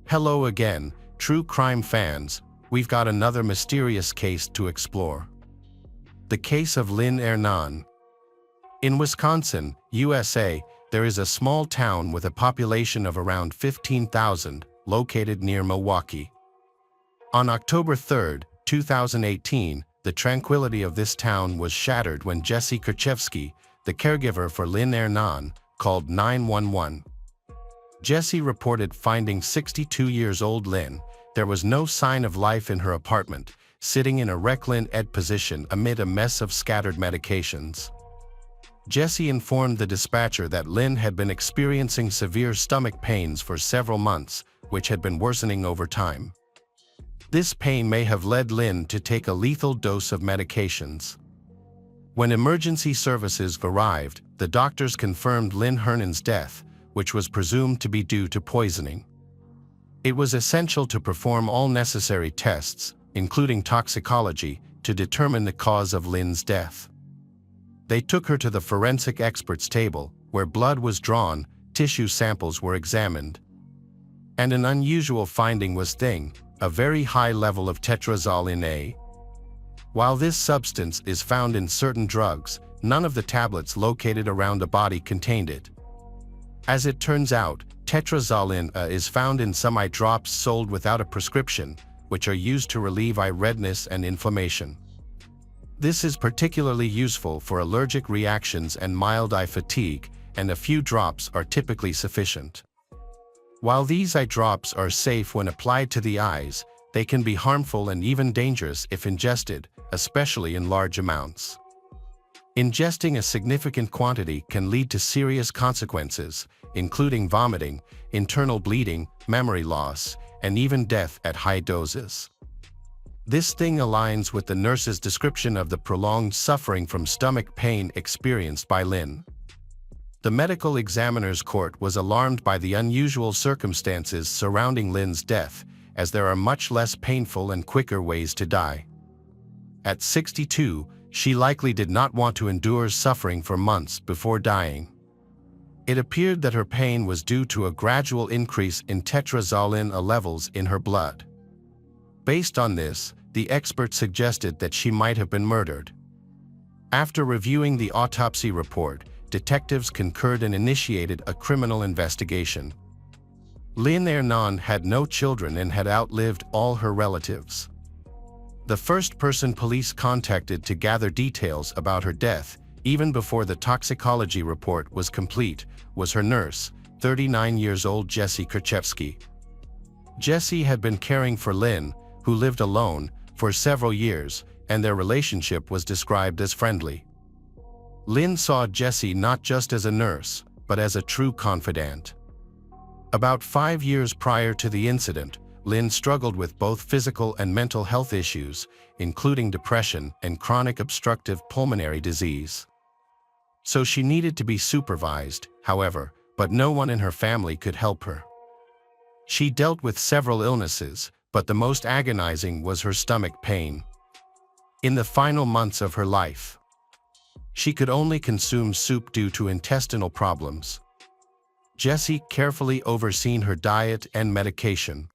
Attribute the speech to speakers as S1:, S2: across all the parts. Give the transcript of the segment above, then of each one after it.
S1: Hello again, true crime fans. We've got another mysterious case to explore. The case of Lynn Hernan. In Wisconsin, USA, there is a small town with a population of around 15,000, located near Milwaukee. On October 3, 2018, the tranquility of this town was shattered when Jesse Kerchevsky, the caregiver for Lynn Hernan, called 911. Jesse reported finding 62-year-old Lynn. There was no sign of life in her apartment, sitting in a reclined position amid a mess of scattered medications. Jesse informed the dispatcher that Lynn had been experiencing severe stomach pains for several months, which had been worsening over time. This pain may have led Lynn to take a lethal dose of medications. When emergency services arrived, the doctors confirmed Lynn Hernan's death, which was presumed to be due to poisoning. It was essential to perform all necessary tests, including toxicology, to determine the cause of Lynn's death. They took her to the forensic experts' table, where blood was drawn, tissue samples were examined. And an unusual finding was a very high level of tetrazolline A. While this substance is found in certain drugs, none of the tablets located around the body contained it. As it turns out, tetrazolline A is found in some eye drops sold without a prescription, which are used to relieve eye redness and inflammation. This is particularly useful for allergic reactions and mild eye fatigue, and a few drops are typically sufficient. While these eye drops are safe when applied to the eyes, they can be harmful and even dangerous if ingested, especially in large amounts. Ingesting a significant quantity can lead to serious consequences, including vomiting, internal bleeding, memory loss, and even death at high doses. This aligns with the nurse's description of the prolonged suffering from stomach pain experienced by Lynn. The medical examiner's court was alarmed by the unusual circumstances surrounding Lynn's death, as there are much less painful and quicker ways to die. At 62, she likely did not want to endure suffering for months before dying. It appeared that her pain was due to a gradual increase in tetrazolline A levels in her blood. Based on this, the expert suggested that she might have been murdered. After reviewing the autopsy report, detectives concurred and initiated a criminal investigation. Lynn Hernan had no children and had outlived all her relatives. The first person police contacted to gather details about her death, even before the toxicology report was complete, was her nurse, 39-year-old Jesse Kerchevsky. Jesse had been caring for Lynn, who lived alone, for several years, and their relationship was described as friendly. Lynn saw Jesse not just as a nurse, but as a true confidant. About 5 years prior to the incident, Lynn struggled with both physical and mental health issues, including depression and chronic obstructive pulmonary disease. So she needed to be supervised, however, but no one in her family could help her. She dealt with several illnesses, but the most agonizing was her stomach pain. In the final months of her life, she could only consume soup due to intestinal problems. Jesse carefully overseen her diet and medication.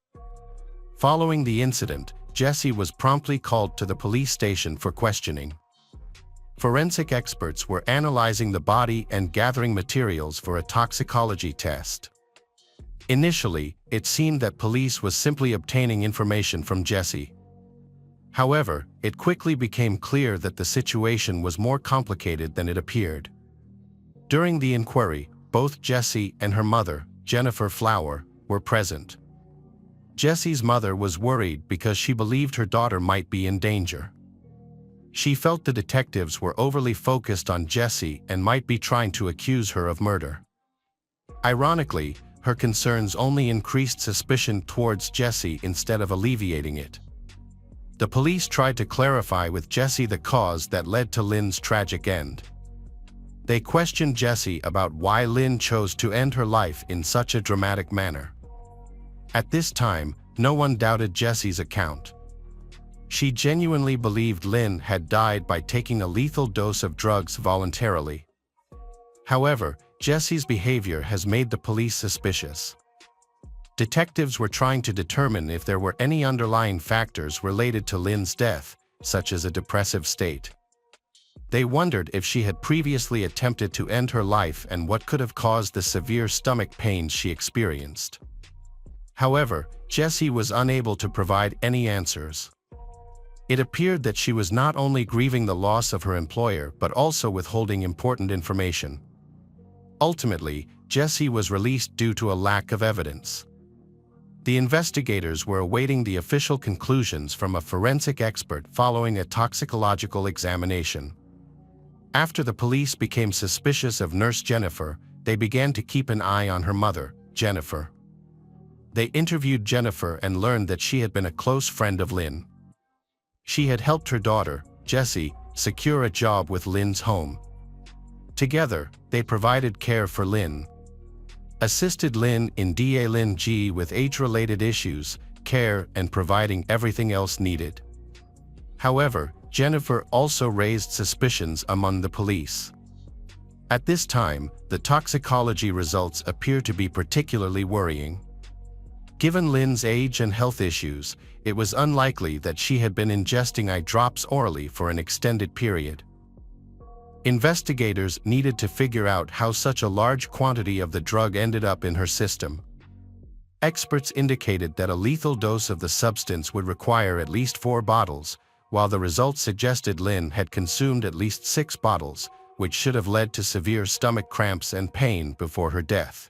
S1: Following the incident, Jesse was promptly called to the police station for questioning. Forensic experts were analyzing the body and gathering materials for a toxicology test. Initially, it seemed that police was simply obtaining information from Jesse. However, it quickly became clear that the situation was more complicated than it appeared. During the inquiry, both Jesse and her mother, Jennifer Flower, were present. Jesse's mother was worried because she believed her daughter might be in danger. She felt the detectives were overly focused on Jesse and might be trying to accuse her of murder. Ironically, her concerns only increased suspicion towards Jesse instead of alleviating it. The police tried to clarify with Jesse the cause that led to Lynn's tragic end. They questioned Jesse about why Lynn chose to end her life in such a dramatic manner. At this time, no one doubted Jesse's account. She genuinely believed Lynn had died by taking a lethal dose of drugs voluntarily. However, Jesse's behavior has made the police suspicious. Detectives were trying to determine if there were any underlying factors related to Lynn's death, such as a depressive state. They wondered if she had previously attempted to end her life and what could have caused the severe stomach pains she experienced. However, Jessie was unable to provide any answers. It appeared that she was not only grieving the loss of her employer but also withholding important information. Ultimately, Jessie was released due to a lack of evidence. The investigators were awaiting the official conclusions from a forensic expert following a toxicological examination. After the police became suspicious of Nurse Jennifer, they began to keep an eye on her mother, Jennifer. They interviewed Jennifer and learned that she had been a close friend of Lynn. She had helped her daughter, Jessie, secure a job with Lynn's home. Together, they provided care for Lynn, assisted Lynn in dealing with age-related issues, care, and providing everything else needed. However, Jennifer also raised suspicions among the police. At this time, the toxicology results appear to be particularly worrying. Given Lynn's age and health issues, it was unlikely that she had been ingesting eye drops orally for an extended period. Investigators needed to figure out how such a large quantity of the drug ended up in her system. Experts indicated that a lethal dose of the substance would require at least 4 bottles, while the results suggested Lynn had consumed at least 6 bottles, which should have led to severe stomach cramps and pain before her death.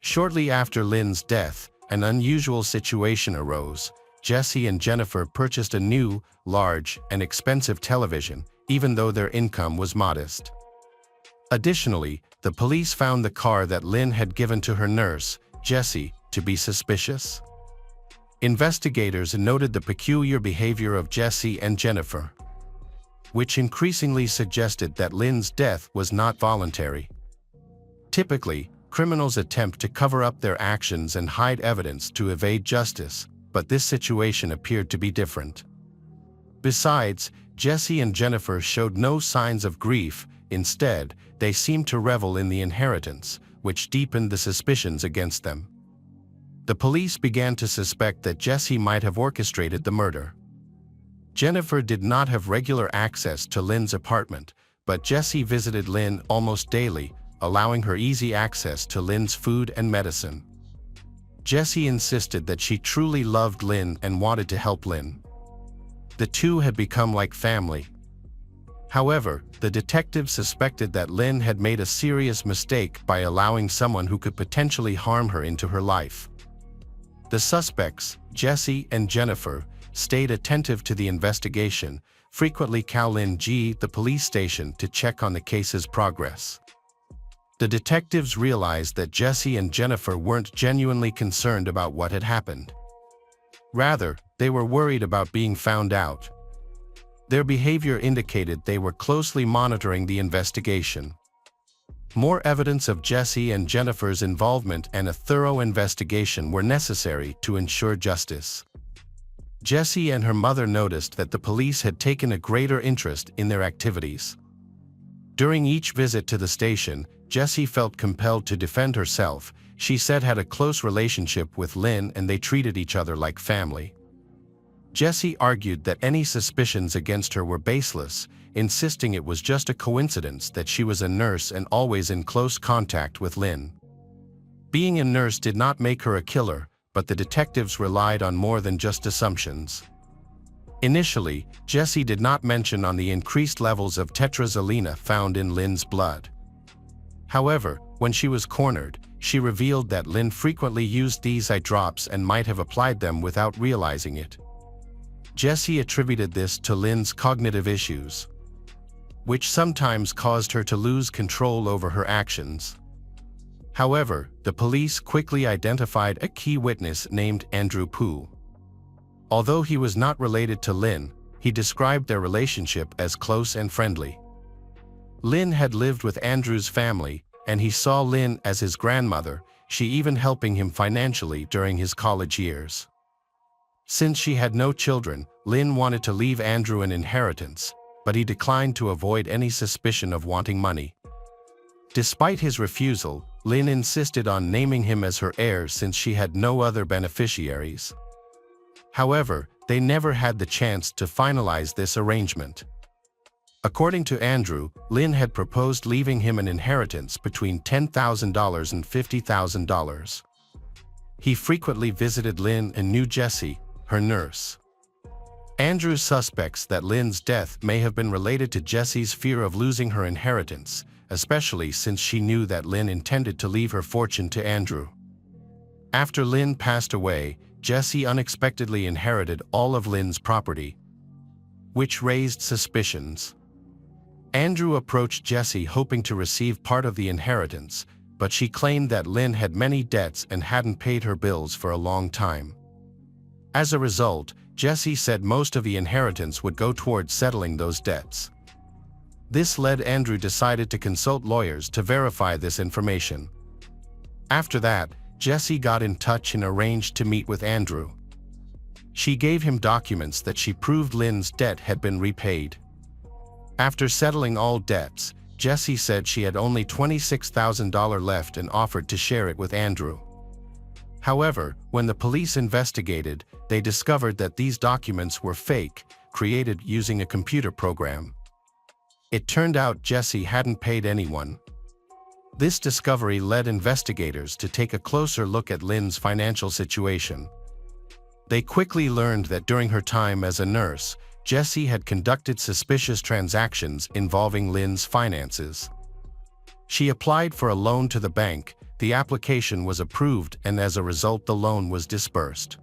S1: Shortly after Lynn's death, an unusual situation arose. Jessie and Jennifer purchased a new, large, and expensive television, even though their income was modest. Additionally, the police found the car that Lynn had given to her nurse, Jessie, to be suspicious. Investigators noted the peculiar behavior of Jessie and Jennifer, which increasingly suggested that Lynn's death was not voluntary. Typically, criminals attempt to cover up their actions and hide evidence to evade justice, but this situation appeared to be different. Besides, Jessie and Jennifer showed no signs of grief. Instead, they seemed to revel in the inheritance, which deepened the suspicions against them. The police began to suspect that Jessie might have orchestrated the murder. Jennifer did not have regular access to Lynn's apartment, but Jessie visited Lynn almost daily, allowing her easy access to Lynn's food and medicine. Jessie insisted that she truly loved Lynn and wanted to help Lynn. The two had become like family. However, the detectives suspected that Lynn had made a serious mistake by allowing someone who could potentially harm her into her life. The suspects, Jessie and Jennifer, stayed attentive to the investigation, frequently calling the police station to check on the case's progress. The detectives realized that Jessie and Jennifer weren't genuinely concerned about what had happened. Rather, they were worried about being found out. Their behavior indicated they were closely monitoring the investigation. More evidence of Jessie and Jennifer's involvement and a thorough investigation were necessary to ensure justice. Jessie and her mother noticed that the police had taken a greater interest in their activities. During each visit to the station, Jessie felt compelled to defend herself. She said had a close relationship with Lynn and they treated each other like family. Jessie argued that any suspicions against her were baseless, insisting it was just a coincidence that she was a nurse and always in close contact with Lynn. Being a nurse did not make her a killer, but the detectives relied on more than just assumptions. Initially, Jessie did not mention on the increased levels of tetrazzolina found in Lynn's blood. However, when she was cornered, she revealed that Lynn frequently used these eye drops and might have applied them without realizing it. Jessie attributed this to Lynn's cognitive issues, which sometimes caused her to lose control over her actions. However, the police quickly identified a key witness named Andrew Pooh. Although he was not related to Lynn, he described their relationship as close and friendly. Lynn had lived with Andrew's family, and he saw Lynn as his grandmother, she even helping him financially during his college years. Since she had no children, Lynn wanted to leave Andrew an inheritance, but he declined to avoid any suspicion of wanting money. Despite his refusal, Lynn insisted on naming him as her heir since she had no other beneficiaries. However, they never had the chance to finalize this arrangement. According to Andrew, Lynn had proposed leaving him an inheritance between $10,000 and $50,000. He frequently visited Lynn and knew Jessie, her nurse. Andrew suspects that Lynn's death may have been related to Jessie's fear of losing her inheritance, especially since she knew that Lynn intended to leave her fortune to Andrew. After Lynn passed away, Jessie unexpectedly inherited all of Lynn's property, which raised suspicions. Andrew approached Jessie hoping to receive part of the inheritance, but she claimed that Lynn had many debts and hadn't paid her bills for a long time. As a result, Jessie said most of the inheritance would go towards settling those debts. This led Andrew decided to consult lawyers to verify this information. After that, Jessie got in touch and arranged to meet with Andrew. She gave him documents that she proved Lynn's debt had been repaid. After settling all debts, Jessie said she had only $26,000 left and offered to share it with Andrew. However, when the police investigated, they discovered that these documents were fake, created using a computer program. It turned out Jessie hadn't paid anyone. This discovery led investigators to take a closer look at Lynn's financial situation. They quickly learned that during her time as a nurse, Jessie had conducted suspicious transactions involving Lynn's finances. She applied for a loan to the bank, the application was approved, and as a result the loan was disbursed.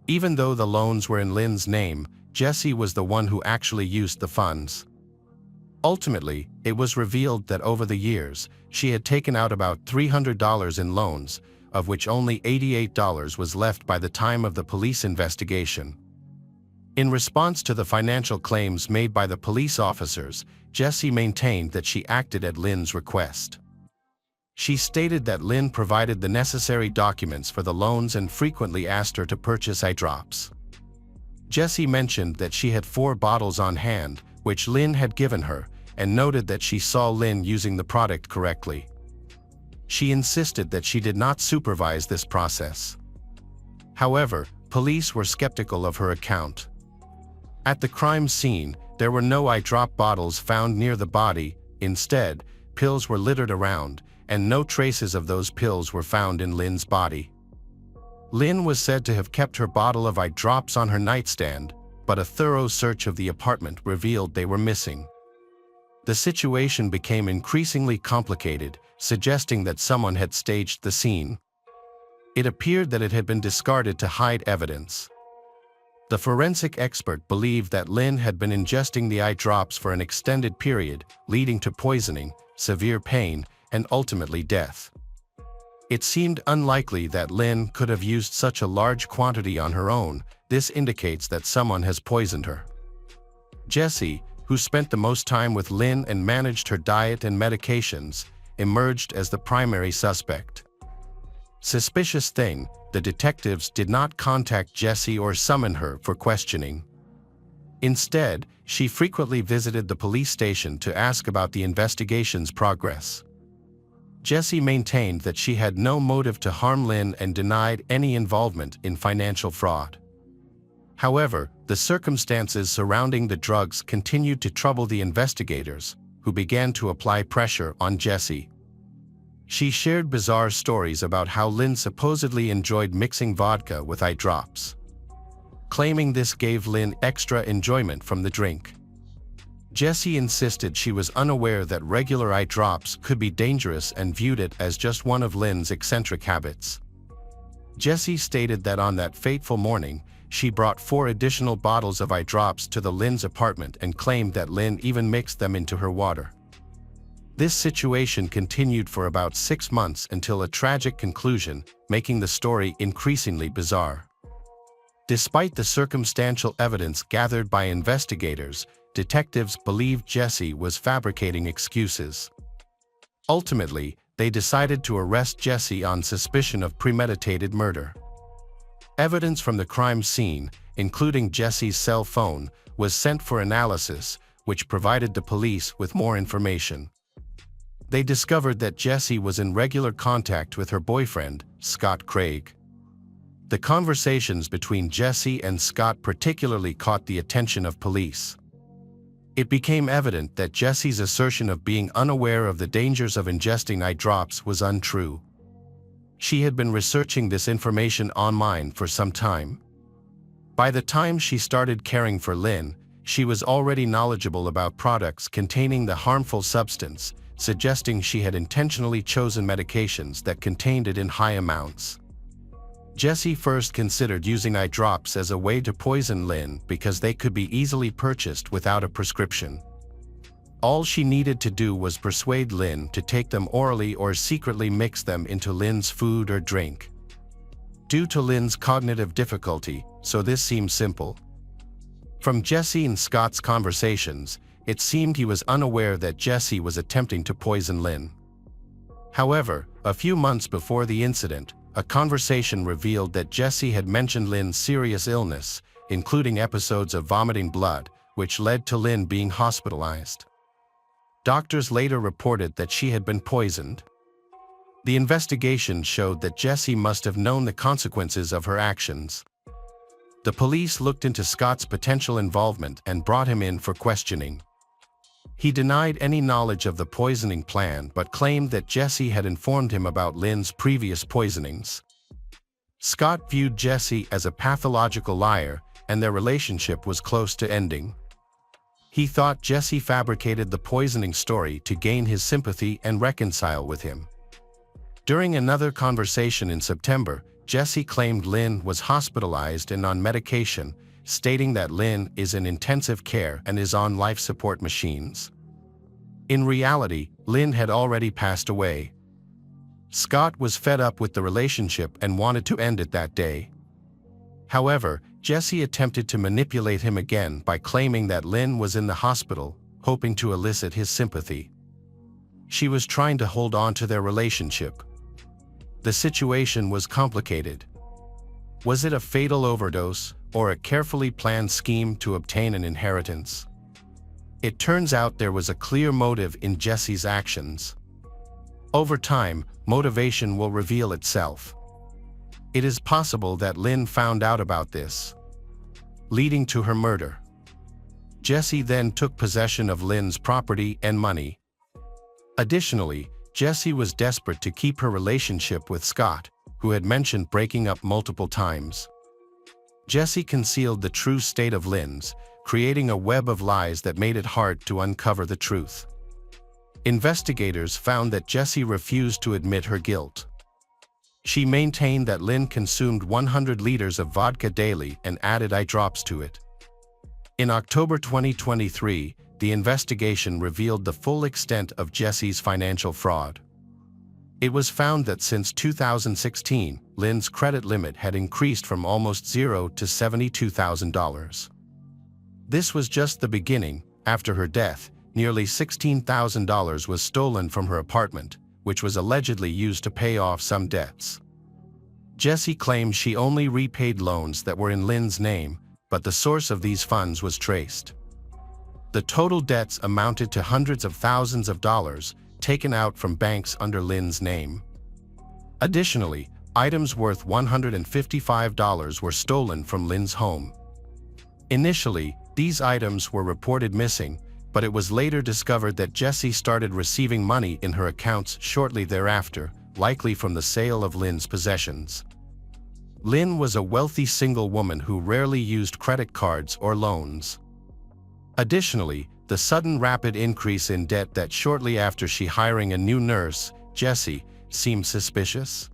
S1: Even though the loans were in Lynn's name, Jessie was the one who actually used the funds. Ultimately, it was revealed that over the years, she had taken out about $300 in loans, of which only $88 was left by the time of the police investigation. In response to the financial claims made by the police officers, Jessie maintained that she acted at Lynn's request. She stated that Lynn provided the necessary documents for the loans and frequently asked her to purchase eye drops. Jessie mentioned that she had 4 bottles on hand, which Lynn had given her, and noted that she saw Lynn using the product correctly. She insisted that she did not supervise this process. However, police were skeptical of her account. At the crime scene, there were no eye drop bottles found near the body. Instead, pills were littered around, and no traces of those pills were found in Lynn's body. Lynn was said to have kept her bottle of eye drops on her nightstand, but a thorough search of the apartment revealed they were missing. The situation became increasingly complicated, suggesting that someone had staged the scene. It appeared that it had been discarded to hide evidence. The forensic expert believed that Lynn had been ingesting the eye drops for an extended period, leading to poisoning, severe pain, and ultimately death. It seemed unlikely that Lynn could have used such a large quantity on her own. This indicates that someone has poisoned her. Jessie, who spent the most time with Lynn and managed her diet and medications, emerged as the primary suspect. Suspicious thing, the detectives did not contact Jessie or summon her for questioning. Instead, she frequently visited the police station to ask about the investigation's progress. Jessie maintained that she had no motive to harm Lynn and denied any involvement in financial fraud. However, the circumstances surrounding the drugs continued to trouble the investigators, who began to apply pressure on Jessie. She shared bizarre stories about how Lynn supposedly enjoyed mixing vodka with eye drops, claiming this gave Lynn extra enjoyment from the drink. Jessie insisted she was unaware that regular eye drops could be dangerous and viewed it as just one of Lynn's eccentric habits. Jessie stated that on that fateful morning, she brought 4 additional bottles of eye drops to the Lynn's apartment and claimed that Lynn even mixed them into her water. This situation continued for about 6 months until a tragic conclusion, making the story increasingly bizarre. Despite the circumstantial evidence gathered by investigators, detectives believed Jessie was fabricating excuses. Ultimately, they decided to arrest Jessie on suspicion of premeditated murder. Evidence from the crime scene, including Jessie's cell phone, was sent for analysis, which provided the police with more information. They discovered that Jessie was in regular contact with her boyfriend, Scott Craig. The conversations between Jessie and Scott particularly caught the attention of police. It became evident that Jessie's assertion of being unaware of the dangers of ingesting eye drops was untrue. She had been researching this information online for some time. By the time she started caring for Lynn, she was already knowledgeable about products containing the harmful substance, suggesting she had intentionally chosen medications that contained it in high amounts. Jessie first considered using eye drops as a way to poison Lynn because they could be easily purchased without a prescription. All she needed to do was persuade Lynn to take them orally or secretly mix them into Lynn's food or drink. Due to Lynn's cognitive difficulty, so this seemed simple. From Jessie and Scott's conversations, it seemed he was unaware that Jessie was attempting to poison Lynn. However, a few months before the incident, a conversation revealed that Jessie had mentioned Lynn's serious illness, including episodes of vomiting blood, which led to Lynn being hospitalized. Doctors later reported that she had been poisoned. The investigation showed that Jessie must have known the consequences of her actions. The police looked into Scott's potential involvement and brought him in for questioning. He denied any knowledge of the poisoning plan but claimed that Jessie had informed him about Lynn's previous poisonings. Scott viewed Jessie as a pathological liar, and their relationship was close to ending. He thought Jessie fabricated the poisoning story to gain his sympathy and reconcile with him. During another conversation in September, Jessie claimed Lynn was hospitalized and on medication, stating that Lynn is in intensive care and is on life support machines. In reality, Lynn had already passed away. Scott was fed up with the relationship and wanted to end it that day. However, Jessie attempted to manipulate him again by claiming that Lynn was in the hospital, hoping to elicit his sympathy. She was trying to hold on to their relationship. The situation was complicated. Was it a fatal overdose or a carefully planned scheme to obtain an inheritance? It turns out there was a clear motive in Jessie's actions. Over time, motivation will reveal itself. It is possible that Lynn found out about this, leading to her murder. Jessie then took possession of Lynn's property and money. Additionally, Jessie was desperate to keep her relationship with Scott, who had mentioned breaking up multiple times. Jessie concealed the true state of Lynn's, creating a web of lies that made it hard to uncover the truth. Investigators found that Jessie refused to admit her guilt. She maintained that Lynn consumed 100 liters of vodka daily and added eye drops to it. In October 2023, the investigation revealed the full extent of Jessie's financial fraud. It was found that since 2016, Lynn's credit limit had increased from almost zero to $72,000. This was just the beginning. After her death, nearly $16,000 was stolen from her apartment, which was allegedly used to pay off some debts. Jessie claimed she only repaid loans that were in Lynn's name, but the source of these funds was traced. The total debts amounted to hundreds of thousands of dollars taken out from banks under Lynn's name. Additionally, items worth $155 were stolen from Lynn's home. Initially, these items were reported missing, but it was later discovered that Jessie started receiving money in her accounts shortly thereafter, likely from the sale of Lynn's possessions. Lynn was a wealthy single woman who rarely used credit cards or loans. Additionally, the sudden rapid increase in debt that shortly after she hiring a new nurse, Jessie, seemed suspicious.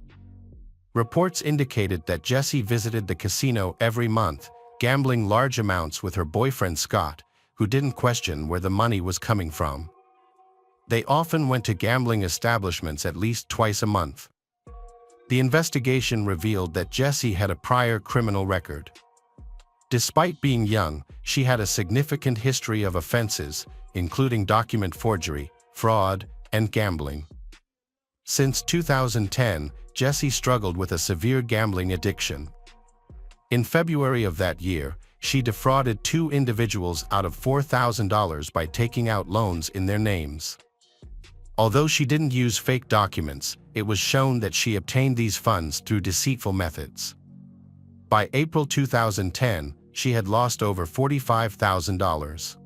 S1: Reports indicated that Jessie visited the casino every month, gambling large amounts with her boyfriend Scott, who didn't question where the money was coming from. They often went to gambling establishments at least twice a month. The investigation revealed that Jessie had a prior criminal record. Despite being young, she had a significant history of offenses, including document forgery, fraud, and gambling. Since 2010, Jessie struggled with a severe gambling addiction. In February of that year, she defrauded 2 individuals out of $4,000 by taking out loans in their names. Although she didn't use fake documents, it was shown that she obtained these funds through deceitful methods. By April 2010, she had lost over $45,000.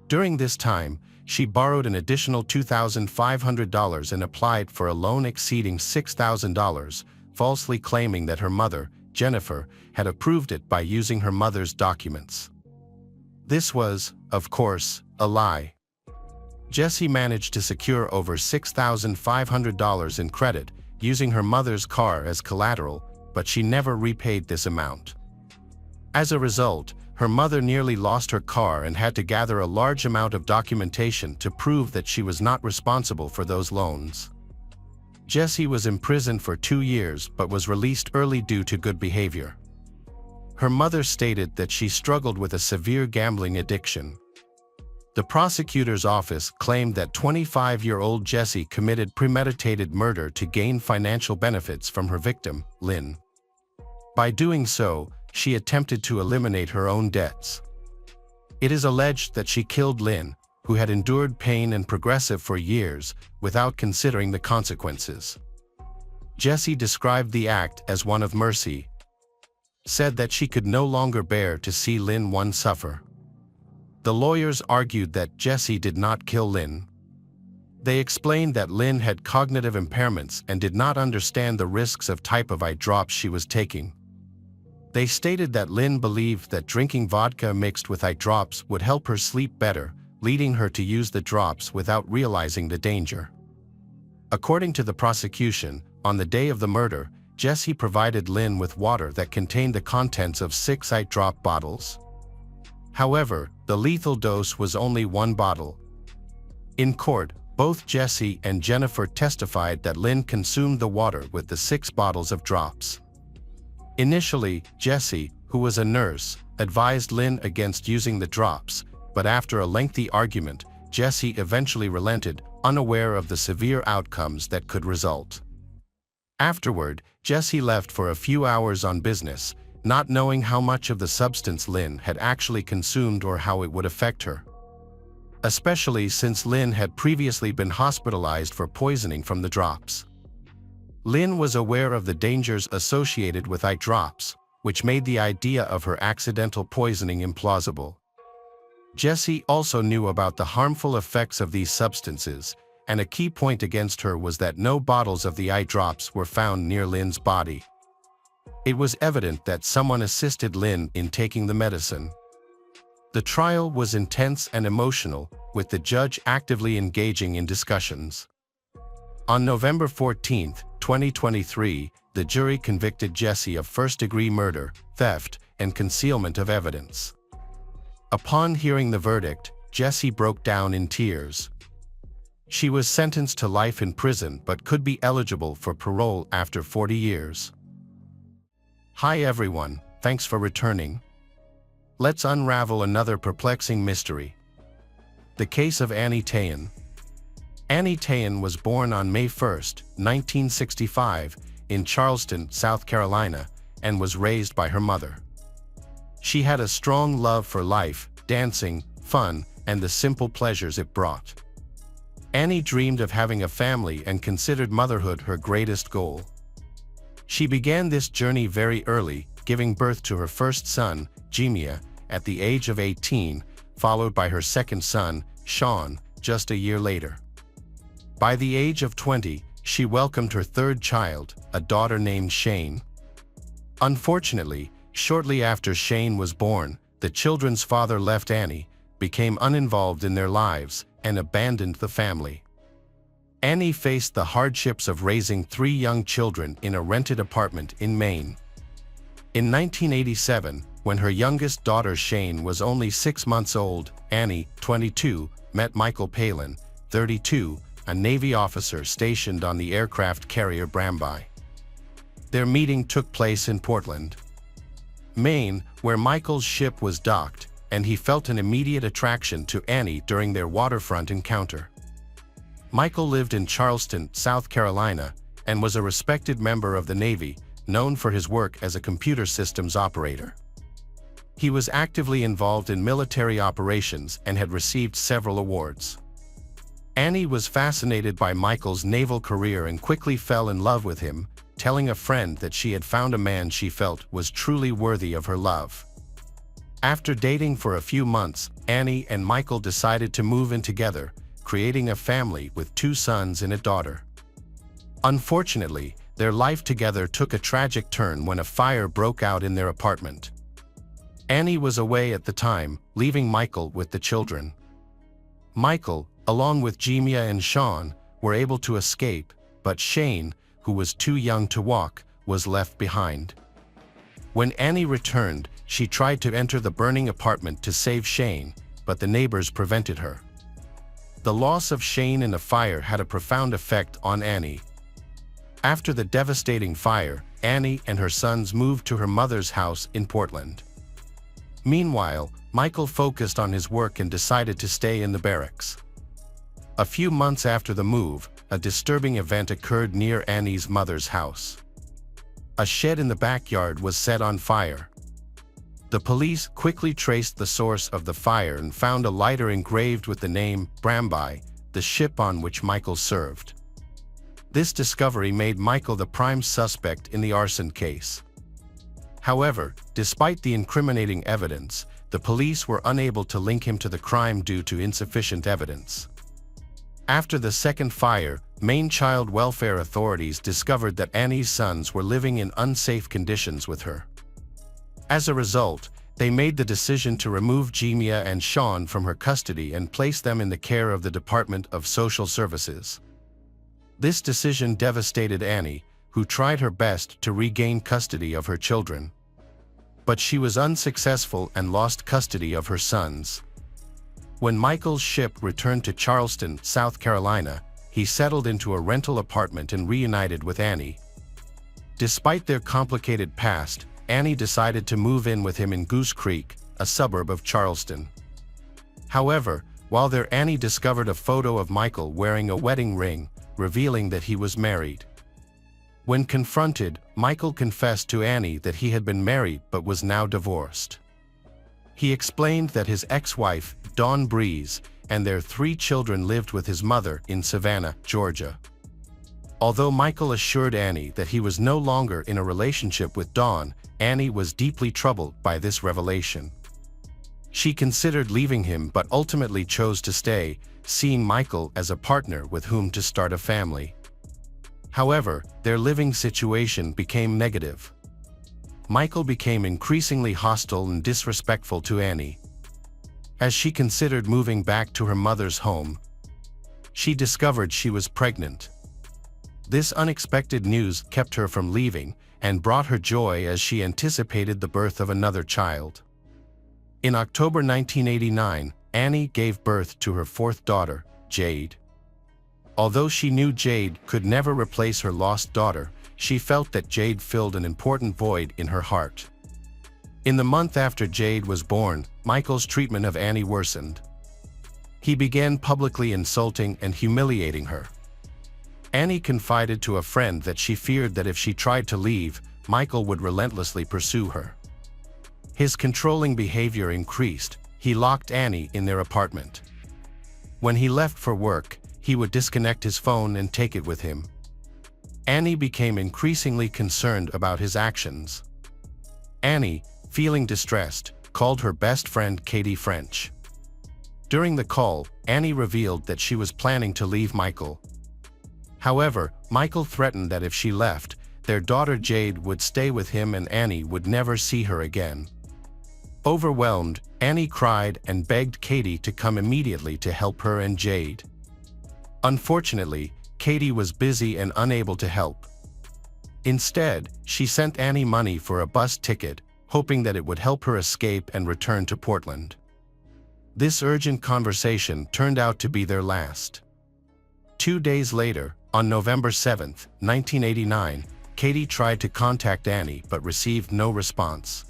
S1: During this time, she borrowed an additional $2,500 and applied for a loan exceeding $6,000, falsely claiming that her mother, Jennifer, had approved it by using her mother's documents. This was, of course, a lie. Jessie managed to secure over $6,500 in credit using her mother's car as collateral, but she never repaid this amount. As a result, her mother nearly lost her car and had to gather a large amount of documentation to prove that she was not responsible for those loans. Jessie was imprisoned for 2 years but was released early due to good behavior. Her mother stated that she struggled with a severe gambling addiction. The prosecutor's office claimed that 25-year-old Jessie committed premeditated murder to gain financial benefits from her victim, Lynn. By doing so, she attempted to eliminate her own debts. It is alleged that she killed Lynn, who had endured pain and progressive for years, without considering the consequences. Jessie described the act as one of mercy, said that she could no longer bear to see Lynn suffer. The lawyers argued that Jessie did not kill Lynn. They explained that Lynn had cognitive impairments and did not understand the risks of type of eye drops she was taking. They stated that Lynn believed that drinking vodka mixed with eye drops would help her sleep better, leading her to use the drops without realizing the danger. According to the prosecution, on the day of the murder, Jessie provided Lynn with water that contained the contents of 6 eye drop bottles. However, the lethal dose was only 1 bottle. In court, both Jessie and Jennifer testified that Lynn consumed the water with the 6 bottles of drops. Initially, Jessie, who was a nurse, advised Lynn against using the drops, but after a lengthy argument, Jessie eventually relented, unaware of the severe outcomes that could result. Afterward, Jessie left for a few hours on business, not knowing how much of the substance Lynn had actually consumed or how it would affect her. Especially since Lynn had previously been hospitalized for poisoning from the drops. Lynn was aware of the dangers associated with eye drops, which made the idea of her accidental poisoning implausible. Jessie also knew about the harmful effects of these substances, and a key point against her was that no bottles of the eye drops were found near Lynn's body. It was evident that someone assisted Lynn in taking the medicine. The trial was intense and emotional, with the judge actively engaging in discussions. On November 14, 2023, the jury convicted Jessie of first-degree murder, theft, and concealment of evidence. Upon hearing the verdict, Jessie broke down in tears. She was sentenced to life in prison but could be eligible for parole after 40 years. Hi everyone, thanks for returning. Let's unravel another perplexing mystery. The case of Annie Tayan. Annie Tayan was born on May 1, 1965, in Charleston, South Carolina, and was raised by her mother. She had a strong love for life, dancing, fun, and the simple pleasures it brought. Annie dreamed of having a family and considered motherhood her greatest goal. She began this journey very early, giving birth to her first son, Jemia, at the age of 18, followed by her second son, Sean, just a year later. By the age of 20, she welcomed her third child, a daughter named Shane. Unfortunately, shortly after Shane was born, the children's father left Annie, became uninvolved in their lives, and abandoned the family. Annie faced the hardships of raising 3 young children in a rented apartment in Maine. In 1987, when her youngest daughter Shane was only 6 months old, Annie, 22, met Michael Palin, 32, a Navy officer stationed on the aircraft carrier Bramby. Their meeting took place in Portland, Maine, where Michael's ship was docked, and he felt an immediate attraction to Annie during their waterfront encounter. Michael lived in Charleston, South Carolina, and was a respected member of the Navy, known for his work as a computer systems operator. He was actively involved in military operations and had received several awards. Annie was fascinated by Michael's naval career and quickly fell in love with him, telling a friend that she had found a man she felt was truly worthy of her love. After dating for a few months, Annie and Michael decided to move in together, creating a family with 2 sons and a daughter. Unfortunately, their life together took a tragic turn when a fire broke out in their apartment. Annie was away at the time, leaving Michael with the children. Michael, along with Jemia and Sean, were able to escape, but Shane, who was too young to walk, was left behind. When Annie returned, she tried to enter the burning apartment to save Shane, but the neighbors prevented her. The loss of Shane in the fire had a profound effect on Annie. After the devastating fire, Annie and her sons moved to her mother's house in Portland. Meanwhile, Michael focused on his work and decided to stay in the barracks. A few months after the move, a disturbing event occurred near Annie's mother's house. A shed in the backyard was set on fire. The police quickly traced the source of the fire and found a lighter engraved with the name Bramby, the ship on which Michael served. This discovery made Michael the prime suspect in the arson case. However, despite the incriminating evidence, the police were unable to link him to the crime due to insufficient evidence. After the second fire, Maine child welfare authorities discovered that Annie's sons were living in unsafe conditions with her. As a result, they made the decision to remove Jemia and Sean from her custody and place them in the care of the Department of Social Services. This decision devastated Annie, who tried her best to regain custody of her children. But she was unsuccessful and lost custody of her sons. When Michael's ship returned to Charleston, South Carolina, he settled into a rental apartment and reunited with Annie. Despite their complicated past, Annie decided to move in with him in Goose Creek, a suburb of Charleston. However, while there, Annie discovered a photo of Michael wearing a wedding ring, revealing that he was married. When confronted, Michael confessed to Annie that he had been married but was now divorced. He explained that his ex-wife, Dawn Breeze, and their 3 children lived with his mother in Savannah, Georgia. Although Michael assured Annie that he was no longer in a relationship with Dawn, Annie was deeply troubled by this revelation. She considered leaving him but ultimately chose to stay, seeing Michael as a partner with whom to start a family. However, their living situation became negative. Michael became increasingly hostile and disrespectful to Annie. As she considered moving back to her mother's home, she discovered she was pregnant. This unexpected news kept her from leaving and brought her joy as she anticipated the birth of another child. In October 1989, Annie gave birth to her 4th daughter, Jade. Although she knew Jade could never replace her lost daughter, she felt that Jade filled an important void in her heart. In the month after Jade was born, Michael's treatment of Annie worsened. He began publicly insulting and humiliating her. Annie confided to a friend that she feared that if she tried to leave, Michael would relentlessly pursue her. His controlling behavior increased. He locked Annie in their apartment. When he left for work, he would disconnect his phone and take it with him. Annie became increasingly concerned about his actions. Annie, feeling distressed, called her best friend Katie French. During the call, Annie revealed that she was planning to leave Michael. However, Michael threatened that if she left, their daughter Jade would stay with him and Annie would never see her again. Overwhelmed, Annie cried and begged Katie to come immediately to help her and Jade. Unfortunately, Katie was busy and unable to help. Instead, she sent Annie money for a bus ticket, hoping that it would help her escape and return to Portland. This urgent conversation turned out to be their last. 2 days later, on November 7, 1989, Katie tried to contact Annie but received no response.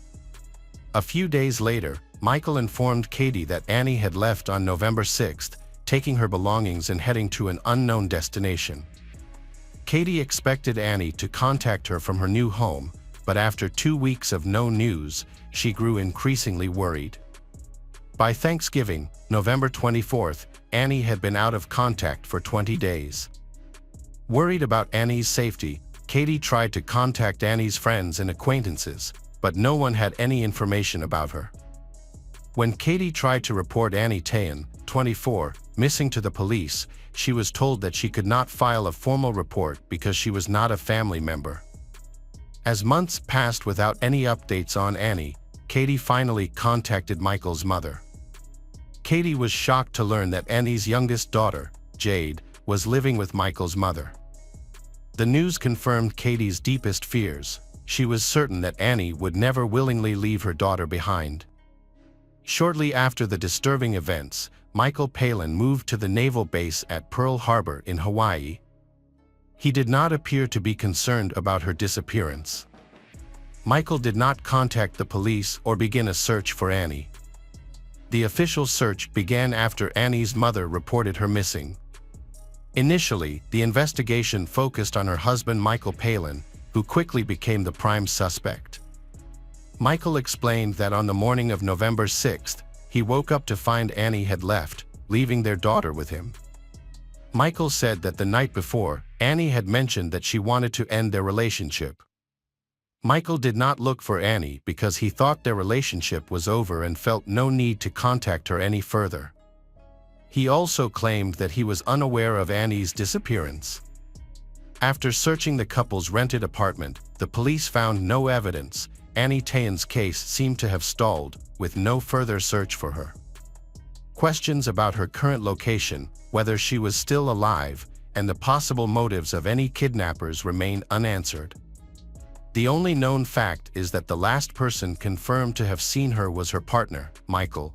S1: A few days later, Michael informed Katie that Annie had left on November 6, taking her belongings and heading to an unknown destination. Katie expected Annie to contact her from her new home, but after 2 weeks of no news, she grew increasingly worried. By Thanksgiving, November 24th, Annie had been out of contact for 20 days. Worried about Annie's safety, Katie tried to contact Annie's friends and acquaintances, but no one had any information about her. When Katie tried to report Annie Tayan, 24, missing to the police, she was told that she could not file a formal report because she was not a family member. As months passed without any updates on Annie, Katie finally contacted Michael's mother. Katie was shocked to learn that Annie's youngest daughter, Jade, was living with Michael's mother. The news confirmed Katie's deepest fears. She was certain that Annie would never willingly leave her daughter behind. Shortly after the disturbing events, Michael Palin moved to the naval base at Pearl Harbor in Hawaii. He did not appear to be concerned about her disappearance. Michael did not contact the police or begin a search for Annie. The official search began after Annie's mother reported her missing. Initially, the investigation focused on her husband Michael Palin, who quickly became the prime suspect. Michael explained that on the morning of November 6th, he woke up to find Annie had left, leaving their daughter with him. Michael said that the night before, Annie had mentioned that she wanted to end their relationship. Michael did not look for Annie because he thought their relationship was over and felt no need to contact her any further. He also claimed that he was unaware of Annie's disappearance. After searching the couple's rented apartment, the police found no evidence. Annie Tayan's case seemed to have stalled, with no further search for her. Questions about her current location, whether she was still alive, and the possible motives of any kidnappers remain unanswered. The only known fact is that the last person confirmed to have seen her was her partner, Michael.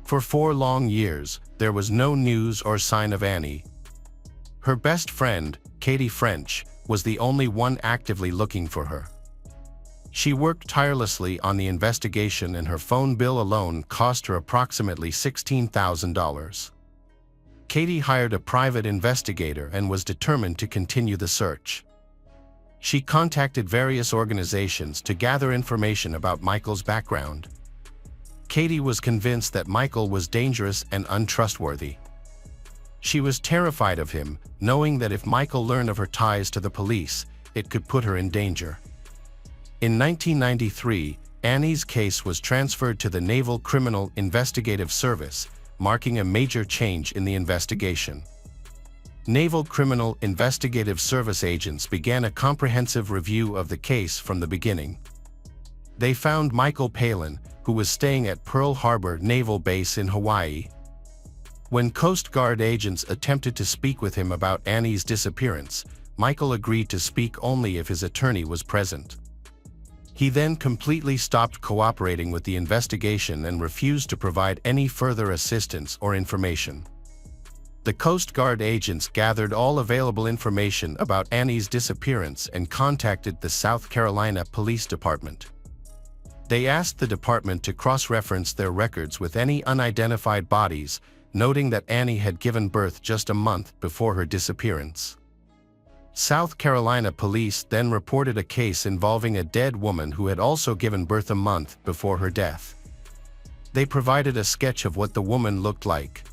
S1: For 4 long years, there was no news or sign of Annie. Her best friend, Katie French, was the only one actively looking for her. She worked tirelessly on the investigation and her phone bill alone cost her approximately $16,000. Katie hired a private investigator and was determined to continue the search. She contacted various organizations to gather information about Michael's background. Katie was convinced that Michael was dangerous and untrustworthy. She was terrified of him, knowing that if Michael learned of her ties to the police, it could put her in danger. In 1993, Annie's case was transferred to the Naval Criminal Investigative Service, marking a major change in the investigation. Naval Criminal Investigative Service agents began a comprehensive review of the case from the beginning. They found Michael Palin, who was staying at Pearl Harbor Naval Base in Hawaii. When Coast Guard agents attempted to speak with him about Annie's disappearance, Michael agreed to speak only if his attorney was present. He then completely stopped cooperating with the investigation and refused to provide any further assistance or information. The Coast Guard agents gathered all available information about Annie's disappearance and contacted the South Carolina Police Department. They asked the department to cross-reference their records with any unidentified bodies, noting that Annie had given birth just a month before her disappearance. South Carolina police then reported a case involving a dead woman who had also given birth a month before her death. They provided a sketch of what the woman looked like,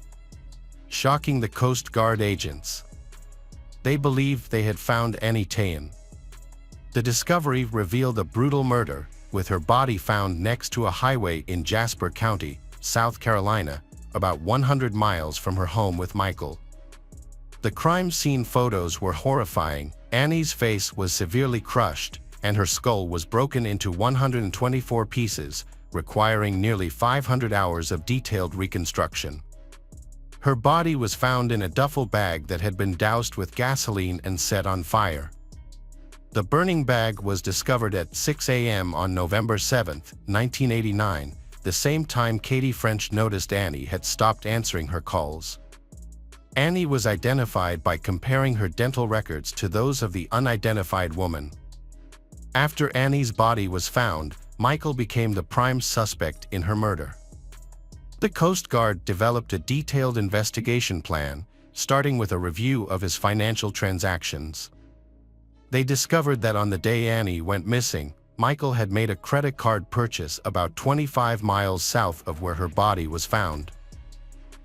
S1: shocking the Coast Guard agents. They believed they had found Annie Tayan. The discovery revealed a brutal murder, with her body found next to a highway in Jasper County, South Carolina, about 100 miles from her home with Michael. The crime scene photos were horrifying. Annie's face was severely crushed, and her skull was broken into 124 pieces, requiring nearly 500 hours of detailed reconstruction. Her body was found in a duffel bag that had been doused with gasoline and set on fire. The burning bag was discovered at 6 a.m. on November 7, 1989, the same time Katie French noticed Annie had stopped answering her calls. Annie was identified by comparing her dental records to those of the unidentified woman. After Annie's body was found, Michael became the prime suspect in her murder. The Coast Guard developed a detailed investigation plan, starting with a review of his financial transactions. They discovered that on the day Annie went missing, Michael had made a credit card purchase about 25 miles south of where her body was found.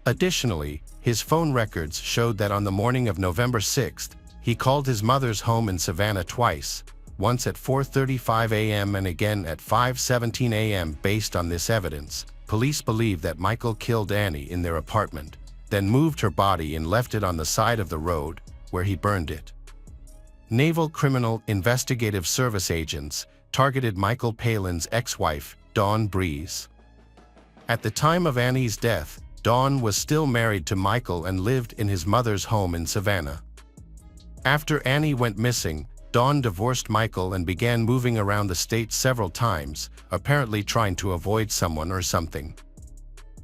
S1: Additionally, his phone records showed that on the morning of November 6th, he called his mother's home in Savannah twice, once at 4:35 a.m. and again at 5:17 a.m. Based on this evidence, police believe that Michael killed Annie in their apartment, then moved her body and left it on the side of the road, where he burned it. Naval Criminal Investigative Service agents targeted Michael Palin's ex-wife, Dawn Breeze. At the time of Annie's death, Dawn was still married to Michael and lived in his mother's home in Savannah. After Annie went missing, Dawn divorced Michael and began moving around the state several times, apparently trying to avoid someone or something.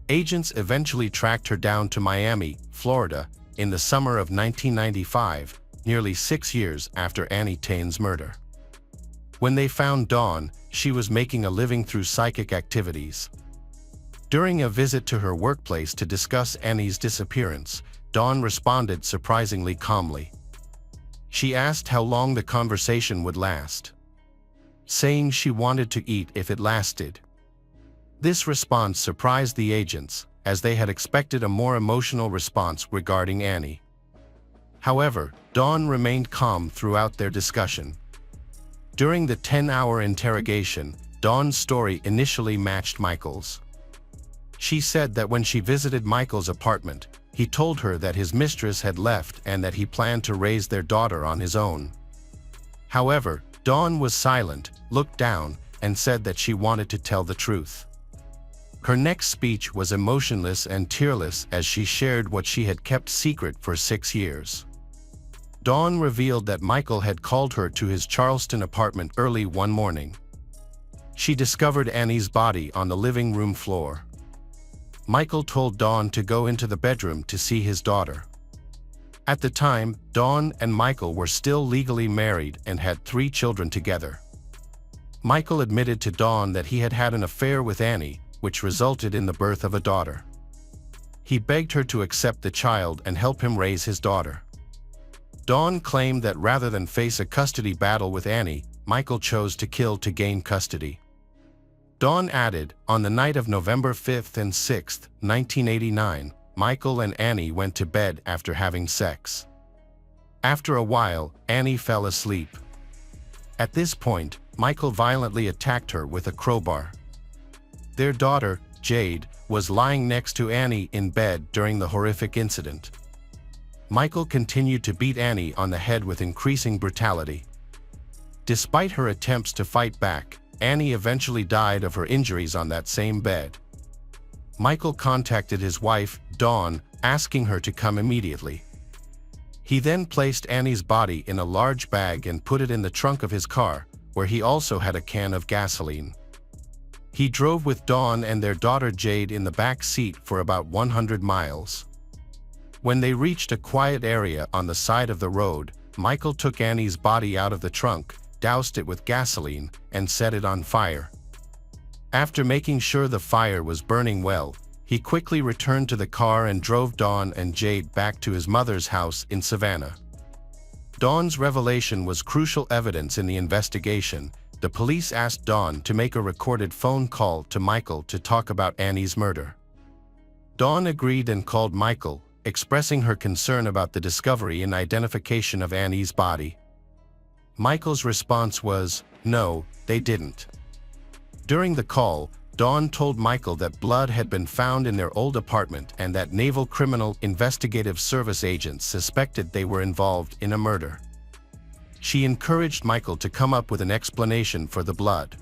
S1: Agents eventually tracked her down to Miami, Florida, in the summer of 1995, nearly 6 years after Annie Tain's murder. When they found Dawn, she was making a living through psychic activities. During a visit to her workplace to discuss Annie's disappearance, Dawn responded surprisingly calmly. She asked how long the conversation would last, saying she wanted to eat if it lasted. This response surprised the agents, as they had expected a more emotional response regarding Annie. However, Dawn remained calm throughout their discussion. During the 10-hour interrogation, Dawn's story initially matched Michael's. She said that when she visited Michael's apartment, he told her that his mistress had left and that he planned to raise their daughter on his own. However, Dawn was silent, looked down, and said that she wanted to tell the truth. Her next speech was emotionless and tearless as she shared what she had kept secret for 6 years. Dawn revealed that Michael had called her to his Charleston apartment early one morning. She discovered Annie's body on the living room floor. Michael told Dawn to go into the bedroom to see his daughter. At the time, Dawn and Michael were still legally married and had 3 children together. Michael admitted to Dawn that he had had an affair with Annie, which resulted in the birth of a daughter. He begged her to accept the child and help him raise his daughter. Dawn claimed that rather than face a custody battle with Annie, Michael chose to kill to gain custody. Dawn added, on the night of November 5th and 6th, 1989, Michael and Annie went to bed after having sex. After a while, Annie fell asleep. At this point, Michael violently attacked her with a crowbar. Their daughter, Jade, was lying next to Annie in bed during the horrific incident. Michael continued to beat Annie on the head with increasing brutality. Despite her attempts to fight back, Annie eventually died of her injuries on that same bed. Michael contacted his wife, Dawn, asking her to come immediately. He then placed Annie's body in a large bag and put it in the trunk of his car, where he also had a can of gasoline. He drove with Dawn and their daughter Jade in the back seat for about 100 miles. When they reached a quiet area on the side of the road, Michael took Annie's body out of the trunk, doused it with gasoline, and set it on fire. After making sure the fire was burning well, he quickly returned to the car and drove Dawn and Jade back to his mother's house in Savannah. Dawn's revelation was crucial evidence in the investigation. The police asked Dawn to make a recorded phone call to Michael to talk about Annie's murder. Dawn agreed and called Michael, expressing her concern about the discovery and identification of Annie's body. Michael's response was, "No, they didn't." During the call, Dawn told Michael that blood had been found in their old apartment and that Naval Criminal Investigative Service agents suspected they were involved in a murder. She encouraged Michael to come up with an explanation for the blood.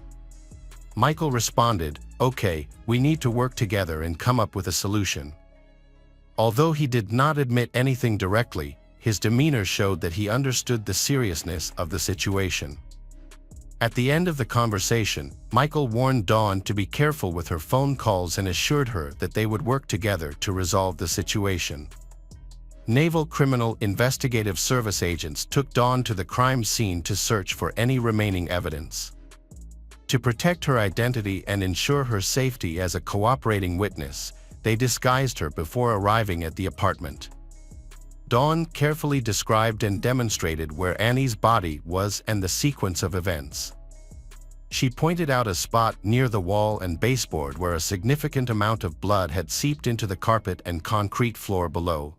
S1: Michael responded, "Okay, we need to work together and come up with a solution." Although he did not admit anything directly, his demeanor showed that he understood the seriousness of the situation. At the end of the conversation, Michael warned Dawn to be careful with her phone calls and assured her that they would work together to resolve the situation. Naval Criminal Investigative Service agents took Dawn to the crime scene to search for any remaining evidence. To protect her identity and ensure her safety as a cooperating witness, they disguised her before arriving at the apartment. Dawn carefully described and demonstrated where Annie's body was and the sequence of events. She pointed out a spot near the wall and baseboard where a significant amount of blood had seeped into the carpet and concrete floor below.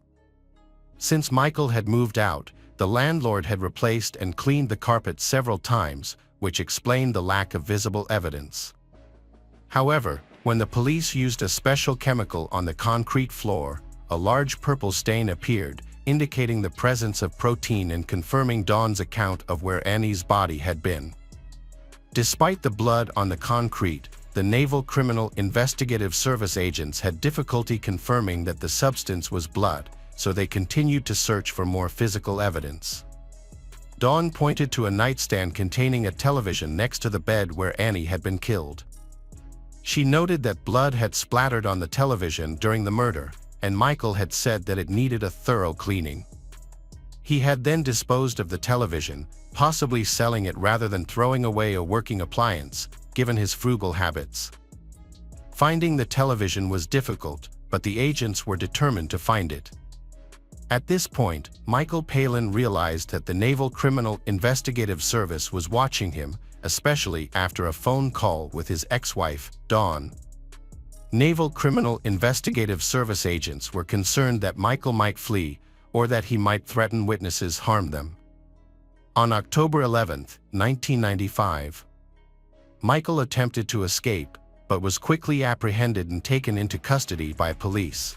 S1: Since Michael had moved out, the landlord had replaced and cleaned the carpet several times, which explained the lack of visible evidence. However, when the police used a special chemical on the concrete floor, a large purple stain appeared, indicating the presence of protein and confirming Dawn's account of where Annie's body had been. Despite the blood on the concrete, the Naval Criminal Investigative Service agents had difficulty confirming that the substance was blood, so they continued to search for more physical evidence. Dawn pointed to a nightstand containing a television next to the bed where Annie had been killed. She noted that blood had splattered on the television during the murder, and Michael had said that it needed a thorough cleaning. He had then disposed of the television, possibly selling it rather than throwing away a working appliance, given his frugal habits. Finding the television was difficult, but the agents were determined to find it. At this point, Michael Palin realized that the Naval Criminal Investigative Service was watching him, especially after a phone call with his ex-wife, Dawn. Naval Criminal Investigative Service agents were concerned that Michael might flee, or that he might threaten witnesses, harm them. On October 11, 1995, Michael attempted to escape, but was quickly apprehended and taken into custody by police.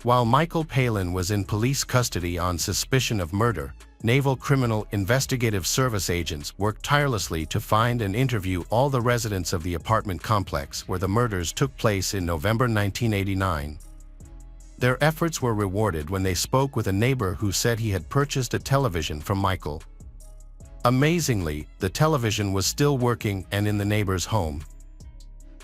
S1: While Michael Palin was in police custody on suspicion of murder, Naval Criminal Investigative Service agents worked tirelessly to find and interview all the residents of the apartment complex where the murders took place in November 1989. Their efforts were rewarded when they spoke with a neighbor who said he had purchased a television from Michael. Amazingly, the television was still working and in the neighbor's home.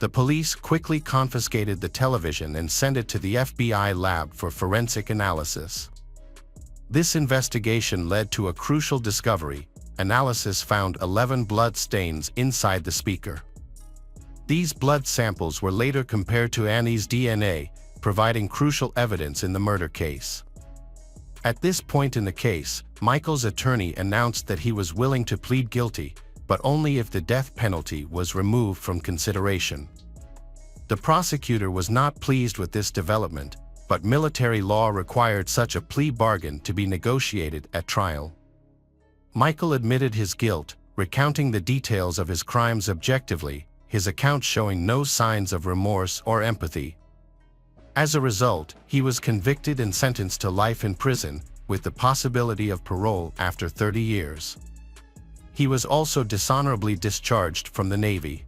S1: The police quickly confiscated the television and sent it to the FBI lab for forensic analysis. This investigation led to a crucial discovery. Analysis found 11 blood stains inside the speaker. These blood samples were later compared to Annie's DNA, providing crucial evidence in the murder case. At this point in the case, Michael's attorney announced that he was willing to plead guilty, but only if the death penalty was removed from consideration. The prosecutor was not pleased with this development, but military law required such a plea bargain to be negotiated at trial. Michael admitted his guilt, recounting the details of his crimes objectively, his account showing no signs of remorse or empathy. As a result, he was convicted and sentenced to life in prison, with the possibility of parole after 30 years. He was also dishonorably discharged from the Navy.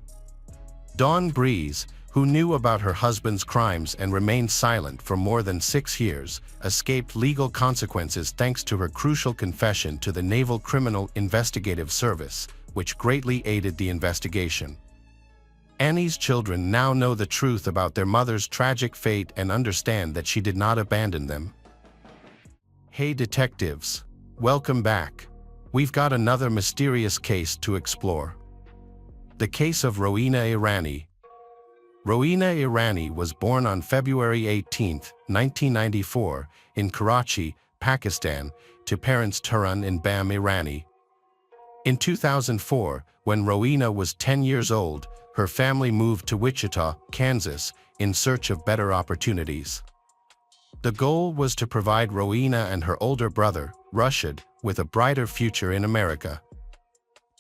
S1: Dawn Breeze, who knew about her husband's crimes and remained silent for more than 6 years, escaped legal consequences thanks to her crucial confession to the Naval Criminal Investigative Service, which greatly aided the investigation. Annie's children now know the truth about their mother's tragic fate and understand that she did not abandon them. Hey detectives, welcome back. We've got another mysterious case to explore. The case of Rowena Irani. Rowena Irani was born on February 18, 1994, in Karachi, Pakistan, to parents Tarun and Bam Irani. In 2004, when Rowena was 10 years old, her family moved to Wichita, Kansas, in search of better opportunities. The goal was to provide Rowena and her older brother, Rashid, with a brighter future in America.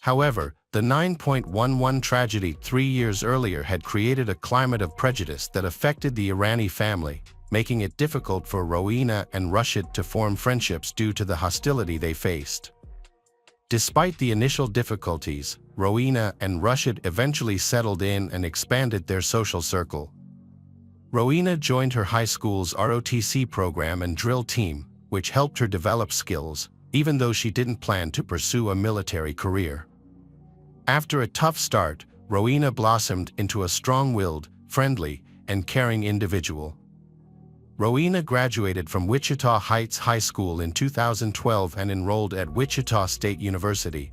S1: However, the 9.11 tragedy 3 years earlier had created a climate of prejudice that affected the Irani family, making it difficult for Rowena and Rashid to form friendships due to the hostility they faced. Despite the initial difficulties, Rowena and Rashid eventually settled in and expanded their social circle. Rowena joined her high school's ROTC program and drill team, which helped her develop skills, even though she didn't plan to pursue a military career. After a tough start, Rowena blossomed into a strong-willed, friendly, and caring individual. Rowena graduated from Wichita Heights High School in 2012 and enrolled at Wichita State University,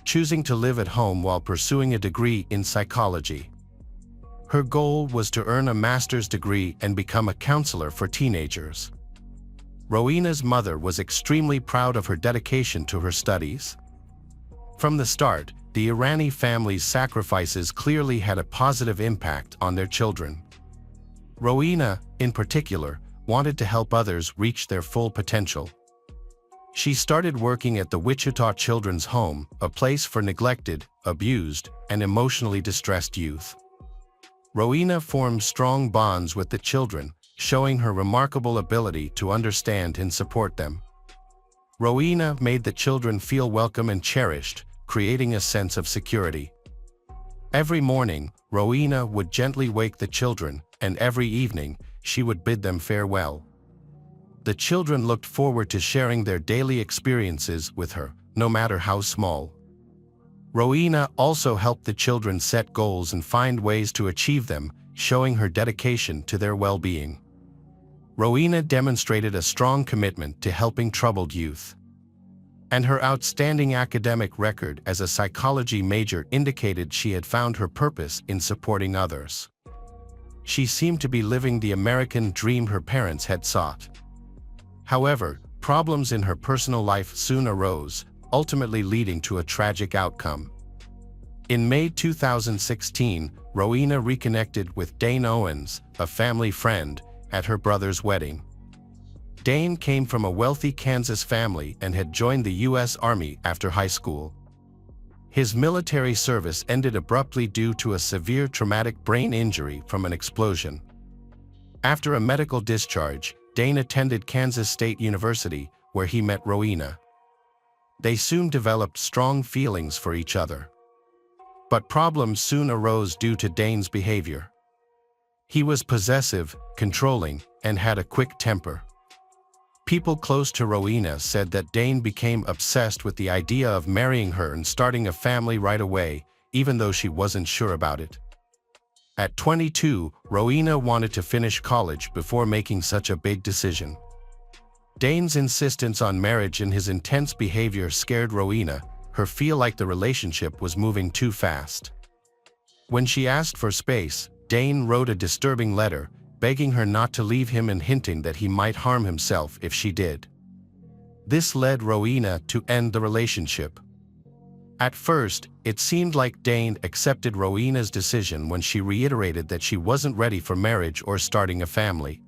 S1: choosing to live at home while pursuing a degree in psychology. Her goal was to earn a master's degree and become a counselor for teenagers. Rowena's mother was extremely proud of her dedication to her studies. From the start, the Irani family's sacrifices clearly had a positive impact on their children. Rowena, in particular, wanted to help others reach their full potential. She started working at the Wichita Children's Home, a place for neglected, abused, and emotionally distressed youth. Rowena formed strong bonds with the children, showing her remarkable ability to understand and support them. Rowena made the children feel welcome and cherished, creating a sense of security. Every morning, Rowena would gently wake the children, and every evening, she would bid them farewell. The children looked forward to sharing their daily experiences with her, no matter how small. Rowena also helped the children set goals and find ways to achieve them, showing her dedication to their well-being. Rowena demonstrated a strong commitment to helping troubled youth. And her outstanding academic record as a psychology major indicated she had found her purpose in supporting others. She seemed to be living the American dream her parents had sought. However, problems in her personal life soon arose, ultimately leading to a tragic outcome. In May 2016, Rowena reconnected with Dane Owens, a family friend, at her brother's wedding. Dane came from a wealthy Kansas family and had joined the U.S. Army after high school. His military service ended abruptly due to a severe traumatic brain injury from an explosion. After a medical discharge, Dane attended Kansas State University, where he met Rowena. They soon developed strong feelings for each other. But problems soon arose due to Dane's behavior. He was possessive, controlling, and had a quick temper. People close to Rowena said that Dane became obsessed with the idea of marrying her and starting a family right away, even though she wasn't sure about it. At 22, Rowena wanted to finish college before making such a big decision. Dane's insistence on marriage and his intense behavior scared Rowena, her feel like the relationship was moving too fast. When she asked for space, Dane wrote a disturbing letter, begging her not to leave him and hinting that he might harm himself if she did. This led Rowena to end the relationship. At first, it seemed like Dane accepted Rowena's decision when she reiterated that she wasn't ready for marriage or starting a family.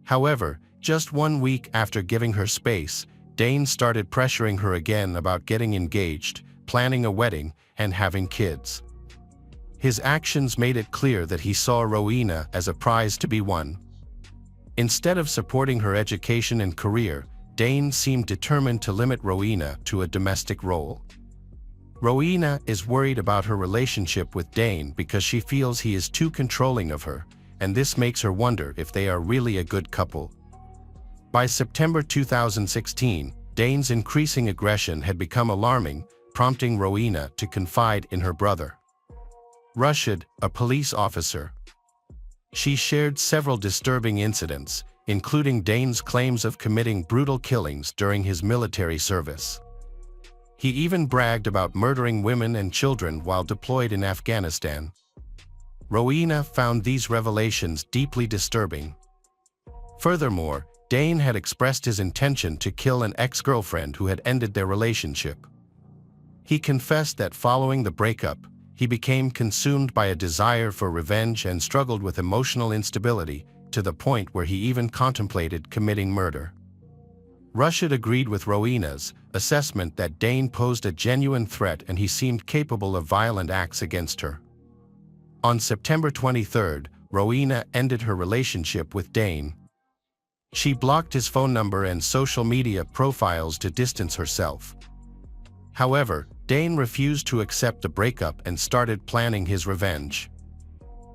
S1: However, just 1 week after giving her space, Dane started pressuring her again about getting engaged, planning a wedding, and having kids. His actions made it clear that he saw Rowena as a prize to be won. Instead of supporting her education and career, Dane seemed determined to limit Rowena to a domestic role. Rowena is worried about her relationship with Dane because she feels he is too controlling of her, and this makes her wonder if they are really a good couple. By September 2016, Dane's increasing aggression had become alarming, prompting Rowena to confide in her brother, Rashid, a police officer. She shared several disturbing incidents, including Dane's claims of committing brutal killings during his military service. He even bragged about murdering women and children while deployed in Afghanistan. Rowena found these revelations deeply disturbing. Furthermore, Dane had expressed his intention to kill an ex-girlfriend who had ended their relationship. He confessed that following the breakup, he became consumed by a desire for revenge and struggled with emotional instability, to the point where he even contemplated committing murder. Rashid agreed with Rowena's assessment that Dane posed a genuine threat and he seemed capable of violent acts against her. On September 23, Rowena ended her relationship with Dane. She blocked his phone number and social media profiles to distance herself. However, Dane refused to accept the breakup and started planning his revenge.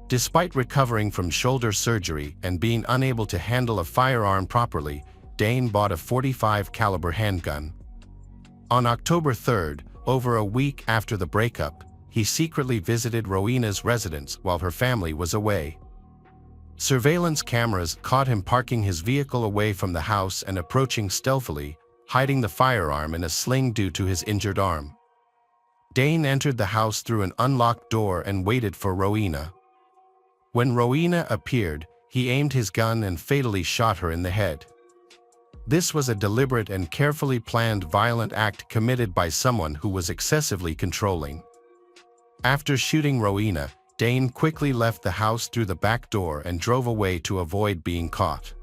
S1: Despite recovering from shoulder surgery and being unable to handle a firearm properly, Dane bought a .45 caliber handgun. On October 3, over a week after the breakup, he secretly visited Rowena's residence while her family was away. Surveillance cameras caught him parking his vehicle away from the house and approaching stealthily, hiding the firearm in a sling due to his injured arm. Dane entered the house through an unlocked door and waited for Rowena. When Rowena appeared, he aimed his gun and fatally shot her in the head. This was a deliberate and carefully planned violent act committed by someone who was excessively controlling. After shooting Rowena, Dane quickly left the house through the back door and drove away to avoid being caught.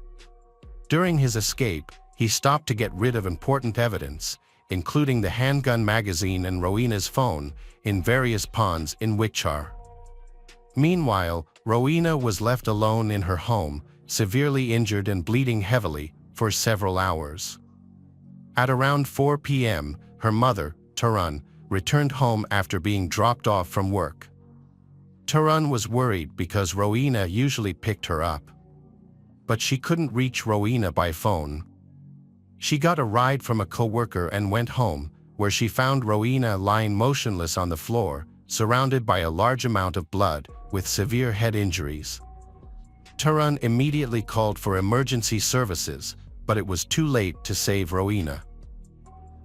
S1: During his escape, he stopped to get rid of important evidence, including the handgun magazine and Rowena's phone, in various ponds in Wichita. Meanwhile, Rowena was left alone in her home, severely injured and bleeding heavily, for several hours. At around 4 p.m., her mother, Tarun, returned home after being dropped off from work. Tarun was worried because Rowena usually picked her up. But she couldn't reach Rowena by phone. She got a ride from a coworker and went home, where she found Rowena lying motionless on the floor, surrounded by a large amount of blood, with severe head injuries. Tarun immediately called for emergency services, but it was too late to save Rowena.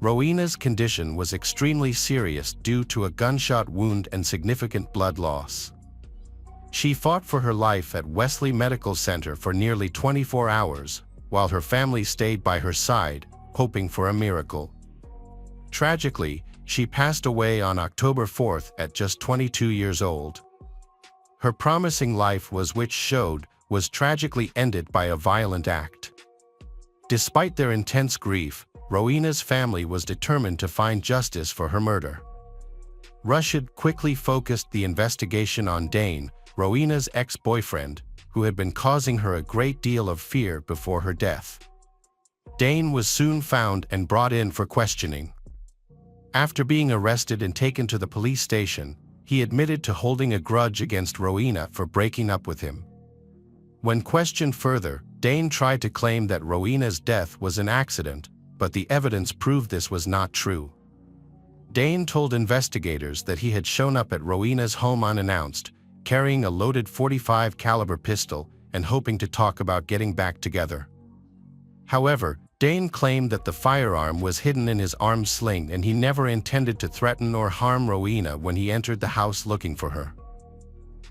S1: Rowena's condition was extremely serious due to a gunshot wound and significant blood loss. She fought for her life at Wesley Medical Center for nearly 24 hours, while her family stayed by her side, hoping for a miracle. Tragically, she passed away on October 4th at just 22 years old. Her promising life was tragically ended by a violent act. Despite their intense grief, Rowena's family was determined to find justice for her murder. Rashid quickly focused the investigation on Dane, Rowena's ex-boyfriend, who had been causing her a great deal of fear before her death. Dane was soon found and brought in for questioning. After being arrested and taken to the police station, he admitted to holding a grudge against Rowena for breaking up with him. When questioned further, Dane tried to claim that Rowena's death was an accident, but the evidence proved this was not true. Dane told investigators that he had shown up at Rowena's home unannounced, carrying a loaded .45 caliber pistol and hoping to talk about getting back together. However, Dane claimed that the firearm was hidden in his arm sling and he never intended to threaten or harm Rowena when he entered the house looking for her.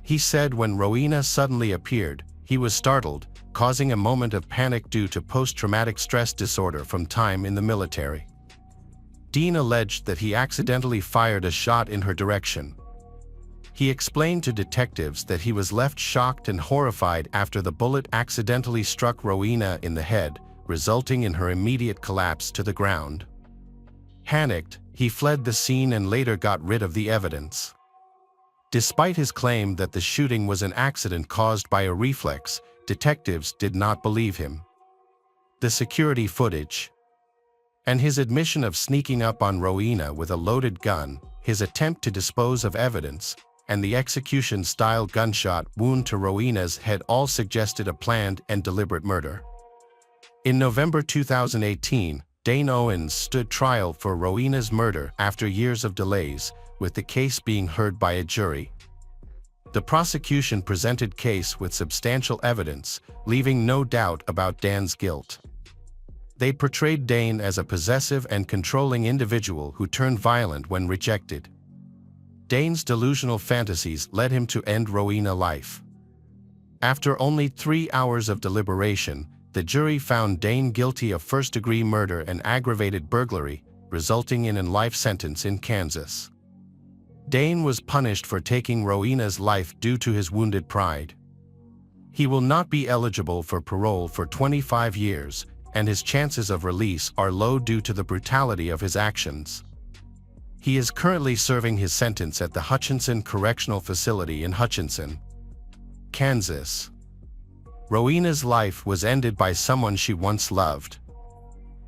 S1: He said when Rowena suddenly appeared, he was startled, causing a moment of panic due to post-traumatic stress disorder from time in the military. Dean alleged that he accidentally fired a shot in her direction. He explained to detectives that he was left shocked and horrified after the bullet accidentally struck Rowena in the head, resulting in her immediate collapse to the ground. Panicked, he fled the scene and later got rid of the evidence. Despite his claim that the shooting was an accident caused by a reflex, detectives did not believe him. The security footage and his admission of sneaking up on Rowena with a loaded gun, his attempt to dispose of evidence, and the execution-style gunshot wound to Rowena's head all suggested a planned and deliberate murder. In November 2018, Dane Owens stood trial for Rowena's murder after years of delays, with the case being heard by a jury. The prosecution presented case with substantial evidence, leaving no doubt about Dane's guilt. They portrayed Dane as a possessive and controlling individual who turned violent when rejected. Dane's delusional fantasies led him to end Rowena's life. After only 3 hours of deliberation, the jury found Dane guilty of first-degree murder and aggravated burglary, resulting in a life sentence in Kansas. Dane was punished for taking Rowena's life due to his wounded pride. He will not be eligible for parole for 25 years, and his chances of release are low due to the brutality of his actions. He is currently serving his sentence at the Hutchinson Correctional Facility in Hutchinson, Kansas. Rowena's life was ended by someone she once loved.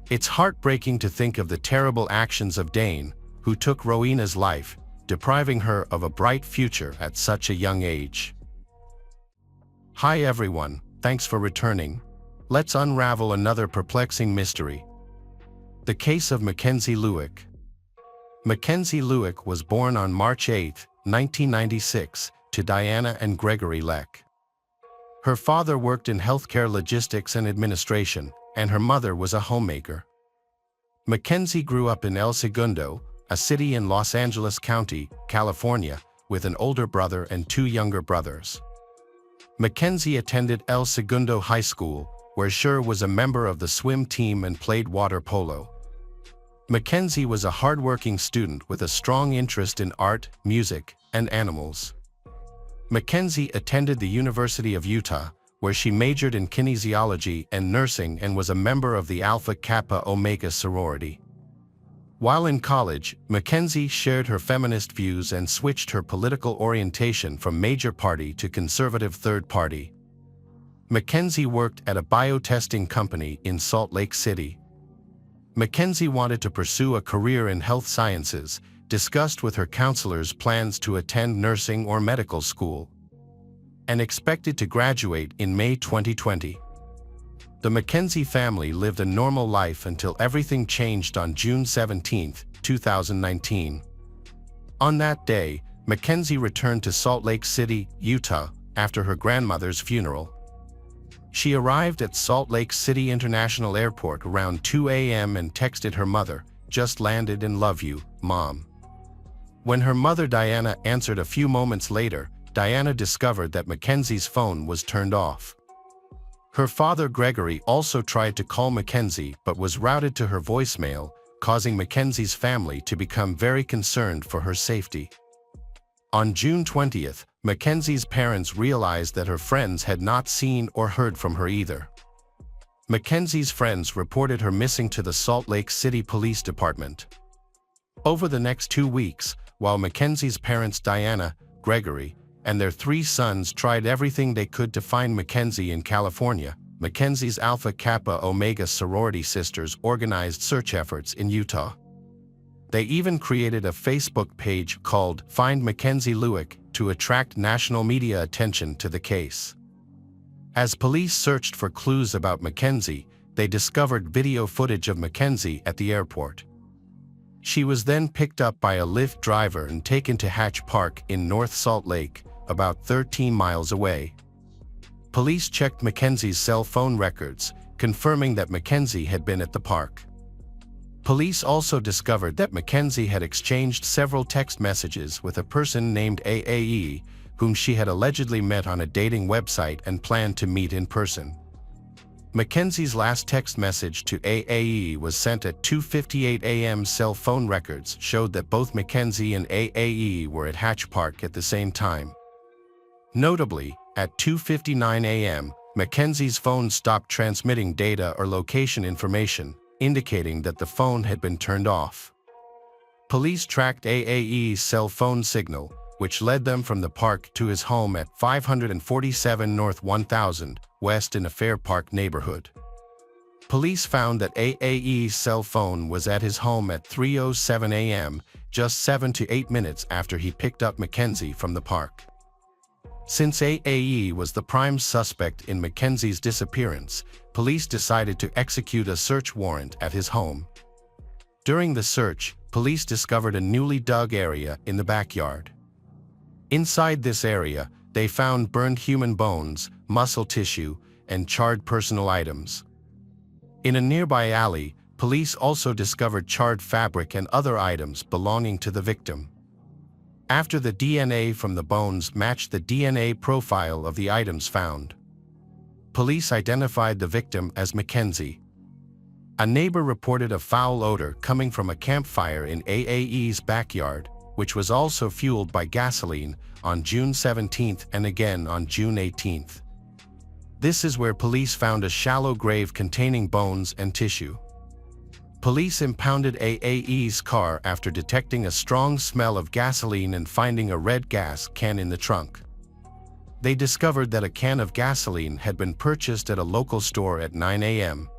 S1: It's heartbreaking to think of the terrible actions of Dane, who took Rowena's life, depriving her of a bright future at such a young age. Hi everyone, thanks for returning. Let's unravel another perplexing mystery. The case of Mackenzie Lueck. Mackenzie Lueck was born on March 8, 1996, to Diana and Gregory Leck. Her father worked in healthcare logistics and administration, and her mother was a homemaker. Mackenzie grew up in El Segundo, a city in Los Angeles County, California, with an older brother and 2 younger brothers. Mackenzie attended El Segundo High School, where Scher was a member of the swim team and played water polo. Mackenzie was a hardworking student with a strong interest in art, music, and animals. Mackenzie attended the University of Utah, where she majored in kinesiology and nursing and was a member of the Alpha Kappa Omega sorority. While in college, Mackenzie shared her feminist views and switched her political orientation from major party to conservative third party. Mackenzie worked at a biotesting company in Salt Lake City. Mackenzie wanted to pursue a career in health sciences, discussed with her counselors plans to attend nursing or medical school, and expected to graduate in May 2020. The Mackenzie family lived a normal life until everything changed on June 17, 2019. On that day, Mackenzie returned to Salt Lake City, Utah, after her grandmother's funeral. She arrived at Salt Lake City International Airport around 2 a.m. and texted her mother, "Just landed and love you, Mom." When her mother Diana answered a few moments later, Diana discovered that Mackenzie's phone was turned off. Her father Gregory also tried to call Mackenzie but was routed to her voicemail, causing Mackenzie's family to become very concerned for her safety. On June 20th, Mackenzie's parents realized that her friends had not seen or heard from her either. Mackenzie's friends reported her missing to the Salt Lake City Police Department. Over the next 2 weeks, while Mackenzie's parents Diana, Gregory, and their 3 sons tried everything they could to find Mackenzie in California, Mackenzie's Alpha Kappa Omega sorority sisters organized search efforts in Utah. They even created a Facebook page called Find Mackenzie Lewick to attract national media attention to the case. As police searched for clues about Mackenzie, they discovered video footage of Mackenzie at the airport. She was then picked up by a Lyft driver and taken to Hatch Park in North Salt Lake, about 13 miles away. Police checked Mackenzie's cell phone records, confirming that Mackenzie had been at the park. Police also discovered that Mackenzie had exchanged several text messages with a person named AAE, whom she had allegedly met on a dating website and planned to meet in person. Mackenzie's last text message to AAE was sent at 2:58 a.m. Cell phone records showed that both Mackenzie and AAE were at Hatch Park at the same time. Notably, at 2:59 a.m., Mackenzie's phone stopped transmitting data or location information, indicating that the phone had been turned off. Police tracked AAE's cell phone signal, which led them from the park to his home at 547 North 1000 West in a Fair Park neighborhood. Police found that AAE's cell phone was at his home at 3:07 a.m., just 7 to 8 minutes after he picked up Mackenzie from the park. Since AAE was the prime suspect in Mackenzie's disappearance, police decided to execute a search warrant at his home. During the search, police discovered a newly dug area in the backyard. Inside this area, they found burned human bones, muscle tissue, and charred personal items. In a nearby alley, police also discovered charred fabric and other items belonging to the victim. After the DNA from the bones matched the DNA profile of the items found, police identified the victim as Mackenzie. A neighbor reported a foul odor coming from a campfire in AAE's backyard, which was also fueled by gasoline, on June 17th and again on June 18th. This is where police found a shallow grave containing bones and tissue. Police impounded AAE's car after detecting a strong smell of gasoline and finding a red gas can in the trunk. They discovered that a can of gasoline had been purchased at a local store at 9 a.m.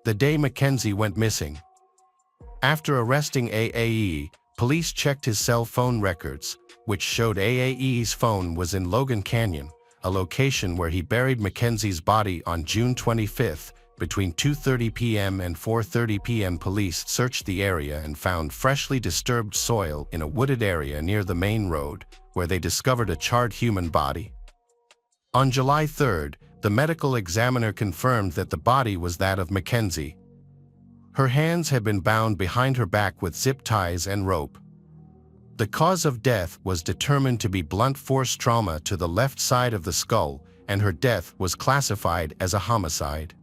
S1: the day Mackenzie went missing. After arresting AAE, police checked his cell phone records, which showed AAE's phone was in Logan Canyon, a location where he buried Mackenzie's body on June 25th. Between 2:30 p.m. and 4:30 p.m. police searched the area and found freshly disturbed soil in a wooded area near the main road, where they discovered a charred human body. On July 3rd, the medical examiner confirmed that the body was that of Mackenzie. Her hands had been bound behind her back with zip ties and rope. The cause of death was determined to be blunt force trauma to the left side of the skull, and her death was classified as a homicide.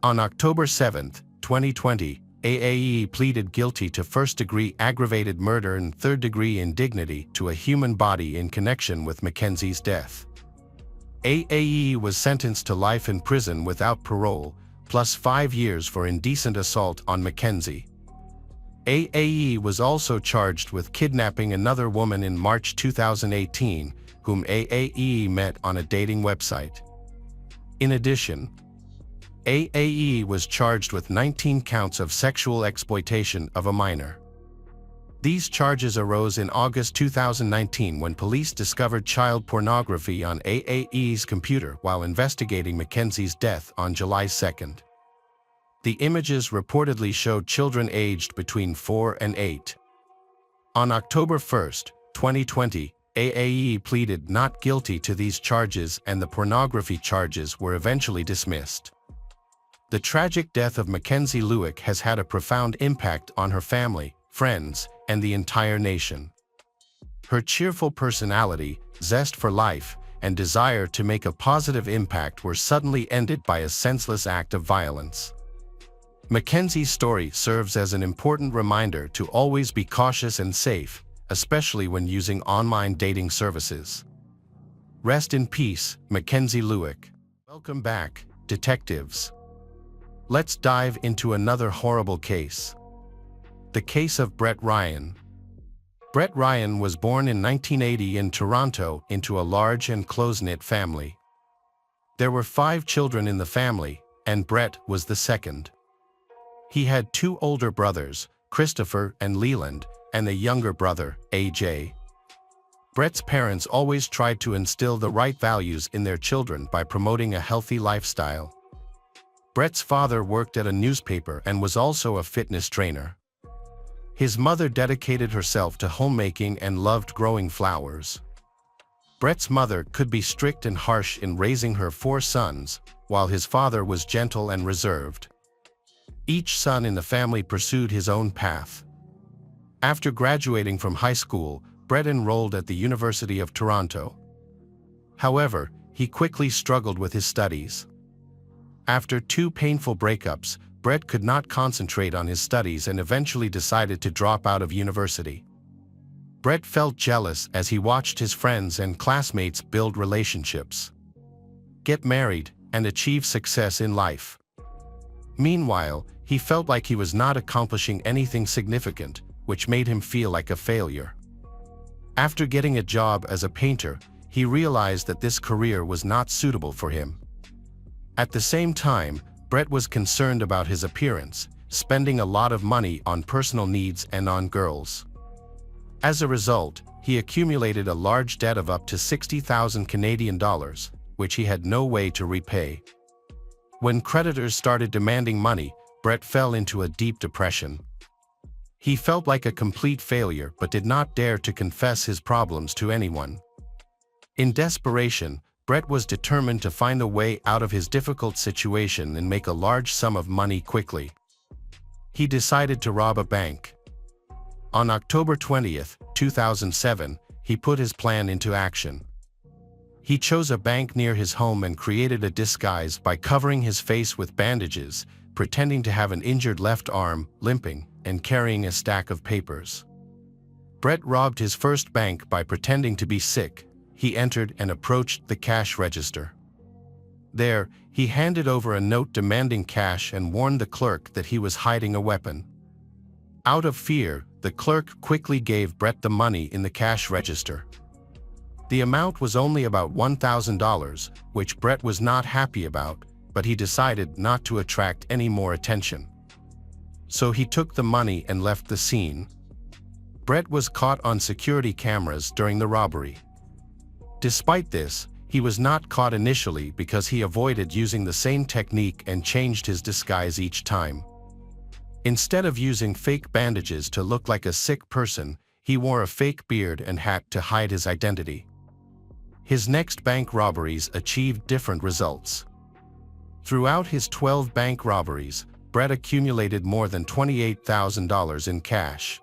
S1: On October 7, 2020, AAE pleaded guilty to first-degree aggravated murder and third-degree indignity to a human body in connection with Mackenzie's death. AAE was sentenced to life in prison without parole, plus 5 years for indecent assault on Mackenzie. AAE was also charged with kidnapping another woman in March 2018, whom AAE met on a dating website. In addition, AAE was charged with 19 counts of sexual exploitation of a minor. These charges arose in August 2019 when police discovered child pornography on AAE's computer while investigating Mackenzie's death on July 2. The images reportedly showed children aged between 4 and 8. On October 1, 2020, AAE pleaded not guilty to these charges and the pornography charges were eventually dismissed. The tragic death of Mackenzie Lueck has had a profound impact on her family, friends, and the entire nation. Her cheerful personality, zest for life, and desire to make a positive impact were suddenly ended by a senseless act of violence. Mackenzie's story serves as an important reminder to always be cautious and safe, especially when using online dating services. Rest in peace, Mackenzie Lueck. Welcome back, detectives. Let's dive into another horrible case. The case of Brett Ryan. Brett Ryan was born in 1980 in Toronto into a large and close-knit family. There were 5 children in the family, and Brett was the second. He had 2 older brothers, Christopher and Leland, and a younger brother, AJ. Brett's parents always tried to instill the right values in their children by promoting a healthy lifestyle. Brett's father worked at a newspaper and was also a fitness trainer. His mother dedicated herself to homemaking and loved growing flowers. Brett's mother could be strict and harsh in raising her 4 sons, while his father was gentle and reserved. Each son in the family pursued his own path. After graduating from high school, Brett enrolled at the University of Toronto. However, he quickly struggled with his studies. After 2 painful breakups, Brett could not concentrate on his studies and eventually decided to drop out of university. Brett felt jealous as he watched his friends and classmates build relationships, get married, and achieve success in life. Meanwhile, he felt like he was not accomplishing anything significant, which made him feel like a failure. After getting a job as a painter, he realized that this career was not suitable for him. At the same time, Brett was concerned about his appearance, spending a lot of money on personal needs and on girls. As a result, he accumulated a large debt of up to 60,000 Canadian dollars, which he had no way to repay. When creditors started demanding money, Brett fell into a deep depression. He felt like a complete failure but did not dare to confess his problems to anyone. In desperation, Brett was determined to find a way out of his difficult situation and make a large sum of money quickly. He decided to rob a bank. On October 20, 2007, he put his plan into action. He chose a bank near his home and created a disguise by covering his face with bandages, pretending to have an injured left arm, limping, and carrying a stack of papers. Brett robbed his first bank by pretending to be sick. He entered and approached the cash register. There, he handed over a note demanding cash and warned the clerk that he was hiding a weapon. Out of fear, the clerk quickly gave Brett the money in the cash register. The amount was only about $1,000, which Brett was not happy about, but he decided not to attract any more attention. So he took the money and left the scene. Brett was caught on security cameras during the robbery. Despite this, he was not caught initially because he avoided using the same technique and changed his disguise each time. Instead of using fake bandages to look like a sick person, he wore a fake beard and hat to hide his identity. His next bank robberies achieved different results. Throughout his 12 bank robberies, Brett accumulated more than $28,000 in cash.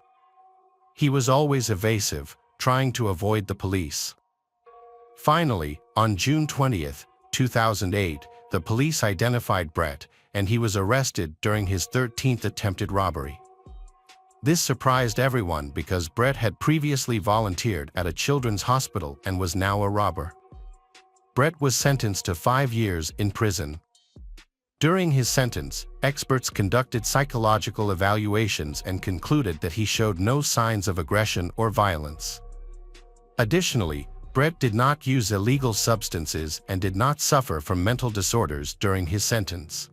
S1: He was always evasive, trying to avoid the police. Finally, on June 20, 2008, the police identified Brett, and he was arrested during his 13th attempted robbery. This surprised everyone because Brett had previously volunteered at a children's hospital and was now a robber. Brett was sentenced to 5 years in prison. During his sentence, experts conducted psychological evaluations and concluded that he showed no signs of aggression or violence. Additionally, Brett did not use illegal substances and did not suffer from mental disorders during his sentence.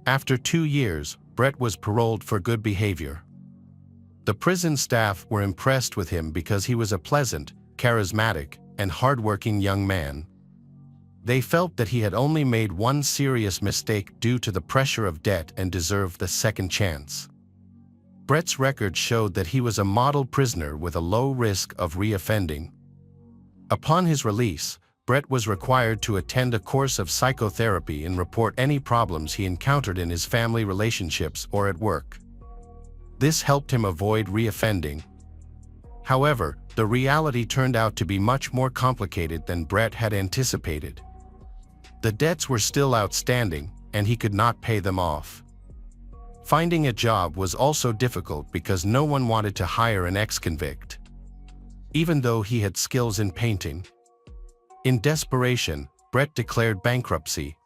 S1: After 2 years, Brett was paroled for good behavior. The prison staff were impressed with him because he was a pleasant, charismatic, and hardworking young man. They felt that he had only made one serious mistake due to the pressure of debt and deserved the second chance. Brett's record showed that he was a model prisoner with a low risk of reoffending. Upon his release, Brett was required to attend a course of psychotherapy and report any problems he encountered in his family relationships or at work. This helped him avoid reoffending. However, the reality turned out to be much more complicated than Brett had anticipated. The debts were still outstanding, and he could not pay them off. Finding a job was also difficult because no one wanted to hire an ex-convict, even though he had skills in painting. In desperation, Brett declared bankruptcy.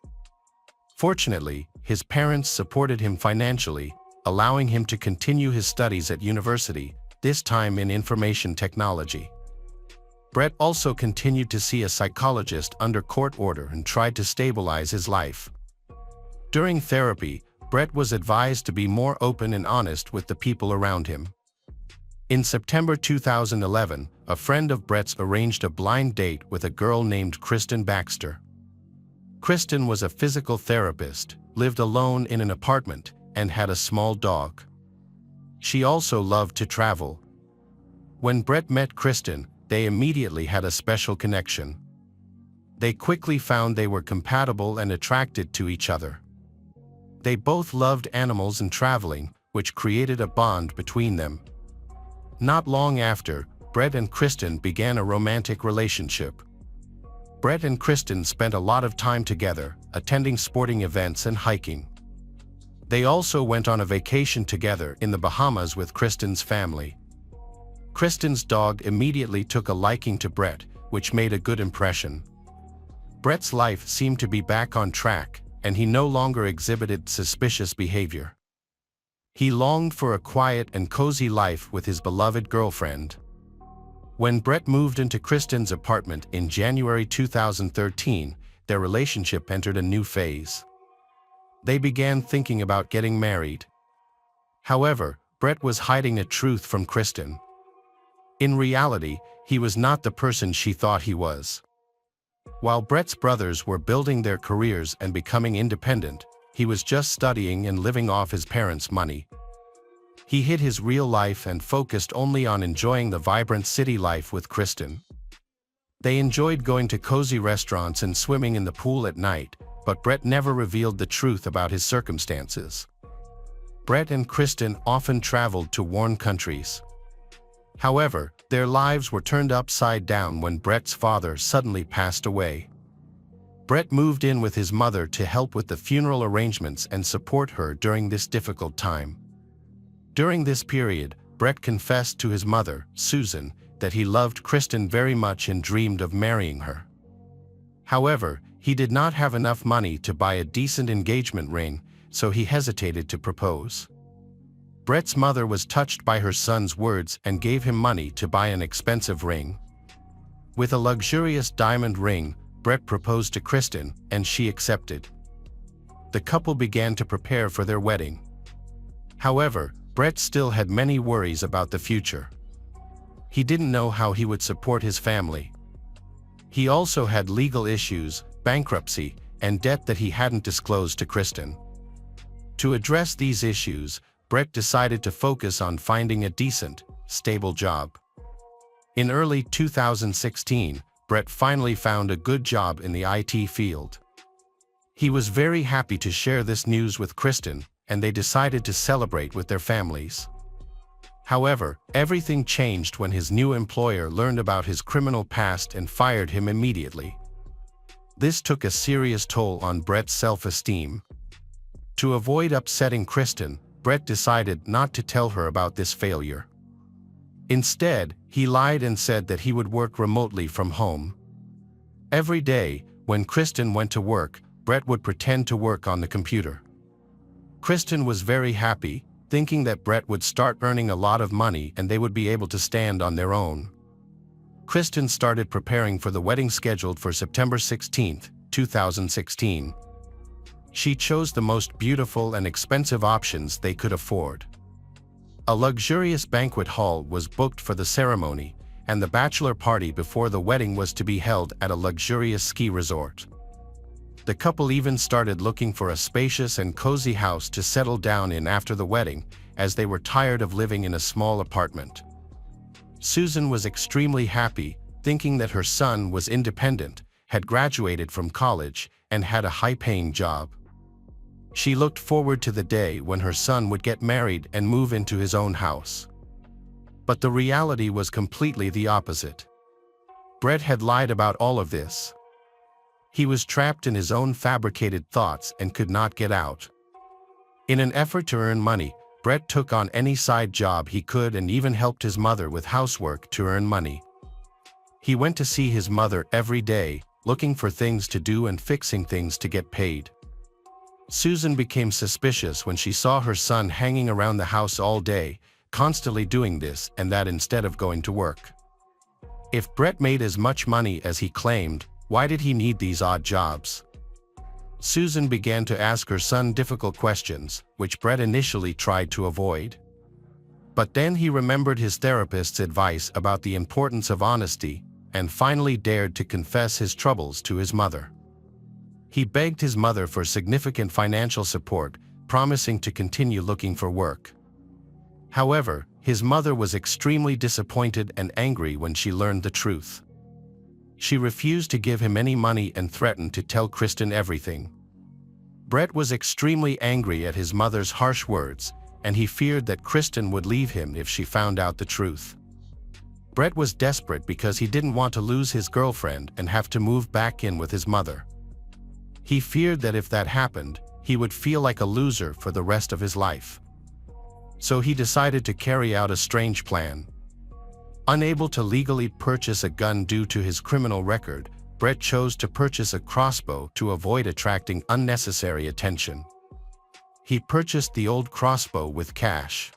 S1: Fortunately, his parents supported him financially, allowing him to continue his studies at university, this time in information technology. Brett also continued to see a psychologist under court order and tried to stabilize his life. During therapy, Brett was advised to be more open and honest with the people around him. In September 2011, a friend of Brett's arranged a blind date with a girl named Kristen Baxter. Kristen was a physical therapist, lived alone in an apartment, and had a small dog. She also loved to travel. When Brett met Kristen, they immediately had a special connection. They quickly found they were compatible and attracted to each other. They both loved animals and traveling, which created a bond between them. Not long after, Brett and Kristen began a romantic relationship. Brett and Kristen spent a lot of time together, attending sporting events and hiking. They also went on a vacation together in the Bahamas with Kristen's family. Kristen's dog immediately took a liking to Brett, which made a good impression. Brett's life seemed to be back on track, and he no longer exhibited suspicious behavior. He longed for a quiet and cozy life with his beloved girlfriend. When Brett moved into Kristen's apartment in January 2013, their relationship entered a new phase. They began thinking about getting married. However, Brett was hiding a truth from Kristen. In reality, he was not the person she thought he was. While Brett's brothers were building their careers and becoming independent, he was just studying and living off his parents' money. He hid his real life and focused only on enjoying the vibrant city life with Kristen. They enjoyed going to cozy restaurants and swimming in the pool at night, but Brett never revealed the truth about his circumstances. Brett and Kristen often traveled to warm countries. However, their lives were turned upside down when Brett's father suddenly passed away. Brett moved in with his mother to help with the funeral arrangements and support her during this difficult time. During this period, Brett confessed to his mother, Susan, that he loved Kristen very much and dreamed of marrying her. However, he did not have enough money to buy a decent engagement ring, so he hesitated to propose. Brett's mother was touched by her son's words and gave him money to buy an expensive ring. With a luxurious diamond ring, Brett proposed to Kristen, and she accepted. The couple began to prepare for their wedding. However, Brett still had many worries about the future. He didn't know how he would support his family. He also had legal issues, bankruptcy, and debt that he hadn't disclosed to Kristen. To address these issues, Brett decided to focus on finding a decent, stable job. In early 2016, Brett finally found a good job in the IT field. He was very happy to share this news with Kristen, and they decided to celebrate with their families. However, everything changed when his new employer learned about his criminal past and fired him immediately. This took a serious toll on Brett's self-esteem. To avoid upsetting Kristen, Brett decided not to tell her about this failure. Instead, he lied and said that he would work remotely from home. Every day, when Kristen went to work, Brett would pretend to work on the computer. Kristen was very happy, thinking that Brett would start earning a lot of money and they would be able to stand on their own. Kristen started preparing for the wedding scheduled for September 16, 2016. She chose the most beautiful and expensive options they could afford. A luxurious banquet hall was booked for the ceremony, and the bachelor party before the wedding was to be held at a luxurious ski resort. The couple even started looking for a spacious and cozy house to settle down in after the wedding, as they were tired of living in a small apartment. Susan was extremely happy, thinking that her son was independent, had graduated from college, and had a high-paying job. She looked forward to the day when her son would get married and move into his own house. But the reality was completely the opposite. Brett had lied about all of this. He was trapped in his own fabricated thoughts and could not get out. In an effort to earn money, Brett took on any side job he could and even helped his mother with housework to earn money. He went to see his mother every day, looking for things to do and fixing things to get paid. Susan became suspicious when she saw her son hanging around the house all day, constantly doing this and that instead of going to work. If Brett made as much money as he claimed, why did he need these odd jobs? Susan began to ask her son difficult questions, which Brett initially tried to avoid. But then he remembered his therapist's advice about the importance of honesty, and finally dared to confess his troubles to his mother. He begged his mother for significant financial support, promising to continue looking for work. However, his mother was extremely disappointed and angry when she learned the truth. She refused to give him any money and threatened to tell Kristen everything. Brett was extremely angry at his mother's harsh words, and he feared that Kristen would leave him if she found out the truth. Brett was desperate because he didn't want to lose his girlfriend and have to move back in with his mother. He feared that if that happened, he would feel like a loser for the rest of his life. So he decided to carry out a strange plan. Unable to legally purchase a gun due to his criminal record, Brett chose to purchase a crossbow to avoid attracting unnecessary attention. He purchased the old crossbow with cash.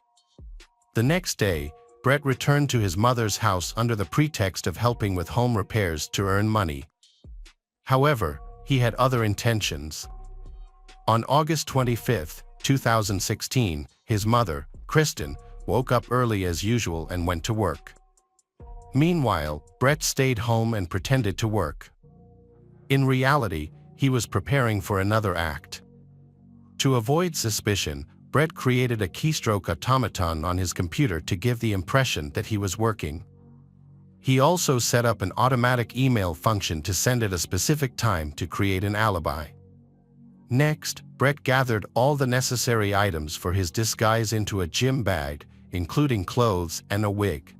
S1: The next day, Brett returned to his mother's house under the pretext of helping with home repairs to earn money. However, he had other intentions. On August 25, 2016, his mother, Kristen, woke up early as usual and went to work. Meanwhile, Brett stayed home and pretended to work. In reality, he was preparing for another act. To avoid suspicion, Brett created a keystroke automaton on his computer to give the impression that he was working. He also set up an automatic email function to send at a specific time to create an alibi. Next, Brett gathered all the necessary items for his disguise into a gym bag, including clothes and a wig.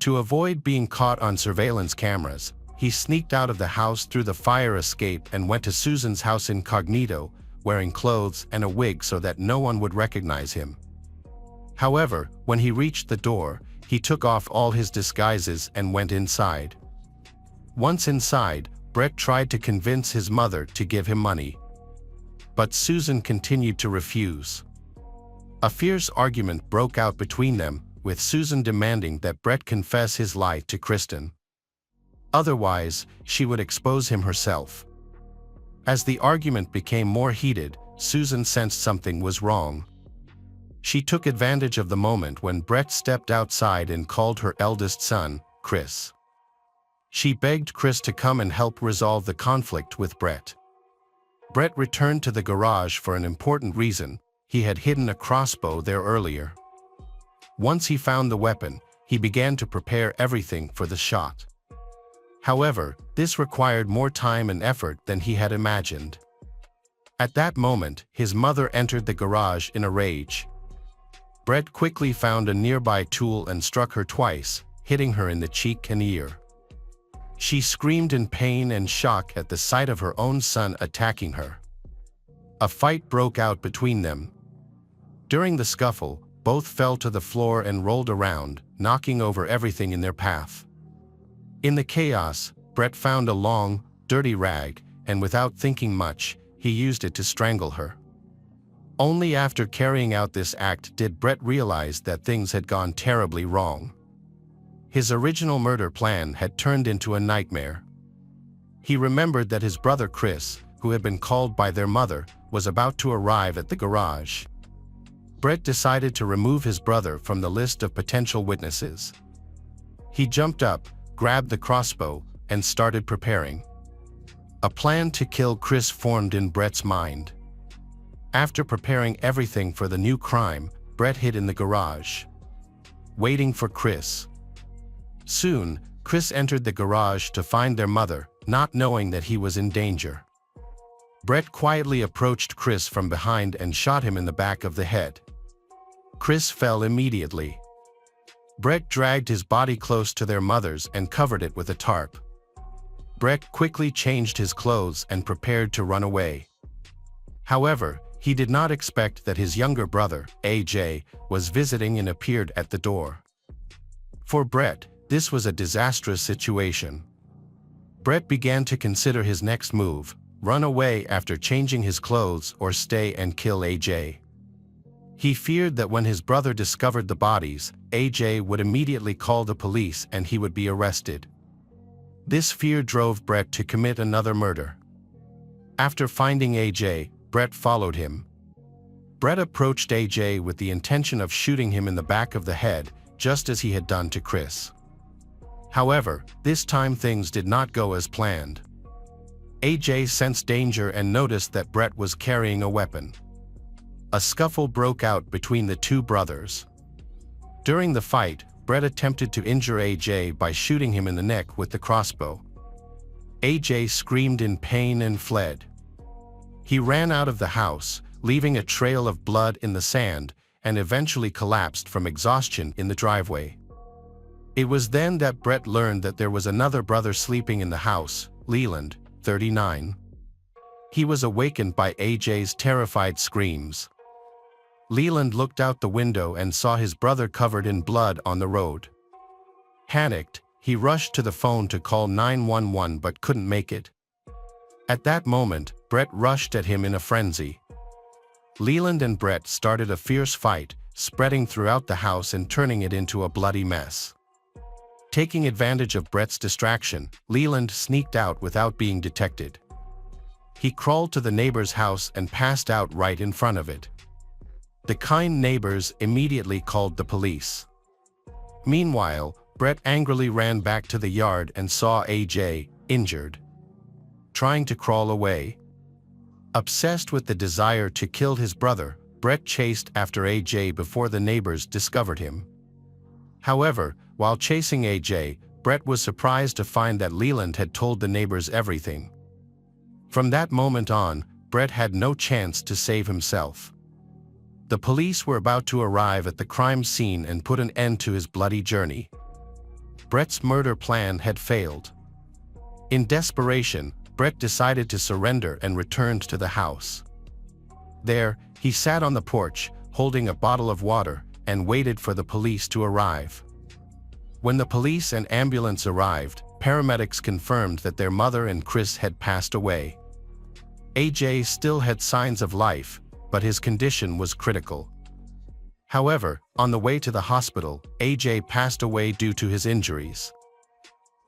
S1: To avoid being caught on surveillance cameras, he sneaked out of the house through the fire escape and went to Susan's house incognito, wearing clothes and a wig so that no one would recognize him. However, when he reached the door, he took off all his disguises and went inside. Once inside, Brett tried to convince his mother to give him money. But Susan continued to refuse. A fierce argument broke out between them, with Susan demanding that Brett confess his lie to Kristen. Otherwise, she would expose him herself. As the argument became more heated, Susan sensed something was wrong. She took advantage of the moment when Brett stepped outside and called her eldest son, Chris. She begged Chris to come and help resolve the conflict with Brett. Brett returned to the garage for an important reason: he had hidden a crossbow there earlier. Once he found the weapon, he began to prepare everything for the shot. However, this required more time and effort than he had imagined. At that moment, his mother entered the garage in a rage. Brett quickly found a nearby tool and struck her twice, hitting her in the cheek and ear. She screamed in pain and shock at the sight of her own son attacking her. A fight broke out between them. During the scuffle, both fell to the floor and rolled around, knocking over everything in their path. In the chaos, Brett found a long, dirty rag, and without thinking much, he used it to strangle her. Only after carrying out this act did Brett realize that things had gone terribly wrong. His original murder plan had turned into a nightmare. He remembered that his brother Chris, who had been called by their mother, was about to arrive at the garage. Brett decided to remove his brother from the list of potential witnesses. He jumped up, grabbed the crossbow, and started preparing. A plan to kill Chris formed in Brett's mind. After preparing everything for the new crime, Brett hid in the garage, waiting for Chris. Soon, Chris entered the garage to find their mother, not knowing that he was in danger. Brett quietly approached Chris from behind and shot him in the back of the head. Chris fell immediately. Brett dragged his body close to their mother's and covered it with a tarp. Brett quickly changed his clothes and prepared to run away. However, he did not expect that his younger brother, AJ, was visiting and appeared at the door. For Brett, this was a disastrous situation. Brett began to consider his next move: run away after changing his clothes or stay and kill AJ. He feared that when his brother discovered the bodies, AJ would immediately call the police and he would be arrested. This fear drove Brett to commit another murder. After finding AJ, Brett followed him. Brett approached AJ with the intention of shooting him in the back of the head, just as he had done to Chris. However, this time things did not go as planned. AJ sensed danger and noticed that Brett was carrying a weapon. A scuffle broke out between the two brothers. During the fight, Brett attempted to injure AJ by shooting him in the neck with the crossbow. AJ screamed in pain and fled. He ran out of the house, leaving a trail of blood in the sand, and eventually collapsed from exhaustion in the driveway. It was then that Brett learned that there was another brother sleeping in the house, Leland, 39. He was awakened by AJ's terrified screams. Leland looked out the window and saw his brother covered in blood on the road. Panicked, he rushed to the phone to call 911 but couldn't make it. At that moment, Brett rushed at him in a frenzy. Leland and Brett started a fierce fight, spreading throughout the house and turning it into a bloody mess. Taking advantage of Brett's distraction, Leland sneaked out without being detected. He crawled to the neighbor's house and passed out right in front of it. The kind neighbors immediately called the police. Meanwhile, Brett angrily ran back to the yard and saw AJ, injured, trying to crawl away. Obsessed with the desire to kill his brother, Brett chased after AJ before the neighbors discovered him. However, while chasing AJ, Brett was surprised to find that Leland had told the neighbors everything. From that moment on, Brett had no chance to save himself. The police were about to arrive at the crime scene and put an end to his bloody journey. Brett's murder plan had failed. In desperation, Brett decided to surrender and returned to the house. There, he sat on the porch, holding a bottle of water, and waited for the police to arrive. When the police and ambulance arrived, paramedics confirmed that their mother and Chris had passed away. AJ still had signs of life, but his condition was critical. However, on the way to the hospital, AJ passed away due to his injuries.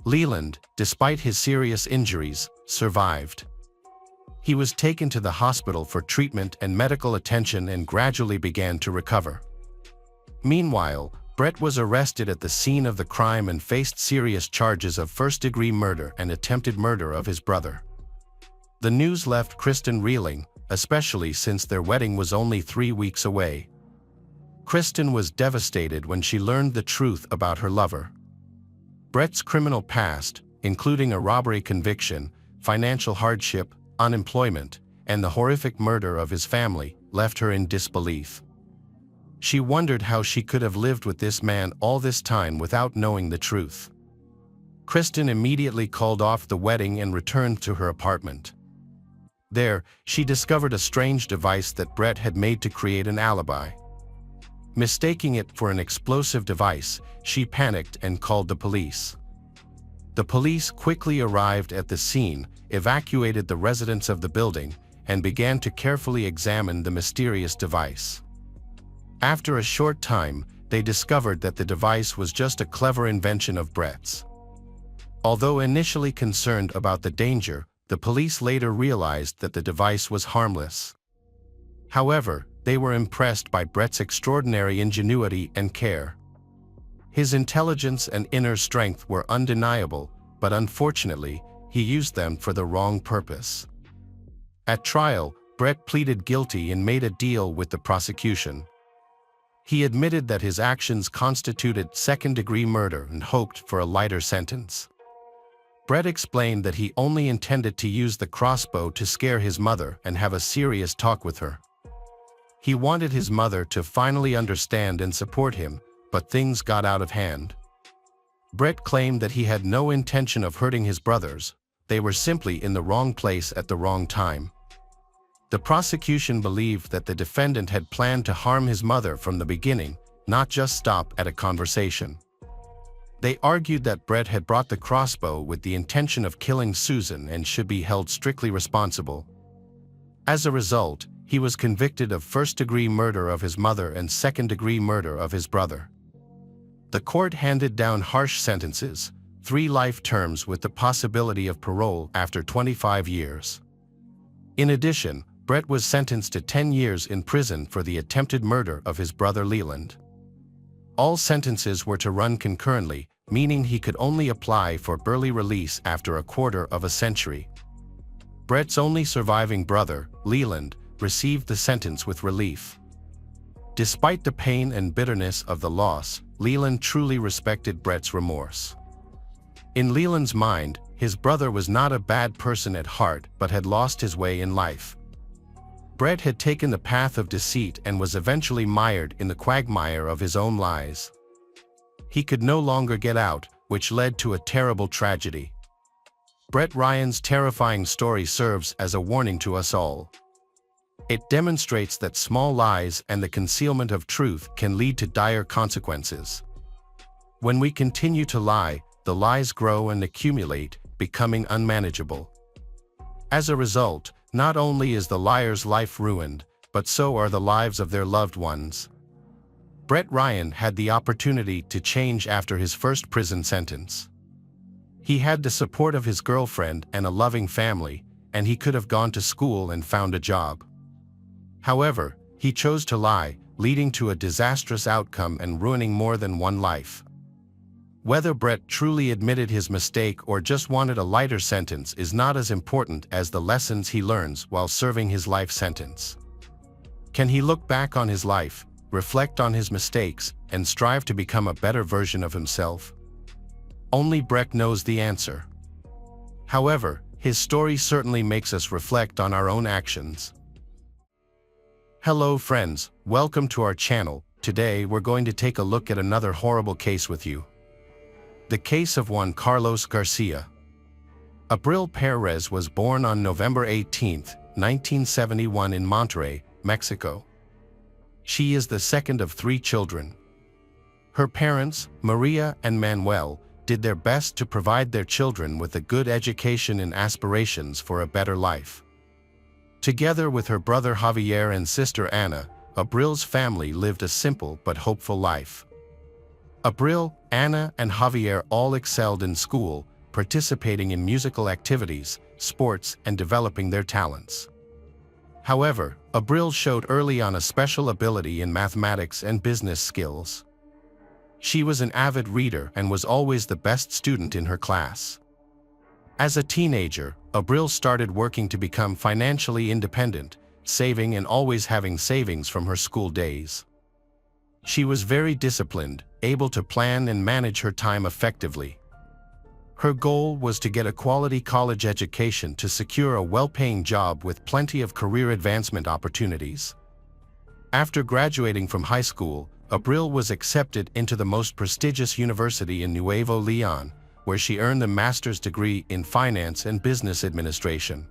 S1: Leland, despite his serious injuries, survived. He was taken to the hospital for treatment and medical attention and gradually began to recover. Meanwhile, Brett was arrested at the scene of the crime and faced serious charges of first-degree murder and attempted murder of his brother. The news left Kristen reeling, especially since their wedding was only 3 weeks away. Kristen was devastated when she learned the truth about her lover. Brett's criminal past, including a robbery conviction, financial hardship, unemployment, and the horrific murder of his family, left her in disbelief. She wondered how she could have lived with this man all this time without knowing the truth. Kristen immediately called off the wedding and returned to her apartment. There, she discovered a strange device that Brett had made to create an alibi. Mistaking it for an explosive device, she panicked and called the police. The police quickly arrived at the scene, evacuated the residents of the building, and began to carefully examine the mysterious device. After a short time, they discovered that the device was just a clever invention of Brett's. Although initially concerned about the danger, the police later realized that the device was harmless. However, they were impressed by Brett's extraordinary ingenuity and care. His intelligence and inner strength were undeniable, but unfortunately, he used them for the wrong purpose. At trial, Brett pleaded guilty and made a deal with the prosecution. He admitted that his actions constituted second-degree murder and hoped for a lighter sentence. Brett explained that he only intended to use the crossbow to scare his mother and have a serious talk with her. He wanted his mother to finally understand and support him, but things got out of hand. Brett claimed that he had no intention of hurting his brothers. They were simply in the wrong place at the wrong time. The prosecution believed that the defendant had planned to harm his mother from the beginning, not just stop at a conversation. They argued that Brett had brought the crossbow with the intention of killing Susan and should be held strictly responsible. As a result, he was convicted of first-degree murder of his mother and second-degree murder of his brother. The court handed down harsh sentences, 3 life terms with the possibility of parole after 25 years. In addition, Brett was sentenced to 10 years in prison for the attempted murder of his brother Leland. All sentences were to run concurrently, meaning he could only apply for early release after a quarter of a century. Brett's only surviving brother, Leland, received the sentence with relief. Despite the pain and bitterness of the loss, Leland truly respected Brett's remorse. In Leland's mind, his brother was not a bad person at heart but had lost his way in life. Brett had taken the path of deceit and was eventually mired in the quagmire of his own lies. He could no longer get out, which led to a terrible tragedy. Brett Ryan's terrifying story serves as a warning to us all. It demonstrates that small lies and the concealment of truth can lead to dire consequences. When we continue to lie, the lies grow and accumulate, becoming unmanageable. As a result, not only is the liar's life ruined, but so are the lives of their loved ones. Brett Ryan had the opportunity to change after his first prison sentence. He had the support of his girlfriend and a loving family, and he could have gone to school and found a job. However, he chose to lie, leading to a disastrous outcome and ruining more than one life. Whether Brett truly admitted his mistake or just wanted a lighter sentence is not as important as the lessons he learns while serving his life sentence. Can he look back on his life, reflect on his mistakes, and strive to become a better version of himself? Only Brett knows the answer. However, his story certainly makes us reflect on our own actions. Hello friends, welcome to our channel. Today we're going to take a look at another horrible case with you. The case of Juan Carlos Garcia. Abril Perez was born on November 18, 1971 in Monterrey, Mexico. She is the second of 3 children. Her parents, Maria and Manuel, did their best to provide their children with a good education and aspirations for a better life. Together with her brother Javier and sister Ana, Abril's family lived a simple but hopeful life. Abril, Ana, and Javier all excelled in school, participating in musical activities, sports, and developing their talents. However, Abril showed early on a special ability in mathematics and business skills. She was an avid reader and was always the best student in her class. As a teenager, Abril started working to become financially independent, saving and always having savings from her school days. She was very disciplined, able to plan and manage her time effectively. Her goal was to get a quality college education to secure a well-paying job with plenty of career advancement opportunities. After graduating from high school, Abril was accepted into the most prestigious university in Nuevo Leon, where she earned a master's degree in finance and business administration.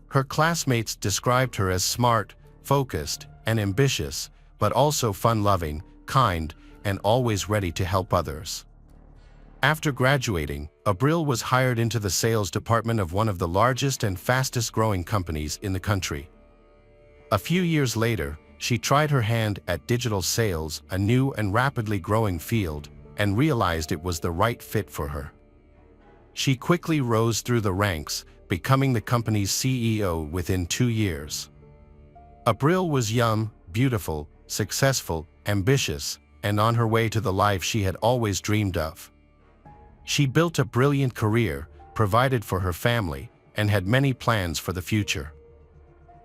S1: Her classmates described her as smart, focused, and ambitious, but also fun-loving, kind, and always ready to help others. After graduating, Abril was hired into the sales department of one of the largest and fastest-growing companies in the country. A few years later, she tried her hand at digital sales, a new and rapidly growing field, and realized it was the right fit for her. She quickly rose through the ranks, becoming the company's CEO within 2 years. Abril was young, beautiful, successful, ambitious, and on her way to the life she had always dreamed of. She built a brilliant career, provided for her family, and had many plans for the future.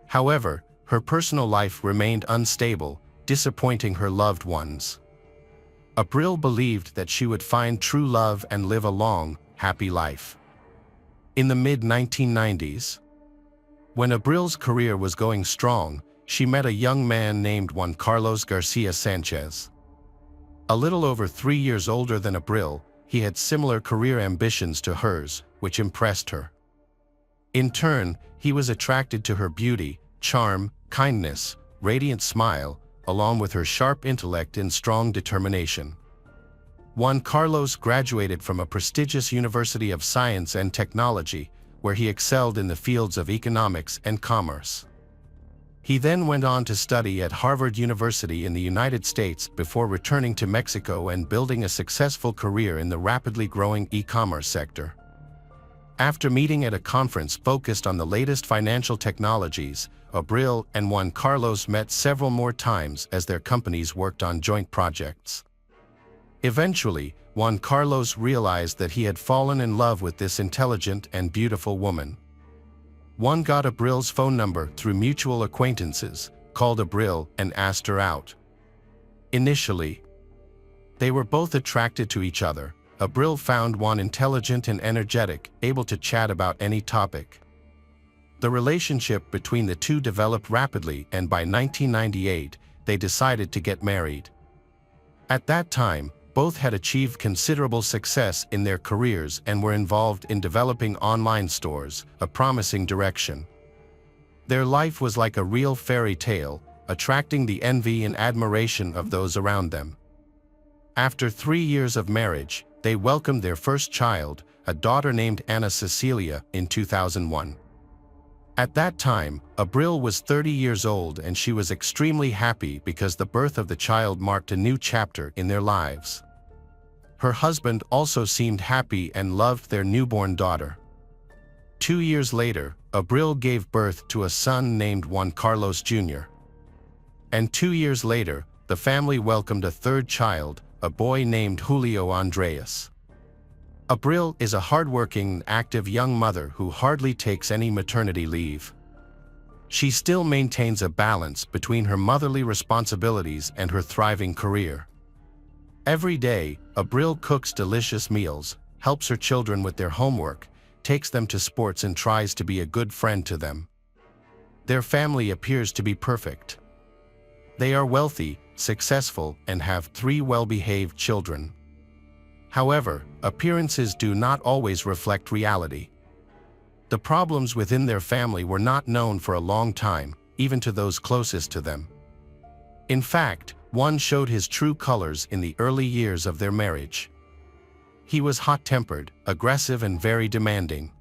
S1: However, her personal life remained unstable, disappointing her loved ones. Abril believed that she would find true love and live a long, happy life. In the mid-1990s, when Abril's career was going strong, she met a young man named Juan Carlos Garcia Sanchez. A little over 3 years older than Abril, he had similar career ambitions to hers, which impressed her. In turn, he was attracted to her beauty, charm, kindness, radiant smile, along with her sharp intellect and strong determination. Juan Carlos graduated from a prestigious University of Science and Technology, where he excelled in the fields of economics and commerce. He then went on to study at Harvard University in the United States before returning to Mexico and building a successful career in the rapidly growing e-commerce sector. After meeting at a conference focused on the latest financial technologies, Abril and Juan Carlos met several more times as their companies worked on joint projects. Eventually, Juan Carlos realized that he had fallen in love with this intelligent and beautiful woman. Juan got Abril's phone number through mutual acquaintances, called Abril, and asked her out. Initially, they were both attracted to each other. Abril found Juan intelligent and energetic, able to chat about any topic. The relationship between the two developed rapidly, and by 1998, they decided to get married. At that time, both had achieved considerable success in their careers and were involved in developing online stores, a promising direction. Their life was like a real fairy tale, attracting the envy and admiration of those around them. After 3 years of marriage, they welcomed their first child, a daughter named Ana Cecilia, in 2001. At that time, Abril was 30 years old and she was extremely happy because the birth of the child marked a new chapter in their lives. Her husband also seemed happy and loved their newborn daughter. 2 years later, Abril gave birth to a son named Juan Carlos Jr. And 2 years later, the family welcomed a third child, a boy named Julio Andreas. Abril is a hardworking, active young mother who hardly takes any maternity leave. She still maintains a balance between her motherly responsibilities and her thriving career. Every day, Abril cooks delicious meals, helps her children with their homework, takes them to sports and tries to be a good friend to them. Their family appears to be perfect. They are wealthy, successful, and have 3 well-behaved children. However, appearances do not always reflect reality. The problems within their family were not known for a long time, even to those closest to them. In fact, one showed his true colors in the early years of their marriage. He was hot-tempered, aggressive, and very demanding.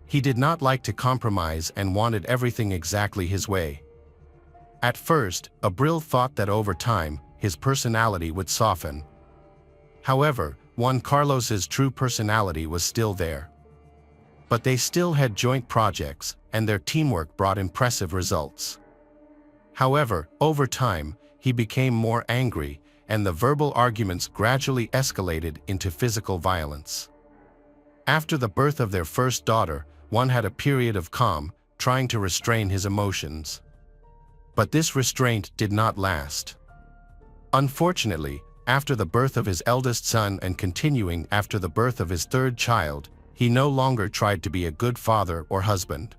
S1: He did not like to compromise and wanted everything exactly his way. At first, Abril thought that over time, his personality would soften. However, Juan Carlos's true personality was still there. But they still had joint projects, and their teamwork brought impressive results. However, over time, he became more angry, and the verbal arguments gradually escalated into physical violence. After the birth of their first daughter, Juan had a period of calm, trying to restrain his emotions. But this restraint did not last. Unfortunately, after the birth of his eldest son and continuing after the birth of his third child, he no longer tried to be a good father or husband.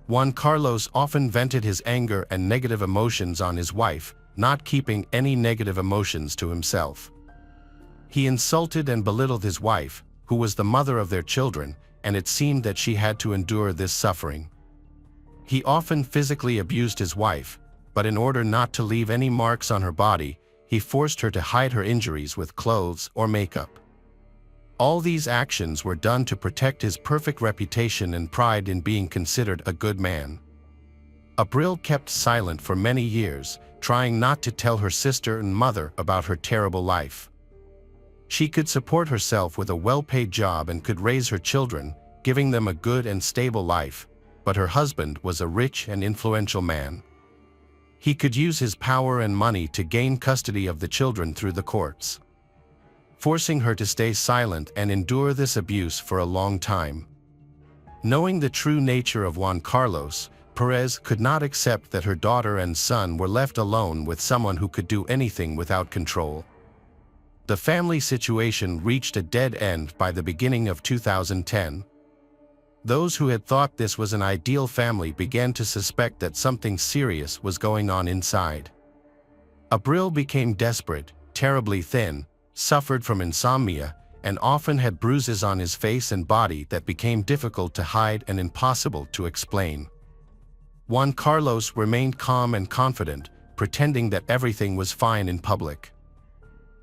S1: Juan Carlos often vented his anger and negative emotions on his wife, not keeping any negative emotions to himself. He insulted and belittled his wife, who was the mother of their children, and it seemed that she had to endure this suffering. He often physically abused his wife, but in order not to leave any marks on her body, he forced her to hide her injuries with clothes or makeup. All these actions were done to protect his perfect reputation and pride in being considered a good man. Abril kept silent for many years, trying not to tell her sister and mother about her terrible life. She could support herself with a well-paid job and could raise her children, giving them a good and stable life, but her husband was a rich and influential man. He could use his power and money to gain custody of the children through the courts, forcing her to stay silent and endure this abuse for a long time. Knowing the true nature of Juan Carlos, Perez could not accept that her daughter and son were left alone with someone who could do anything without control. The family situation reached a dead end by the beginning of 2010. Those who had thought this was an ideal family began to suspect that something serious was going on inside. Abril became desperate, terribly thin, suffered from insomnia, and often had bruises on his face and body that became difficult to hide and impossible to explain. Juan Carlos remained calm and confident, pretending that everything was fine in public.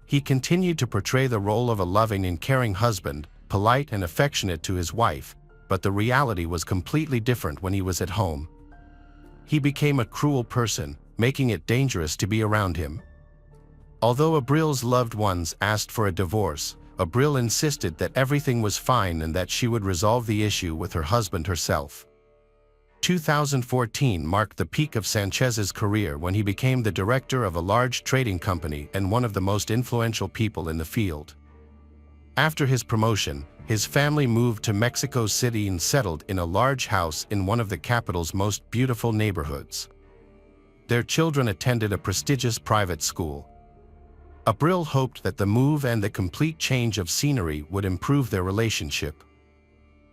S1: He continued to portray the role of a loving and caring husband, polite and affectionate to his wife, but the reality was completely different when he was at home. He became a cruel person, making it dangerous to be around him. Although Abril's loved ones asked for a divorce, Abril insisted that everything was fine and that she would resolve the issue with her husband herself. 2014 marked the peak of Sanchez's career when he became the director of a large trading company and one of the most influential people in the field. After his promotion, his family moved to Mexico City and settled in a large house in one of the capital's most beautiful neighborhoods. Their children attended a prestigious private school. Abril hoped that the move and the complete change of scenery would improve their relationship.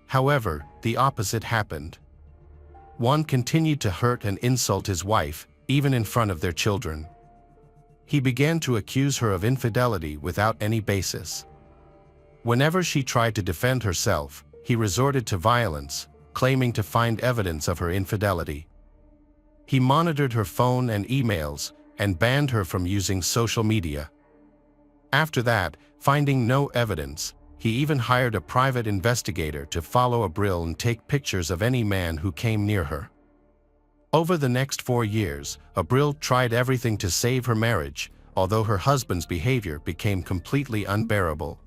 S1: However, the opposite happened. Juan continued to hurt and insult his wife, even in front of their children. He began to accuse her of infidelity without any basis. Whenever she tried to defend herself, he resorted to violence, claiming to find evidence of her infidelity. He monitored her phone and emails, and banned her from using social media. After that, finding no evidence, he even hired a private investigator to follow Abril and take pictures of any man who came near her. Over the next 4 years, Abril tried everything to save her marriage, although her husband's behavior became completely unbearable.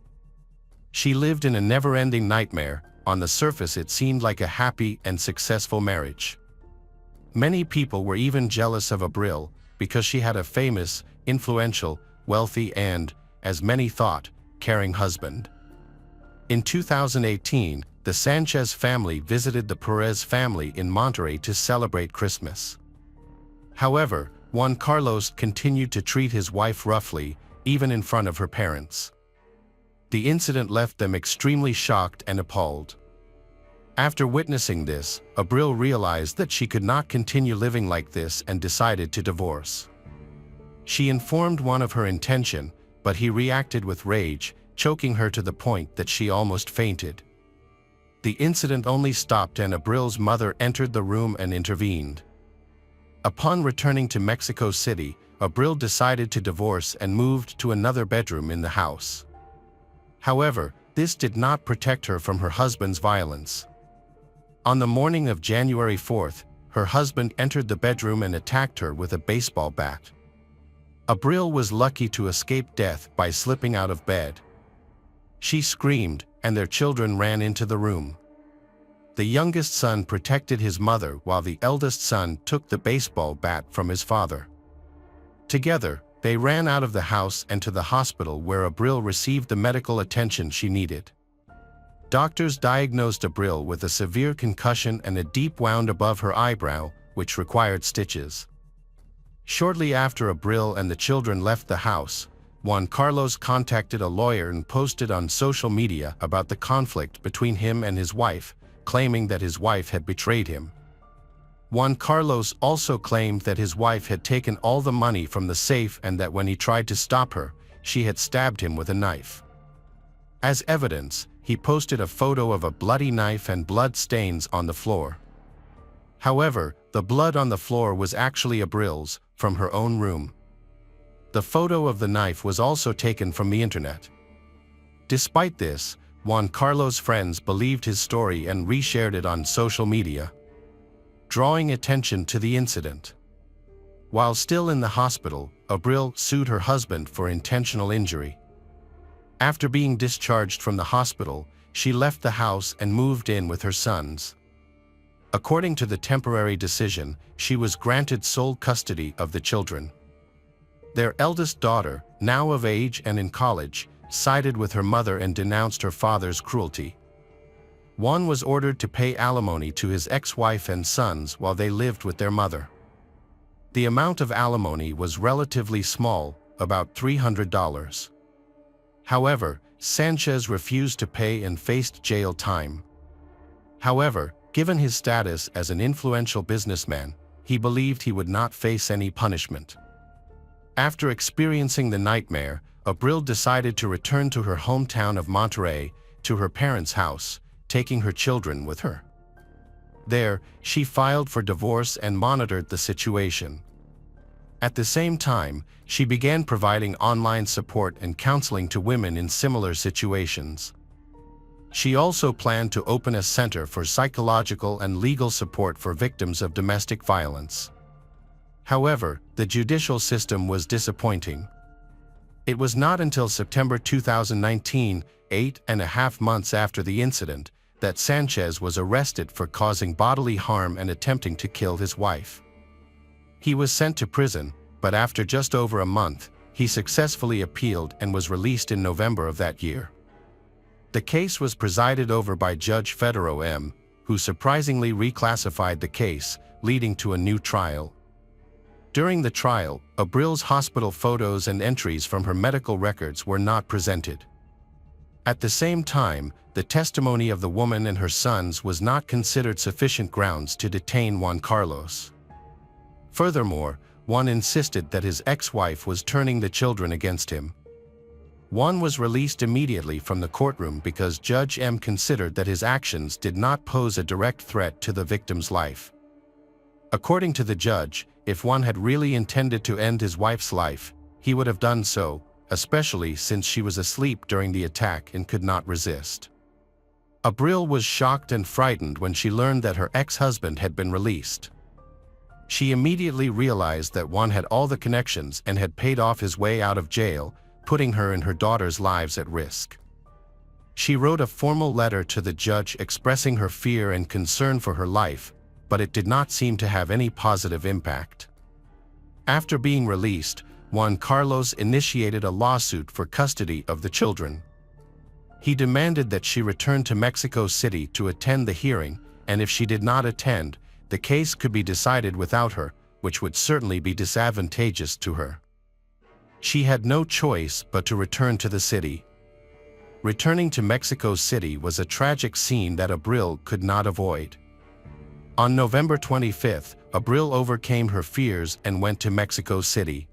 S1: She lived in a never-ending nightmare. On the surface it seemed like a happy and successful marriage. Many people were even jealous of Abril because she had a famous, influential, wealthy and, as many thought, caring husband. In 2018, the Sanchez family visited the Perez family in Monterrey to celebrate Christmas. However, Juan Carlos continued to treat his wife roughly, even in front of her parents. The incident left them extremely shocked and appalled. After witnessing this, Abril realized that she could not continue living like this and decided to divorce. She informed Juan of her intention, but he reacted with rage, choking her to the point that she almost fainted. The incident only stopped and Abril's mother entered the room and intervened. Upon returning to Mexico City, Abril decided to divorce and moved to another bedroom in the house. However, this did not protect her from her husband's violence. On the morning of January 4th, her husband entered the bedroom and attacked her with a baseball bat. Abril was lucky to escape death by slipping out of bed. She screamed, and their children ran into the room. The youngest son protected his mother while the eldest son took the baseball bat from his father. Together, they ran out of the house and to the hospital where Abril received the medical attention she needed. Doctors diagnosed Abril with a severe concussion and a deep wound above her eyebrow, which required stitches. Shortly after Abril and the children left the house, Juan Carlos contacted a lawyer and posted on social media about the conflict between him and his wife, claiming that his wife had betrayed him. Juan Carlos also claimed that his wife had taken all the money from the safe and that when he tried to stop her, she had stabbed him with a knife. As evidence, he posted a photo of a bloody knife and blood stains on the floor. However, the blood on the floor was actually Abril's, from her own room. The photo of the knife was also taken from the internet. Despite this, Juan Carlos' friends believed his story and reshared it on social media, drawing attention to the incident. While still in the hospital, Abril sued her husband for intentional injury. After being discharged from the hospital, she left the house and moved in with her sons. According to the temporary decision, she was granted sole custody of the children. Their eldest daughter, now of age and in college, sided with her mother and denounced her father's cruelty. Juan was ordered to pay alimony to his ex-wife and sons while they lived with their mother. The amount of alimony was relatively small, about $300. However, Sanchez refused to pay and faced jail time. However, given his status as an influential businessman, he believed he would not face any punishment. After experiencing the nightmare, Abril decided to return to her hometown of Monterrey, to her parents' house, taking her children with her. There, she filed for divorce and monitored the situation. At the same time, she began providing online support and counseling to women in similar situations. She also planned to open a center for psychological and legal support for victims of domestic violence. However, the judicial system was disappointing. It was not until September 2019, 8.5 months after the incident, that Sanchez was arrested for causing bodily harm and attempting to kill his wife. He was sent to prison, but after just over a month, he successfully appealed and was released in November of that year. The case was presided over by Judge Federo M., who surprisingly reclassified the case, leading to a new trial. During the trial, Abril's hospital photos and entries from her medical records were not presented. At the same time, the testimony of the woman and her sons was not considered sufficient grounds to detain Juan Carlos. Furthermore, Juan insisted that his ex-wife was turning the children against him. Juan was released immediately from the courtroom because Judge M considered that his actions did not pose a direct threat to the victim's life. According to the judge, if Juan had really intended to end his wife's life, he would have done so, especially since she was asleep during the attack and could not resist. Abril was shocked and frightened when she learned that her ex-husband had been released. She immediately realized that Juan had all the connections and had paid off his way out of jail, putting her and her daughter's lives at risk. She wrote a formal letter to the judge expressing her fear and concern for her life, but it did not seem to have any positive impact. After being released, Juan Carlos initiated a lawsuit for custody of the children. He demanded that she return to Mexico City to attend the hearing, and if she did not attend, the case could be decided without her, which would certainly be disadvantageous to her. She had no choice but to return to the city. Returning to Mexico City was a tragic scene that Abril could not avoid. On November 25th, Abril overcame her fears and went to Mexico City.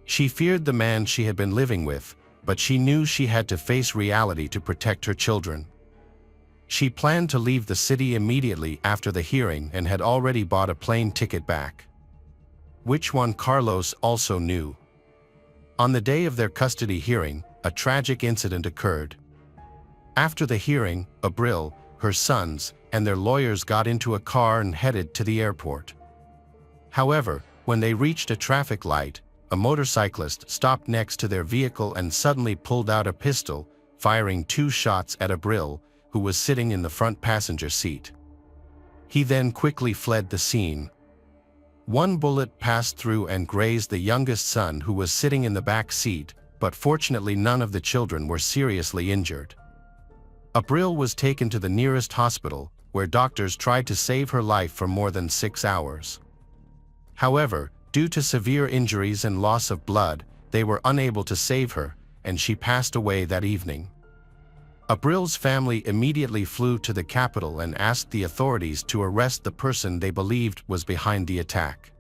S1: She feared the man she had been living with, but she knew she had to face reality to protect her children. She planned to leave the city immediately after the hearing and had already bought a plane ticket back, which Juan Carlos also knew. On the day of their custody hearing, a tragic incident occurred. After the hearing, Abril, her sons, and their lawyers got into a car and headed to the airport. However, when they reached a traffic light, a motorcyclist stopped next to their vehicle and suddenly pulled out a pistol, firing 2 shots at Abril, who was sitting in the front passenger seat. He then quickly fled the scene. 1 bullet passed through and grazed the youngest son who was sitting in the back seat, but fortunately none of the children were seriously injured. Abril was taken to the nearest hospital, where doctors tried to save her life for more than 6 hours. However, due to severe injuries and loss of blood, they were unable to save her, and she passed away that evening. Abril's family immediately flew to the capital and asked the authorities to arrest the person they believed was behind the attack.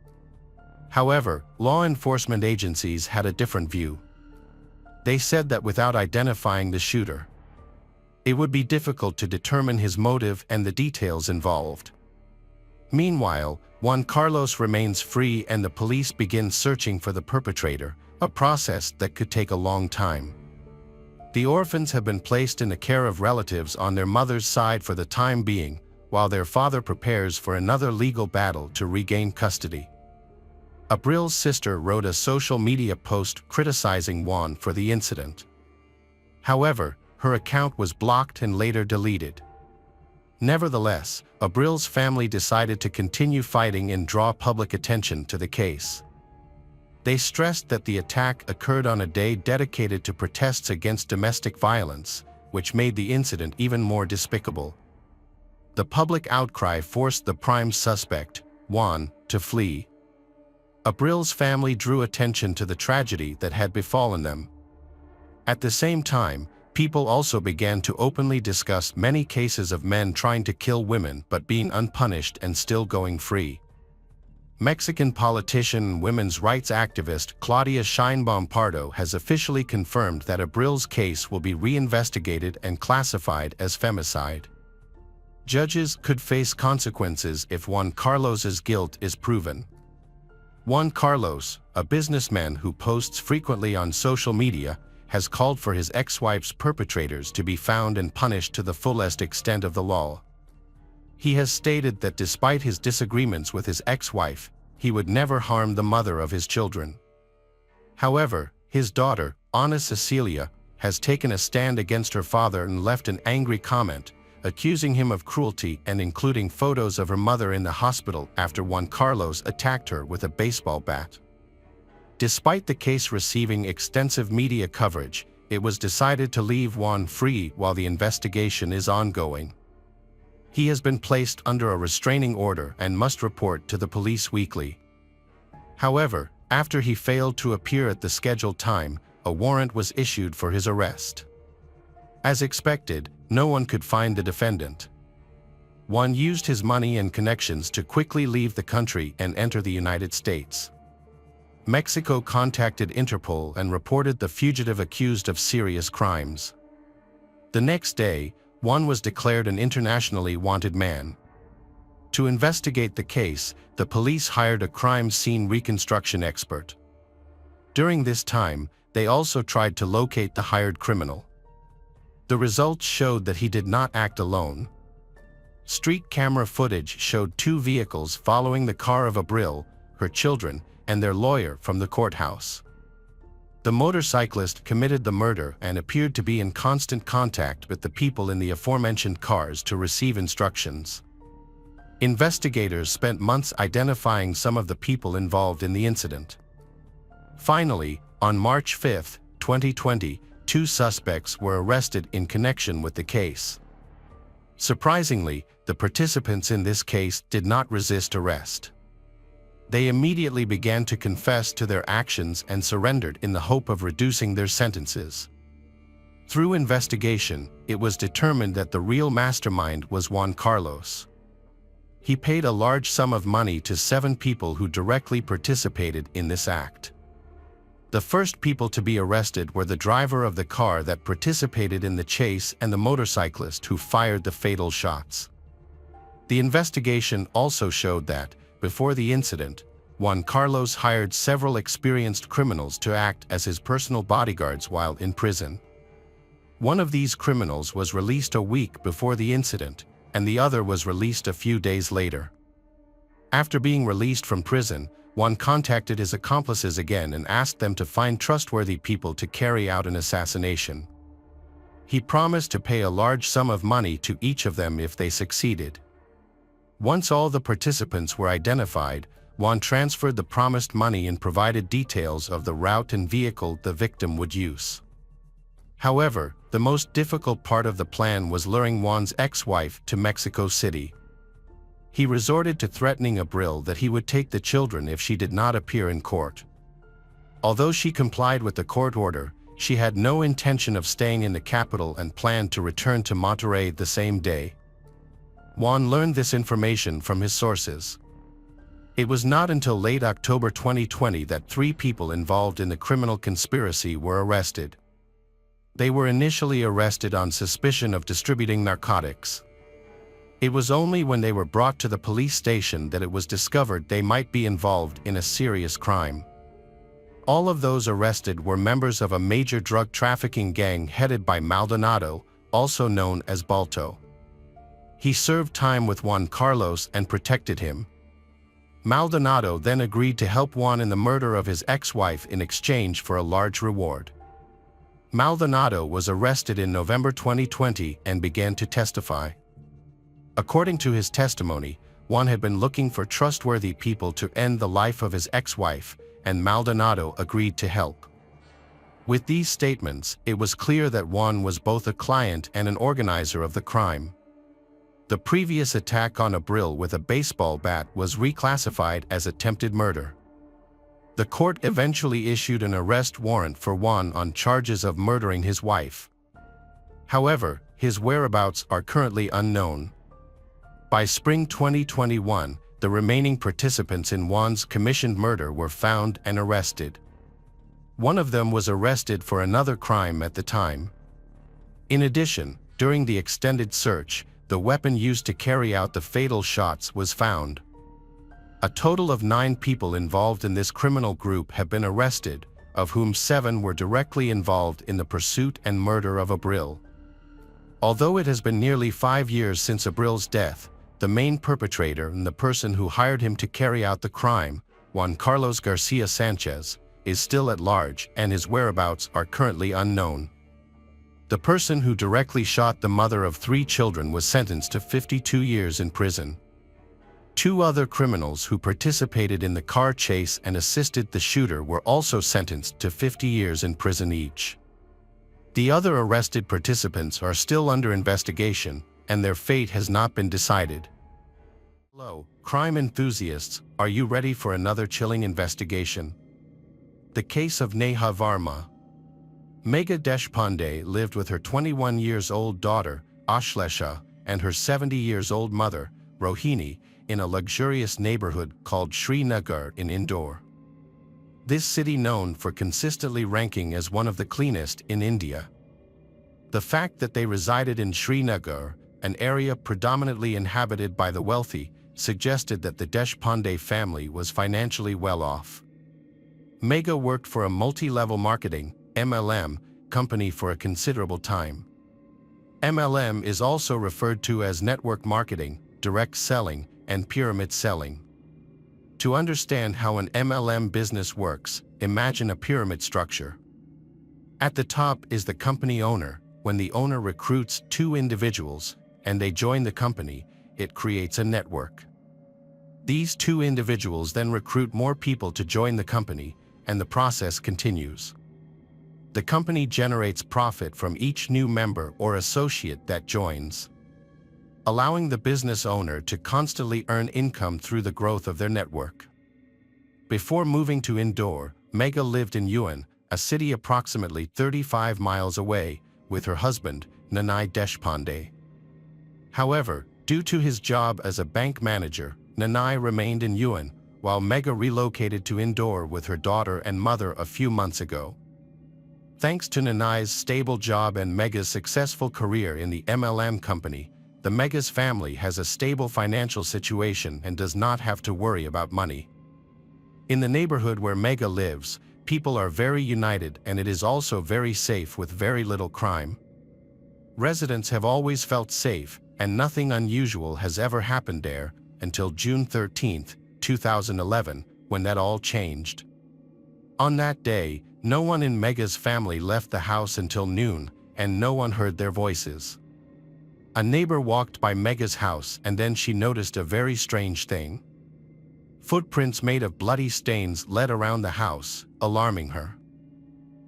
S1: However, law enforcement agencies had a different view. They said that without identifying the shooter, it would be difficult to determine his motive and the details involved. Meanwhile, Juan Carlos remains free and the police begin searching for the perpetrator, a process that could take a long time. The orphans have been placed in the care of relatives on their mother's side for the time being, while their father prepares for another legal battle to regain custody. Abril's sister wrote a social media post criticizing Juan for the incident. However, her account was blocked and later deleted. Nevertheless, Abril's family decided to continue fighting and draw public attention to the case. They stressed that the attack occurred on a day dedicated to protests against domestic violence, which made the incident even more despicable. The public outcry forced the prime suspect, Juan, to flee. Abril's family drew attention to the tragedy that had befallen them. At the same time, people also began to openly discuss many cases of men trying to kill women but being unpunished and still going free. Mexican politician and women's rights activist Claudia Sheinbaum Pardo has officially confirmed that Abril's case will be reinvestigated and classified as femicide. Judges could face consequences if Juan Carlos's guilt is proven. Juan Carlos, a businessman who posts frequently on social media, has called for his ex-wife's perpetrators to be found and punished to the fullest extent of the law. He has stated that despite his disagreements with his ex-wife, he would never harm the mother of his children. However, his daughter, Ana Cecilia, has taken a stand against her father and left an angry comment, accusing him of cruelty and including photos of her mother in the hospital after Juan Carlos attacked her with a baseball bat. Despite the case receiving extensive media coverage, it was decided to leave Juan free while the investigation is ongoing. He has been placed under a restraining order and must report to the police weekly. However, after he failed to appear at the scheduled time, a warrant was issued for his arrest. As expected, no one could find the defendant. Juan used his money and connections to quickly leave the country and enter the United States. Mexico contacted Interpol and reported the fugitive accused of serious crimes. The next day, Juan was declared an internationally wanted man. To investigate the case, the police hired a crime scene reconstruction expert. During this time, they also tried to locate the hired criminal. The results showed that he did not act alone. Street camera footage showed two vehicles following the car of Abril, her children, and their lawyer from the courthouse. The motorcyclist committed the murder and appeared to be in constant contact with the people in the aforementioned cars to receive instructions. Investigators spent months identifying some of the people involved in the incident. Finally, on March 5, 2020, two suspects were arrested in connection with the case. Surprisingly, the participants in this case did not resist arrest. They immediately began to confess to their actions and surrendered in the hope of reducing their sentences. Through investigation, it was determined that the real mastermind was Juan Carlos. He paid a large sum of money to 7 people who directly participated in this act. The first people to be arrested were the driver of the car that participated in the chase and the motorcyclist who fired the fatal shots. The investigation also showed that, before the incident, Juan Carlos hired several experienced criminals to act as his personal bodyguards while in prison. One of these criminals was released a week before the incident, and the other was released a few days later. After being released from prison, Juan contacted his accomplices again and asked them to find trustworthy people to carry out an assassination. He promised to pay a large sum of money to each of them if they succeeded. Once all the participants were identified, Juan transferred the promised money and provided details of the route and vehicle the victim would use. However, the most difficult part of the plan was luring Juan's ex-wife to Mexico City. He resorted to threatening Abril that he would take the children if she did not appear in court. Although she complied with the court order, She had no intention of staying in the capital and planned to return to Monterrey the same day. Juan learned this information from his sources. It was not until late October 2020 that 3 people involved in the criminal conspiracy were arrested. They were initially arrested on suspicion of distributing narcotics. It was only when they were brought to the police station that it was discovered they might be involved in a serious crime. All of those arrested were members of a major drug trafficking gang headed by Maldonado, also known as Balto. He served time with Juan Carlos and protected him. Maldonado then agreed to help Juan in the murder of his ex-wife in exchange for a large reward. Maldonado was arrested in November 2020 and began to testify. According to his testimony, Juan had been looking for trustworthy people to end the life of his ex-wife, and Maldonado agreed to help. With these statements, it was clear that Juan was both a client and an organizer of the crime. The previous attack on Abril with a baseball bat was reclassified as attempted murder. The court eventually issued an arrest warrant for Juan on charges of murdering his wife. However, his whereabouts are currently unknown. By spring 2021, the remaining participants in Juan's commissioned murder were found and arrested. One of them was arrested for another crime at the time. In addition, during the extended search, the weapon used to carry out the fatal shots was found. A total of 9 people involved in this criminal group have been arrested, of whom 7 were directly involved in the pursuit and murder of Abril. Although it has been nearly 5 years since Abril's death, the main perpetrator and the person who hired him to carry out the crime, Juan Carlos Garcia Sanchez, is still at large and his whereabouts are currently unknown. The person who directly shot the mother of 3 children was sentenced to 52 years in prison. 2 other criminals who participated in the car chase and assisted the shooter were also sentenced to 50 years in prison each. The other arrested participants are still under investigation, and their fate has not been decided. Hello, crime enthusiasts, are you ready for another chilling investigation? The case of Neha Varma. Megha Deshpande lived with her 21-year-old daughter, Ashlesha, and her 70-year-old mother, Rohini, in a luxurious neighborhood called Srinagar in Indore. This city known for consistently ranking as one of the cleanest in India. The fact that they resided in Srinagar, an area predominantly inhabited by the wealthy, suggested that the Deshpande family was financially well off. Megha worked for a multi-level marketing (MLM) company for a considerable time. MLM is also referred to as network marketing, direct selling, and pyramid selling. To understand how an MLM business works, imagine a pyramid structure. At the top is the company owner. When the owner recruits 2 individuals and they join the company, it creates a network. These 2 individuals then recruit more people to join the company, and the process continues. The company generates profit from each new member or associate that joins, allowing the business owner to constantly earn income through the growth of their network. Before moving to Indore, Megha lived in Yuan, a city approximately 35 miles away, with her husband, Nanai Deshpande. However, due to his job as a bank manager, Nanai remained in Yuan, while Megha relocated to Indore with her daughter and mother a few months ago. Thanks to Nanai's stable job and Megha's successful career in the MLM company, the Megha's family has a stable financial situation and does not have to worry about money. In the neighborhood where Megha lives, people are very united and it is also very safe with very little crime. Residents have always felt safe and nothing unusual has ever happened there until June 13, 2011, when that all changed. On that day, no one in Megha's family left the house until noon and no one heard their voices. A neighbor walked by Megha's house and then she noticed a very strange thing. Footprints made of bloody stains led around the house, alarming her.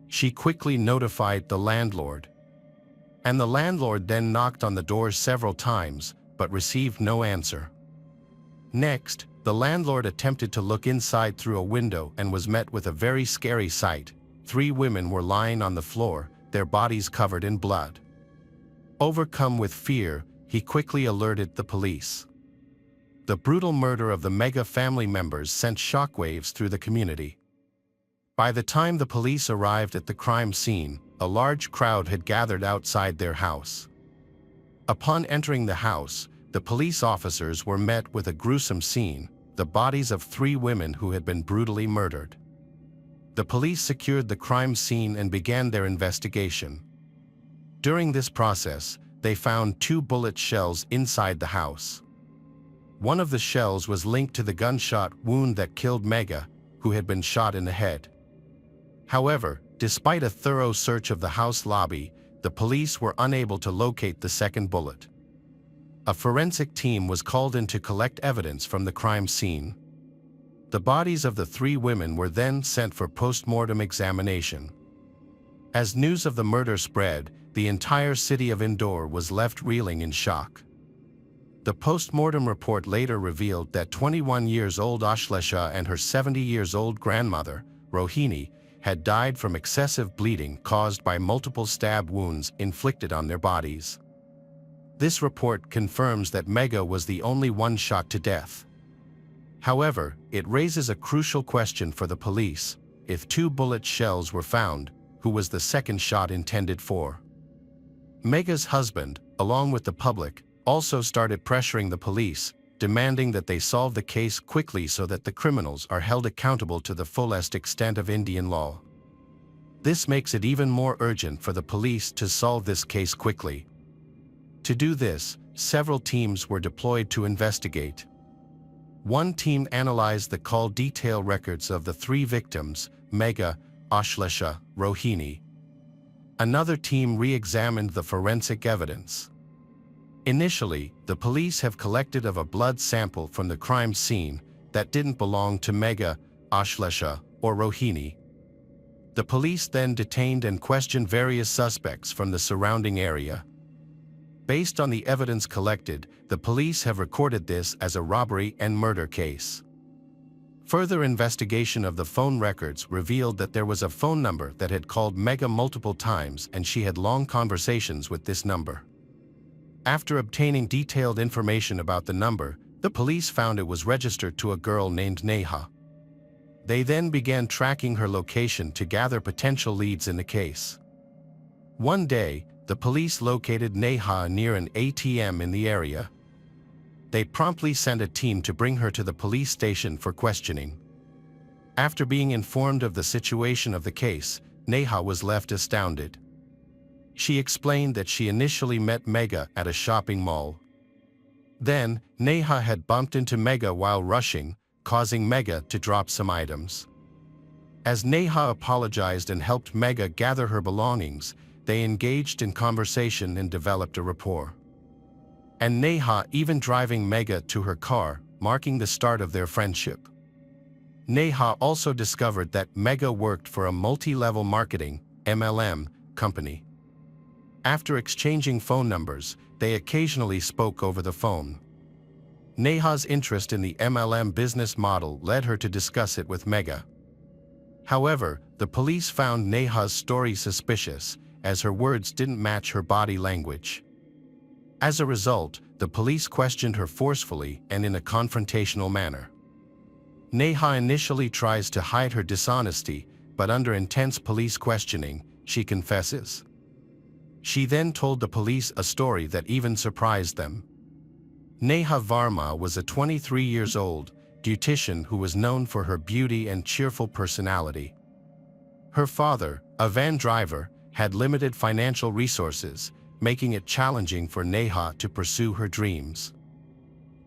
S1: She quickly notified the landlord. And the landlord then knocked on the door several times, but received no answer. Next, the landlord attempted to look inside through a window and was met with a very scary sight, 3 women were lying on the floor, their bodies covered in blood. Overcome with fear, he quickly alerted the police. The brutal murder of the Mega family members sent shockwaves through the community. By the time the police arrived at the crime scene, a large crowd had gathered outside their house. Upon entering the house, the police officers were met with a gruesome scene: the bodies of 3 women who had been brutally murdered. The police secured the crime scene and began their investigation. During this process, they found 2 bullet shells inside the house. One of the shells was linked to the gunshot wound that killed Mega, who had been shot in the head. However, despite a thorough search of the house lobby, the police were unable to locate the second bullet. A forensic team was called in to collect evidence from the crime scene. The bodies of the 3 women were then sent for post-mortem examination. As news of the murder spread, the entire city of Indore was left reeling in shock. The post-mortem report later revealed that 21-year-old Ashlesha and her 70-year-old grandmother, Rohini, had died from excessive bleeding caused by multiple stab wounds inflicted on their bodies. This report confirms that Mega was the only one shot to death. However, it raises a crucial question for the police: if 2 bullet shells were found, who was the second shot intended for? Mega's husband, along with the public, also started pressuring the police, demanding that they solve the case quickly so that the criminals are held accountable to the fullest extent of Indian law. This makes it even more urgent for the police to solve this case quickly. To do this, several teams were deployed to investigate. One team analyzed the call detail records of the 3 victims, Mega, Ashlesha, Rohini. Another team re-examined the forensic evidence. Initially, the police have collected a blood sample from the crime scene that didn't belong to Mega, Ashlesha, or Rohini. The police then detained and questioned various suspects from the surrounding area. Based on the evidence collected, the police have recorded this as a robbery and murder case. Further investigation of the phone records revealed that there was a phone number that had called Mega multiple times and she had long conversations with this number. After obtaining detailed information about the number, the police found it was registered to a girl named Neha. They then began tracking her location to gather potential leads in the case. One day, the police located Neha near an ATM in the area. They promptly sent a team to bring her to the police station for questioning. After being informed of the situation of the case, Neha was left astounded. She explained that she initially met Mega at a shopping mall. Then, Neha had bumped into Mega while rushing, causing Mega to drop some items. As Neha apologized and helped Mega gather her belongings, they engaged in conversation and developed a rapport. And Neha even driving Mega to her car, marking the start of their friendship. Neha also discovered that Mega worked for a multi-level marketing, MLM, company. After exchanging phone numbers, they occasionally spoke over the phone. Neha's interest in the MLM business model led her to discuss it with Mega. However, the police found Neha's story suspicious, as her words didn't match her body language. As a result, the police questioned her forcefully and in a confrontational manner. Neha initially tries to hide her dishonesty, but under intense police questioning, she confesses. She then told the police a story that even surprised them. Neha Varma was a 23-year-old beautician who was known for her beauty and cheerful personality. Her father, a van driver, had limited financial resources, making it challenging for Neha to pursue her dreams.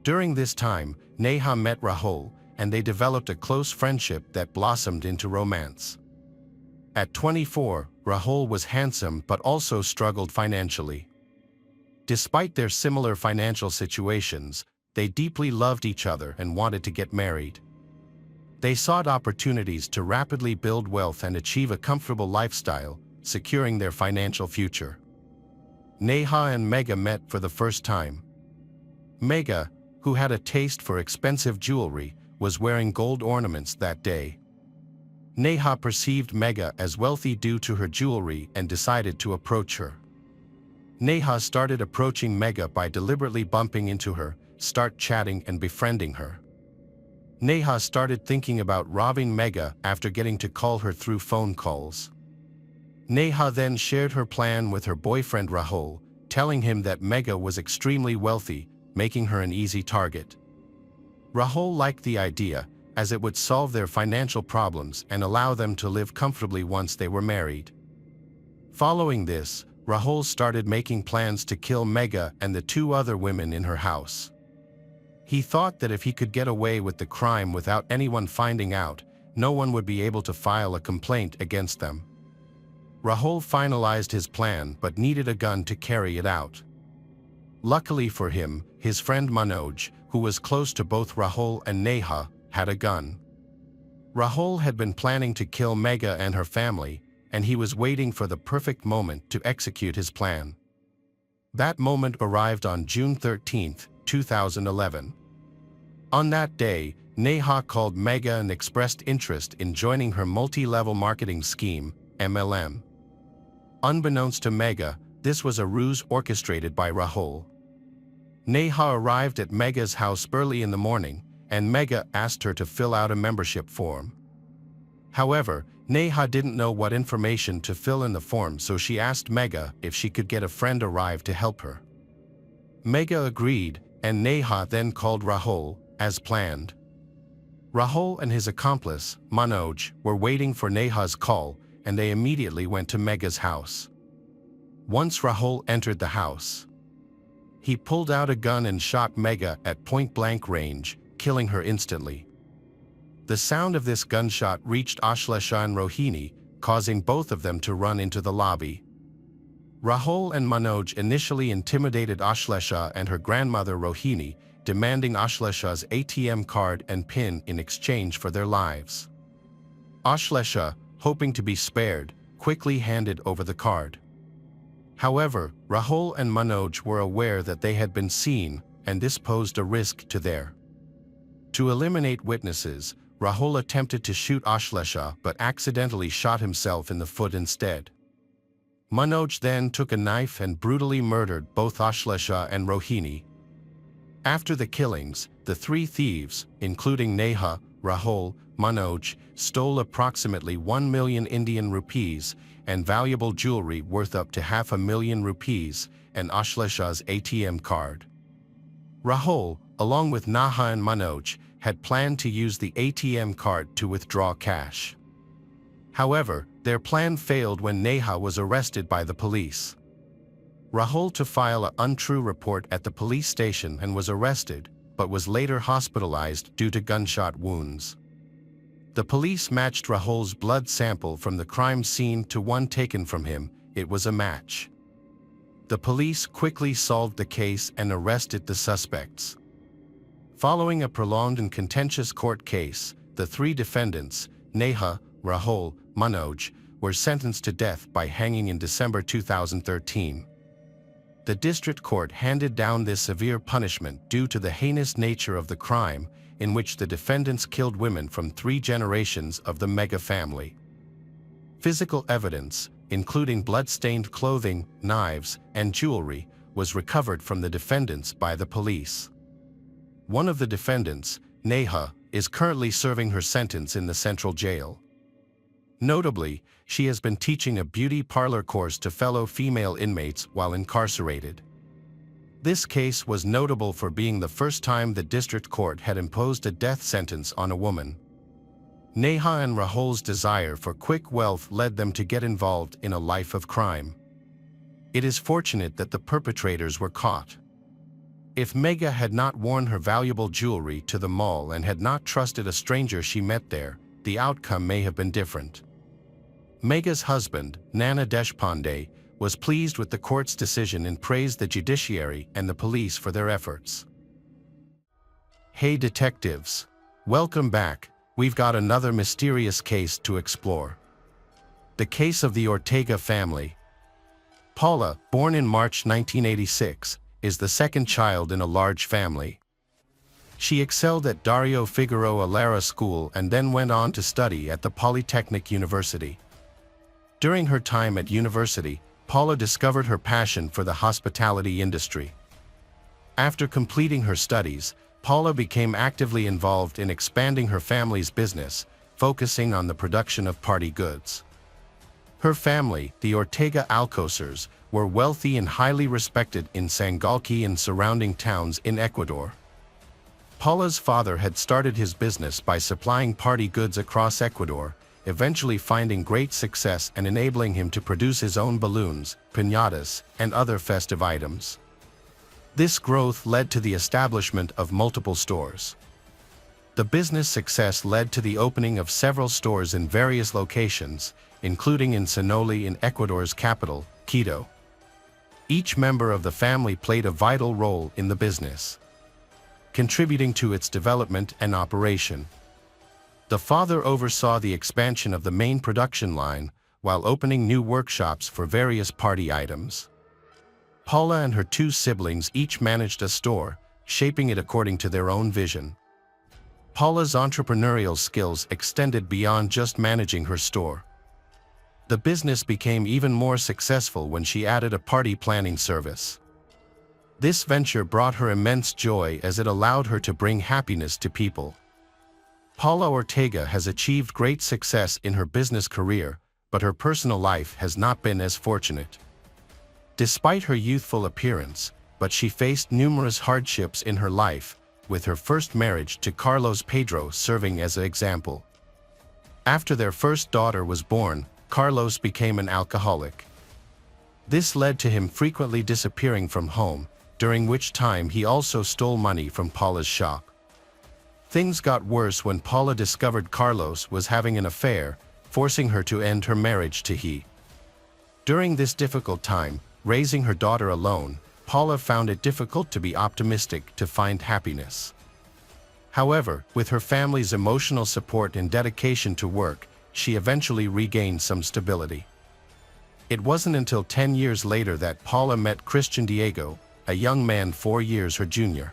S1: During this time, Neha met Rahul, and they developed a close friendship that blossomed into romance. At 24, Rahul was handsome but also struggled financially. Despite their similar financial situations, they deeply loved each other and wanted to get married. They sought opportunities to rapidly build wealth and achieve a comfortable lifestyle, securing their financial future. Neha and Mega met for the first time. Mega, who had a taste for expensive jewelry, was wearing gold ornaments that day. Neha perceived Mega as wealthy due to her jewelry and decided to approach her. Neha started approaching Mega by deliberately bumping into her, start chatting and befriending her. Neha started thinking about robbing Mega after getting to call her through phone calls. Neha then shared her plan with her boyfriend Rahul, telling him that Mega was extremely wealthy, making her an easy target. Rahul liked the idea, as it would solve their financial problems and allow them to live comfortably once they were married. Following this, Rahul started making plans to kill Mega and the two other women in her house. He thought that if he could get away with the crime without anyone finding out, no one would be able to file a complaint against them. Rahul finalized his plan but needed a gun to carry it out. Luckily for him, his friend Manoj, who was close to both Rahul and Neha, had a gun. Rahul had been planning to kill Mega and her family, and he was waiting for the perfect moment to execute his plan. That moment arrived on June 13, 2011. On that day, Neha called Mega and expressed interest in joining her multi-level marketing scheme, MLM. Unbeknownst to Mega, this was a ruse orchestrated by Rahul. Neha arrived at Mega's house early in the morning, and Mega asked her to fill out a membership form. However, Neha didn't know what information to fill in the form, so she asked Mega if she could get a friend arrive to help her. Mega agreed, and Neha then called Rahul, as planned. Rahul and his accomplice, Manoj, were waiting for Neha's call, and they immediately went to Mega's house. Once Rahul entered the house, he pulled out a gun and shot Mega at point-blank range, killing her instantly. The sound of this gunshot reached Ashlesha and Rohini, causing both of them to run into the lobby. Rahul and Manoj initially intimidated Ashlesha and her grandmother Rohini, demanding Ashlesha's ATM card and PIN in exchange for their lives. Ashlesha, hoping to be spared, quickly handed over the card. However, Rahul and Manoj were aware that they had been seen, and this posed a risk to their. To eliminate witnesses, Rahul attempted to shoot Ashlesha but accidentally shot himself in the foot instead. Manoj then took a knife and brutally murdered both Ashlesha and Rohini. After the killings, the three thieves, including Neha, Rahul, Manoj, stole approximately 1 million Indian rupees and valuable jewelry worth up to $500,000 rupees and Ashlesha's ATM card. Rahul, along with Neha and Manoj, had planned to use the ATM card to withdraw cash. However, their plan failed when Neha was arrested by the police. Rahul to file an untrue report at the police station and was arrested, but was later hospitalized due to gunshot wounds. The police matched Rahul's blood sample from the crime scene to one taken from him. It was a match. The police quickly solved the case and arrested the suspects. Following a prolonged and contentious court case, the three defendants, Neha, Rahul, Manoj, were sentenced to death by hanging in December 2013. The district court handed down this severe punishment due to the heinous nature of the crime, in which the defendants killed women from 3 generations of the Mega family. Physical evidence, including blood-stained clothing, knives, and jewelry, was recovered from the defendants by the police. One of the defendants, Neha, is currently serving her sentence in the central jail. Notably, she has been teaching a beauty parlor course to fellow female inmates while incarcerated. This case was notable for being the first time the district court had imposed a death sentence on a woman. Neha and Rahul's desire for quick wealth led them to get involved in a life of crime. It is fortunate that the perpetrators were caught. If Mega had not worn her valuable jewelry to the mall and had not trusted a stranger she met there, the outcome may have been different. Mega's husband, Nana Deshpande, was pleased with the court's decision and praised the judiciary and the police for their efforts. Hey detectives! Welcome back. We've got another mysterious case to explore. The case of the Ortega family. Paula, born in March 1986, is the second child in a large family. She excelled at Dario Figueroa Lara School and then went on to study at the Polytechnic University. During her time at university, Paula discovered her passion for the hospitality industry. After completing her studies, Paula became actively involved in expanding her family's business, focusing on the production of party goods. Her family, the Ortega Alcosers, were wealthy and highly respected in Sangalqui and surrounding towns in Ecuador. Paula's father had started his business by supplying party goods across Ecuador, eventually finding great success and enabling him to produce his own balloons, piñatas, and other festive items. This growth led to the establishment of multiple stores. The business success led to the opening of several stores in various locations, including in Sinoli in Ecuador's capital, Quito. Each member of the family played a vital role in the business, contributing to its development and operation. The father oversaw the expansion of the main production line, while opening new workshops for various party items. Paula and her two siblings each managed a store, shaping it according to their own vision. Paula's entrepreneurial skills extended beyond just managing her store. The business became even more successful when she added a party planning service. This venture brought her immense joy as it allowed her to bring happiness to people. Paula Ortega has achieved great success in her business career, but her personal life has not been as fortunate. Despite her youthful appearance, but she faced numerous hardships in her life, with her first marriage to Carlos Pedro serving as an example. After their first daughter was born, Carlos became an alcoholic. This led to him frequently disappearing from home, during which time he also stole money from Paula's shop. Things got worse when Paula discovered Carlos was having an affair, forcing her to end her marriage to he. During this difficult time, raising her daughter alone, Paula found it difficult to be optimistic to find happiness. However, with her family's emotional support and dedication to work, she eventually regained some stability. It wasn't until 10 years later that Paula met Christian Diego, a young man 4 years her junior.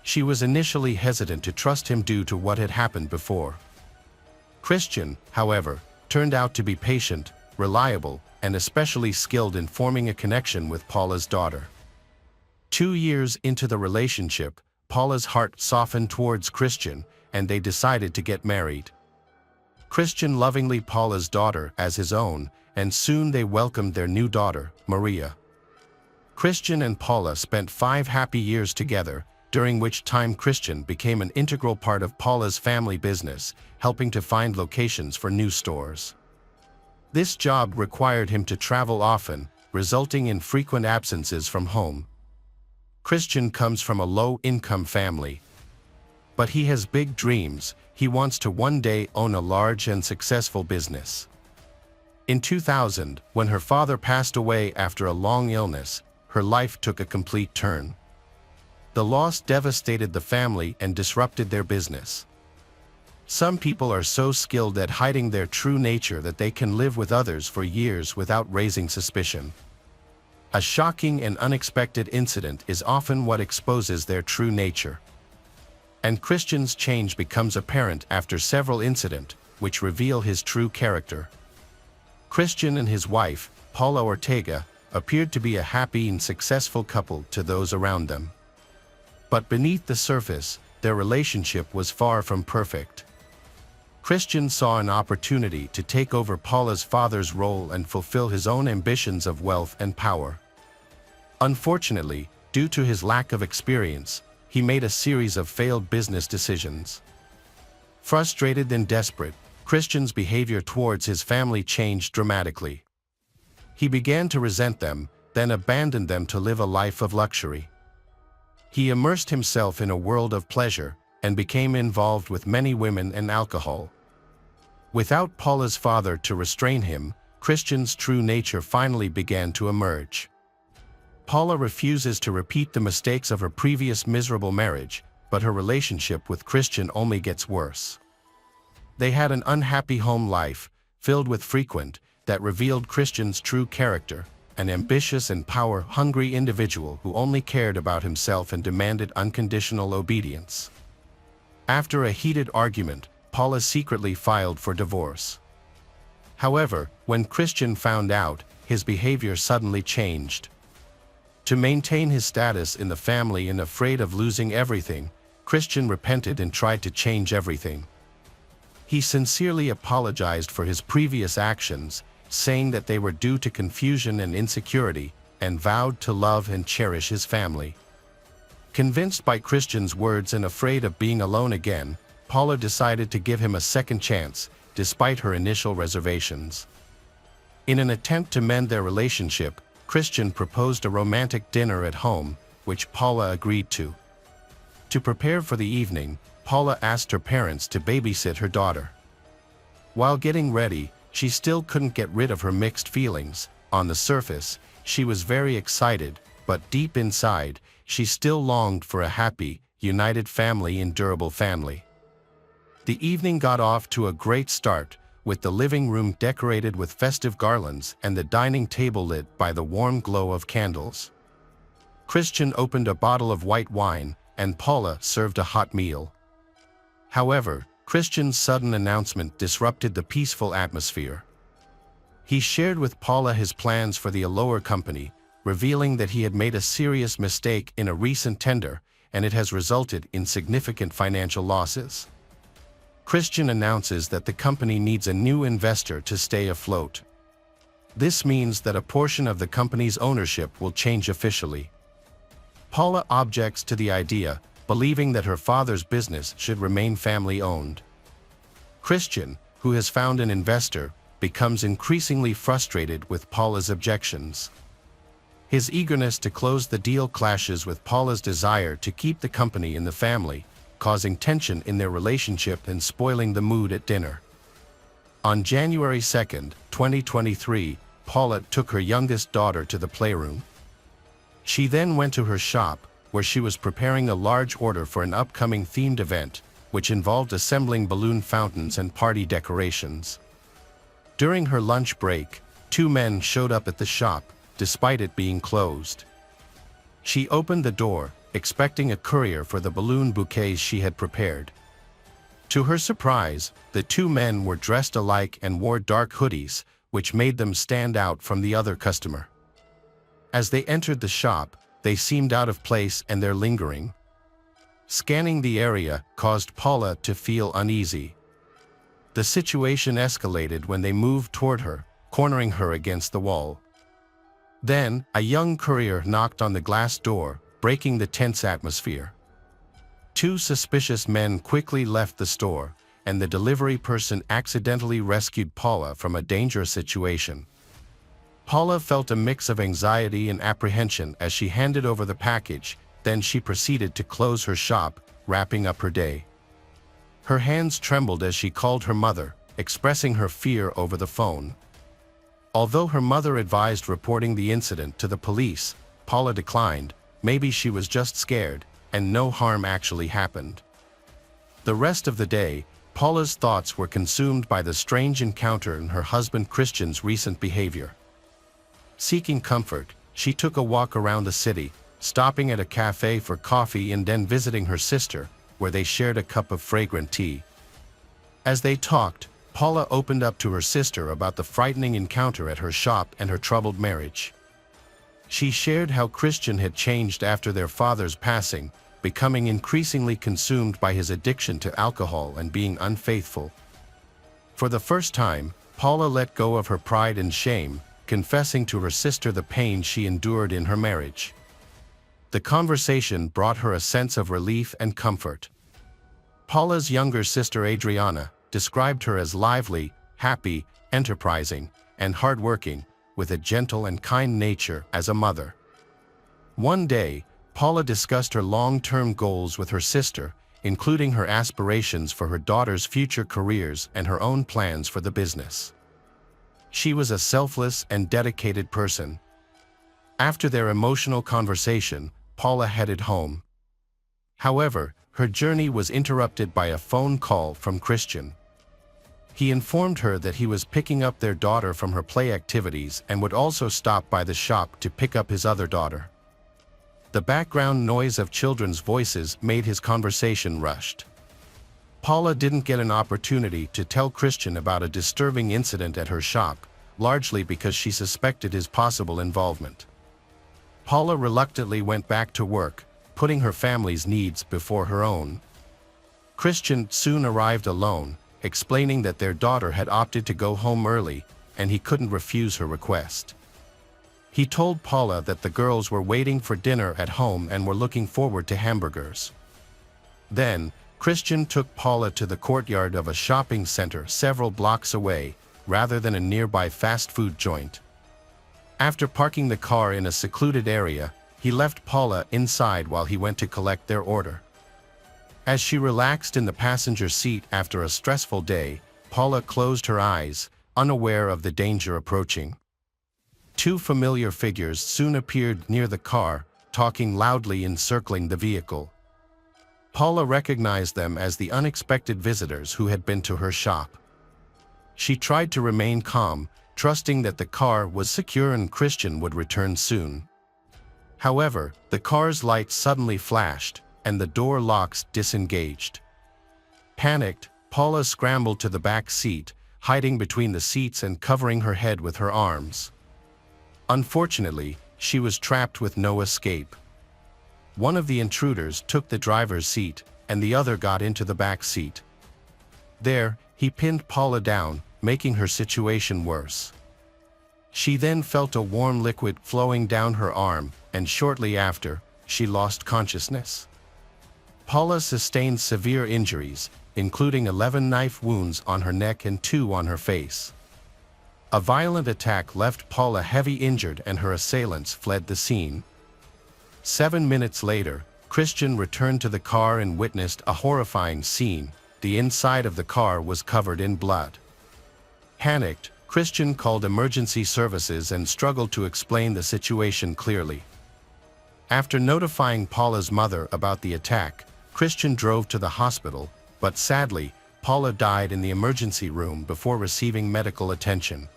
S1: She was initially hesitant to trust him due to what had happened before. Christian, however, turned out to be patient, reliable, and especially skilled in forming a connection with Paula's daughter. 2 years into the relationship, Paula's heart softened towards Christian, and they decided to get married. Christian lovingly Paula's daughter as his own, and soon they welcomed their new daughter, Maria. Christian and Paula spent 5 happy years together, during which time Christian became an integral part of Paula's family business, helping to find locations for new stores. This job required him to travel often, resulting in frequent absences from home. Christian comes from a low-income family, but he has big dreams. He wants to one day own a large and successful business. In 2000, when her father passed away after a long illness, her life took a complete turn. The loss devastated the family and disrupted their business. Some people are so skilled at hiding their true nature that they can live with others for years without raising suspicion. A shocking and unexpected incident is often what exposes their true nature. And Christian's change becomes apparent after several incidents, which reveal his true character. Christian and his wife, Paula Ortega, appeared to be a happy and successful couple to those around them. But beneath the surface, their relationship was far from perfect. Christian saw an opportunity to take over Paula's father's role and fulfill his own ambitions of wealth and power. Unfortunately, due to his lack of experience, he made a series of failed business decisions. Frustrated and desperate, Christian's behavior towards his family changed dramatically. He began to resent them, then abandoned them to live a life of luxury. He immersed himself in a world of pleasure and became involved with many women and alcohol. Without Paula's father to restrain him, Christian's true nature finally began to emerge. Paula refuses to repeat the mistakes of her previous miserable marriage, but her relationship with Christian only gets worse. They had an unhappy home life, filled with frequent, that revealed Christian's true character, an ambitious and power-hungry individual who only cared about himself and demanded unconditional obedience. After a heated argument, Paula secretly filed for divorce. However, when Christian found out, his behavior suddenly changed. To maintain his status in the family and afraid of losing everything, Christian repented and tried to change everything. He sincerely apologized for his previous actions, saying that they were due to confusion and insecurity, and vowed to love and cherish his family. Convinced by Christian's words and afraid of being alone again, Paula decided to give him a second chance, despite her initial reservations. In an attempt to mend their relationship, Christian proposed a romantic dinner at home, which Paula agreed to. To prepare for the evening, Paula asked her parents to babysit her daughter. While getting ready, she still couldn't get rid of her mixed feelings. On the surface, she was very excited, but deep inside, she still longed for a happy, united family and durable family. The evening got off to a great start, with the living room decorated with festive garlands and the dining table lit by the warm glow of candles. Christian opened a bottle of white wine, and Paula served a hot meal. However, Christian's sudden announcement disrupted the peaceful atmosphere. He shared with Paula his plans for the Allure company, revealing that he had made a serious mistake in a recent tender, and it has resulted in significant financial losses. Christian announces that the company needs a new investor to stay afloat. This means that a portion of the company's ownership will change officially. Paula objects to the idea, believing that her father's business should remain family-owned. Christian, who has found an investor, becomes increasingly frustrated with Paula's objections. His eagerness to close the deal clashes with Paula's desire to keep the company in the family, causing tension in their relationship and spoiling the mood at dinner. On January 2, 2023, Paula took her youngest daughter to the playroom. She then went to her shop, where she was preparing a large order for an upcoming themed event, which involved assembling balloon fountains and party decorations. During her lunch break, two men showed up at the shop, despite it being closed. She opened the door, expecting a courier for the balloon bouquets she had prepared. To her surprise, the two men were dressed alike and wore dark hoodies, which made them stand out from the other customer. As they entered the shop, they seemed out of place and their lingering. Scanning the area caused Paula to feel uneasy. The situation escalated when they moved toward her, cornering her against the wall. Then, a young courier knocked on the glass door, breaking the tense atmosphere. Two suspicious men quickly left the store, and the delivery person accidentally rescued Paula from a dangerous situation. Paula felt a mix of anxiety and apprehension as she handed over the package, then she proceeded to close her shop, wrapping up her day. Her hands trembled as she called her mother, expressing her fear over the phone. Although her mother advised reporting the incident to the police, Paula declined. Maybe she was just scared, and no harm actually happened. The rest of the day, Paula's thoughts were consumed by the strange encounter and her husband Christian's recent behavior. Seeking comfort, she took a walk around the city, stopping at a cafe for coffee and then visiting her sister, where they shared a cup of fragrant tea. As they talked, Paula opened up to her sister about the frightening encounter at her shop and her troubled marriage. She shared how Christian had changed after their father's passing, becoming increasingly consumed by his addiction to alcohol and being unfaithful. For the first time, Paula let go of her pride and shame, confessing to her sister the pain she endured in her marriage. The conversation brought her a sense of relief and comfort. Paula's younger sister Adriana described her as lively, happy, enterprising, and hardworking, with a gentle and kind nature as a mother. One day, Paula discussed her long-term goals with her sister, including her aspirations for her daughter's future careers and her own plans for the business. She was a selfless and dedicated person. After their emotional conversation, Paula headed home. However, her journey was interrupted by a phone call from Christian. He informed her that he was picking up their daughter from her play activities and would also stop by the shop to pick up his other daughter. The background noise of children's voices made his conversation rushed. Paula didn't get an opportunity to tell Christian about a disturbing incident at her shop, largely because she suspected his possible involvement. Paula reluctantly went back to work, putting her family's needs before her own. Christian soon arrived alone, explaining that their daughter had opted to go home early, and he couldn't refuse her request. He told Paula that the girls were waiting for dinner at home and were looking forward to hamburgers. Then, Christian took Paula to the courtyard of a shopping center several blocks away, rather than a nearby fast food joint. After parking the car in a secluded area, he left Paula inside while he went to collect their order. As she relaxed in the passenger seat after a stressful day, Paula closed her eyes, unaware of the danger approaching. Two familiar figures soon appeared near the car, talking loudly and circling the vehicle. Paula recognized them as the unexpected visitors who had been to her shop. She tried to remain calm, trusting that the car was secure and Christian would return soon. However, the car's lights suddenly flashed, and the door locks disengaged. Panicked, Paula scrambled to the back seat, hiding between the seats and covering her head with her arms. Unfortunately, she was trapped with no escape. One of the intruders took the driver's seat, and the other got into the back seat. There, he pinned Paula down, making her situation worse. She then felt a warm liquid flowing down her arm, and shortly after, she lost consciousness. Paula sustained severe injuries, including 11 knife wounds on her neck and 2 on her face. A violent attack left Paula heavily injured and her assailants fled the scene. 7 minutes later, Christian returned to the car and witnessed a horrifying scene. The inside of the car was covered in blood. Panicked, Christian called emergency services and struggled to explain the situation clearly. After notifying Paula's mother about the attack, Christian drove to the hospital, but sadly, Paula died in the emergency room before receiving medical attention.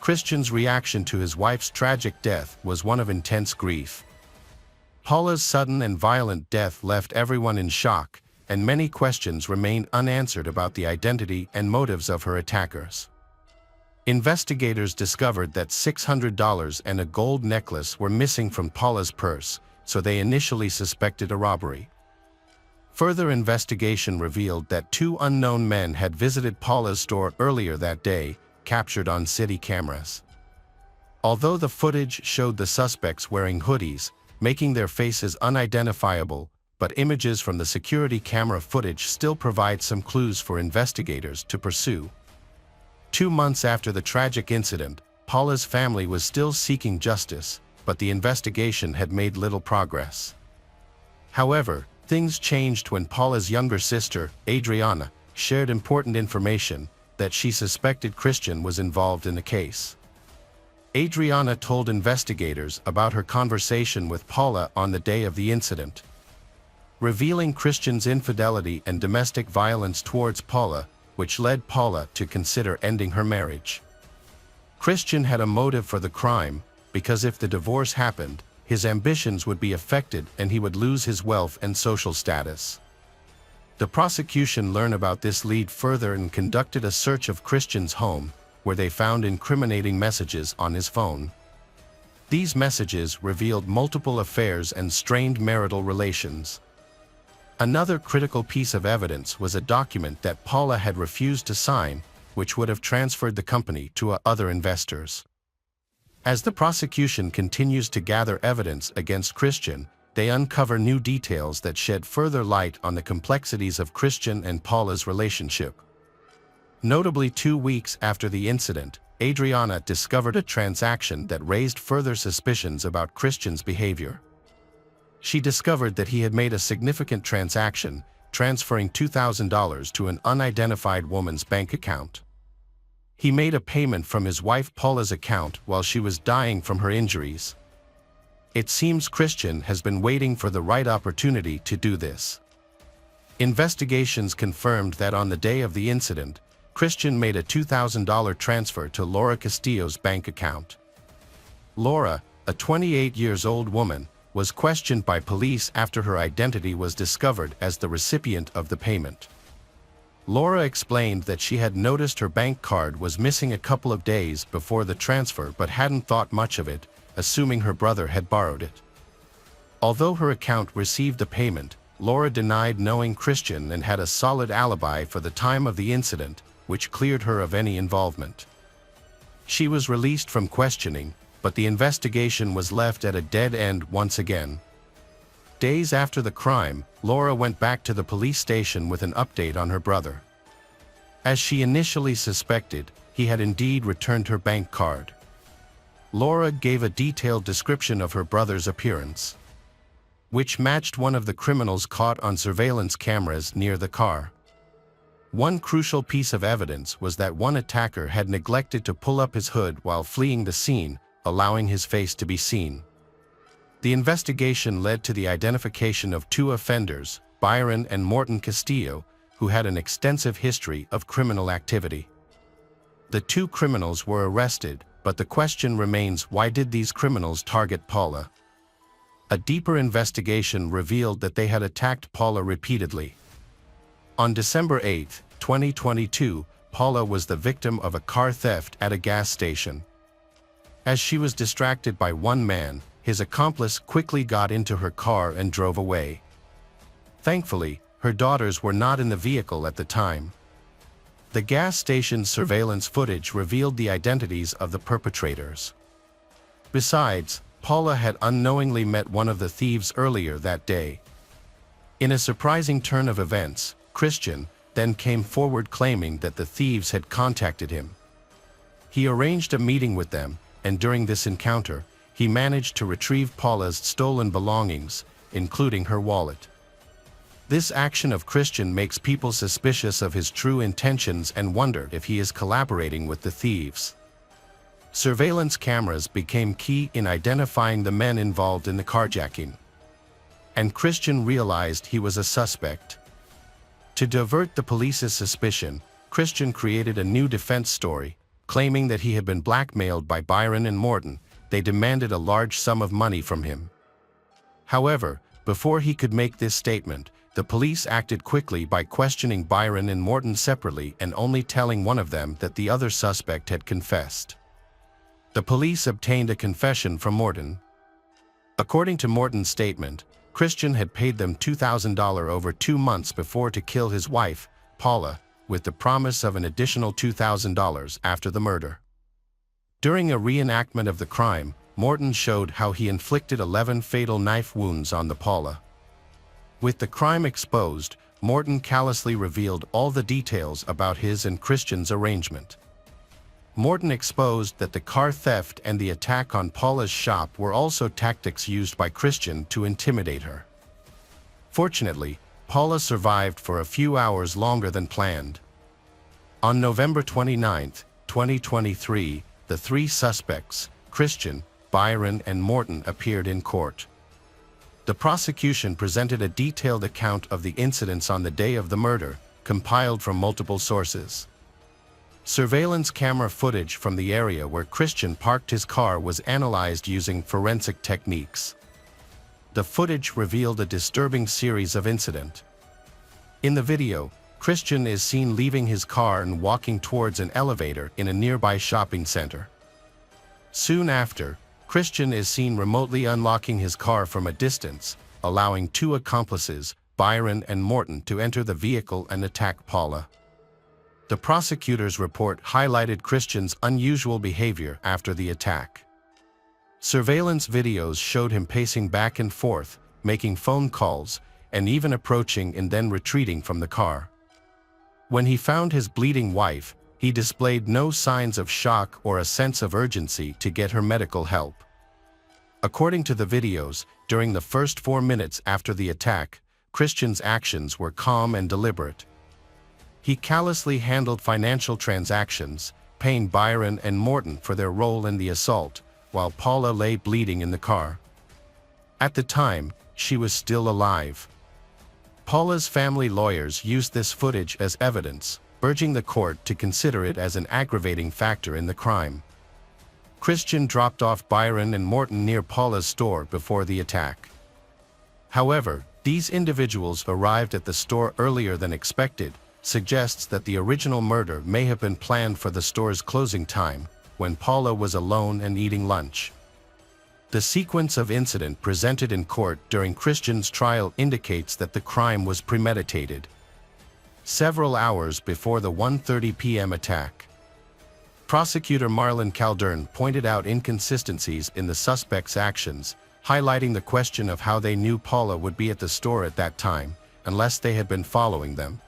S1: Christian's reaction to his wife's tragic death was one of intense grief. Paula's sudden and violent death left everyone in shock, and many questions remained unanswered about the identity and motives of her attackers. Investigators discovered that $600 and a gold necklace were missing from Paula's purse, so they initially suspected a robbery. Further investigation revealed that 2 unknown men had visited Paula's store earlier that day, captured on city cameras. Although the footage showed the suspects wearing hoodies, making their faces unidentifiable, but images from the security camera footage still provide some clues for investigators to pursue. 2 months after the tragic incident, Paula's family was still seeking justice, but the investigation had made little progress. However, things changed when Paula's younger sister, Adriana, shared important information that she suspected Christian was involved in the case. Adriana told investigators about her conversation with Paula on the day of the incident. Revealing Christian's infidelity and domestic violence towards Paula, which led Paula to consider ending her marriage. Christian had a motive for the crime, because if the divorce happened, his ambitions would be affected and he would lose his wealth and social status. The prosecution learned about this lead further and conducted a search of Christian's home, where they found incriminating messages on his phone. These messages revealed multiple affairs and strained marital relations. Another critical piece of evidence was a document that Paula had refused to sign, which would have transferred the company to other investors. As the prosecution continues to gather evidence against Christian, they uncover new details that shed further light on the complexities of Christian and Paula's relationship. Notably, 2 weeks after the incident, Adriana discovered a transaction that raised further suspicions about Christian's behavior. She discovered that he had made a significant transaction, transferring $2,000 to an unidentified woman's bank account. He made a payment from his wife Paula's account while she was dying from her injuries. It seems Christian has been waiting for the right opportunity to do this. Investigations confirmed that on the day of the incident, Christian made a $2,000 transfer to Laura Castillo's bank account. Laura, a 28-year-old woman, was questioned by police after her identity was discovered as the recipient of the payment. Laura explained that she had noticed her bank card was missing a couple of days before the transfer but hadn't thought much of it, assuming her brother had borrowed it. Although her account received the payment, Laura denied knowing Christian and had a solid alibi for the time of the incident, which cleared her of any involvement. She was released from questioning, but the investigation was left at a dead end once again. Days after the crime, Laura went back to the police station with an update on her brother. As she initially suspected, he had indeed returned her bank card. Laura gave a detailed description of her brother's appearance, which matched one of the criminals caught on surveillance cameras near the car. One crucial piece of evidence was that one attacker had neglected to pull up his hood while fleeing the scene, allowing his face to be seen. The investigation led to the identification of two offenders, Byron and Morton Castillo, who had an extensive history of criminal activity. The two criminals were arrested, but the question remains, why did these criminals target Paula? A deeper investigation revealed that they had attacked Paula repeatedly. On December 8, 2022, Paula was the victim of a car theft at a gas station. As she was distracted by one man, his accomplice quickly got into her car and drove away. Thankfully, her daughters were not in the vehicle at the time. The gas station's surveillance footage revealed the identities of the perpetrators. Besides, Paula had unknowingly met one of the thieves earlier that day. In a surprising turn of events, Christian then came forward claiming that the thieves had contacted him. He arranged a meeting with them, and during this encounter, he managed to retrieve Paula's stolen belongings, including her wallet. This action of Christian makes people suspicious of his true intentions and wonder if he is collaborating with the thieves. Surveillance cameras became key in identifying the men involved in the carjacking, and Christian realized he was a suspect. To divert the police's suspicion, Christian created a new defense story, claiming that he had been blackmailed by Byron and Morton. They demanded a large sum of money from him. However, before he could make this statement, the police acted quickly by questioning Byron and Morton separately and only telling one of them that the other suspect had confessed. The police obtained a confession from Morton. According to Morton's statement, Christian had paid them $2,000 over 2 months before to kill his wife, Paula, with the promise of an additional $2,000 after the murder. During a reenactment of the crime, Morton showed how he inflicted 11 fatal knife wounds on the Paula. With the crime exposed, Morton callously revealed all the details about his and Christian's arrangement. Morton exposed that the car theft and the attack on Paula's shop were also tactics used by Christian to intimidate her. Fortunately, Paula survived for a few hours longer than planned. On November 29, 2023, the three suspects, Christian, Byron, and Morton, appeared in court. The prosecution presented a detailed account of the incidents on the day of the murder, compiled from multiple sources. Surveillance camera footage from the area where Christian parked his car was analyzed using forensic techniques. The footage revealed a disturbing series of incidents. In the video, Christian is seen leaving his car and walking towards an elevator in a nearby shopping center. Soon after, Christian is seen remotely unlocking his car from a distance, allowing two accomplices, Byron and Morton, to enter the vehicle and attack Paula. The prosecutor's report highlighted Christian's unusual behavior after the attack. Surveillance videos showed him pacing back and forth, making phone calls, and even approaching and then retreating from the car. When he found his bleeding wife, he displayed no signs of shock or a sense of urgency to get her medical help. According to the videos, during the first 4 minutes after the attack, Christian's actions were calm and deliberate. He callously handled financial transactions, paying Byron and Morton for their role in the assault, while Paula lay bleeding in the car. At the time, she was still alive. Paula's family lawyers used this footage as evidence, urging the court to consider it as an aggravating factor in the crime. Christian dropped off Byron and Morton near Paula's store before the attack. However, these individuals arrived at the store earlier than expected, suggests that the original murder may have been planned for the store's closing time, when Paula was alone and eating lunch. The sequence of incidents presented in court during Christian's trial indicates that the crime was premeditated. Several hours before the 1:30 p.m. attack, prosecutor Marlon Caldern pointed out inconsistencies in the suspects' actions, highlighting the question of how they knew Paula would be at the store at that time, unless they had been following them.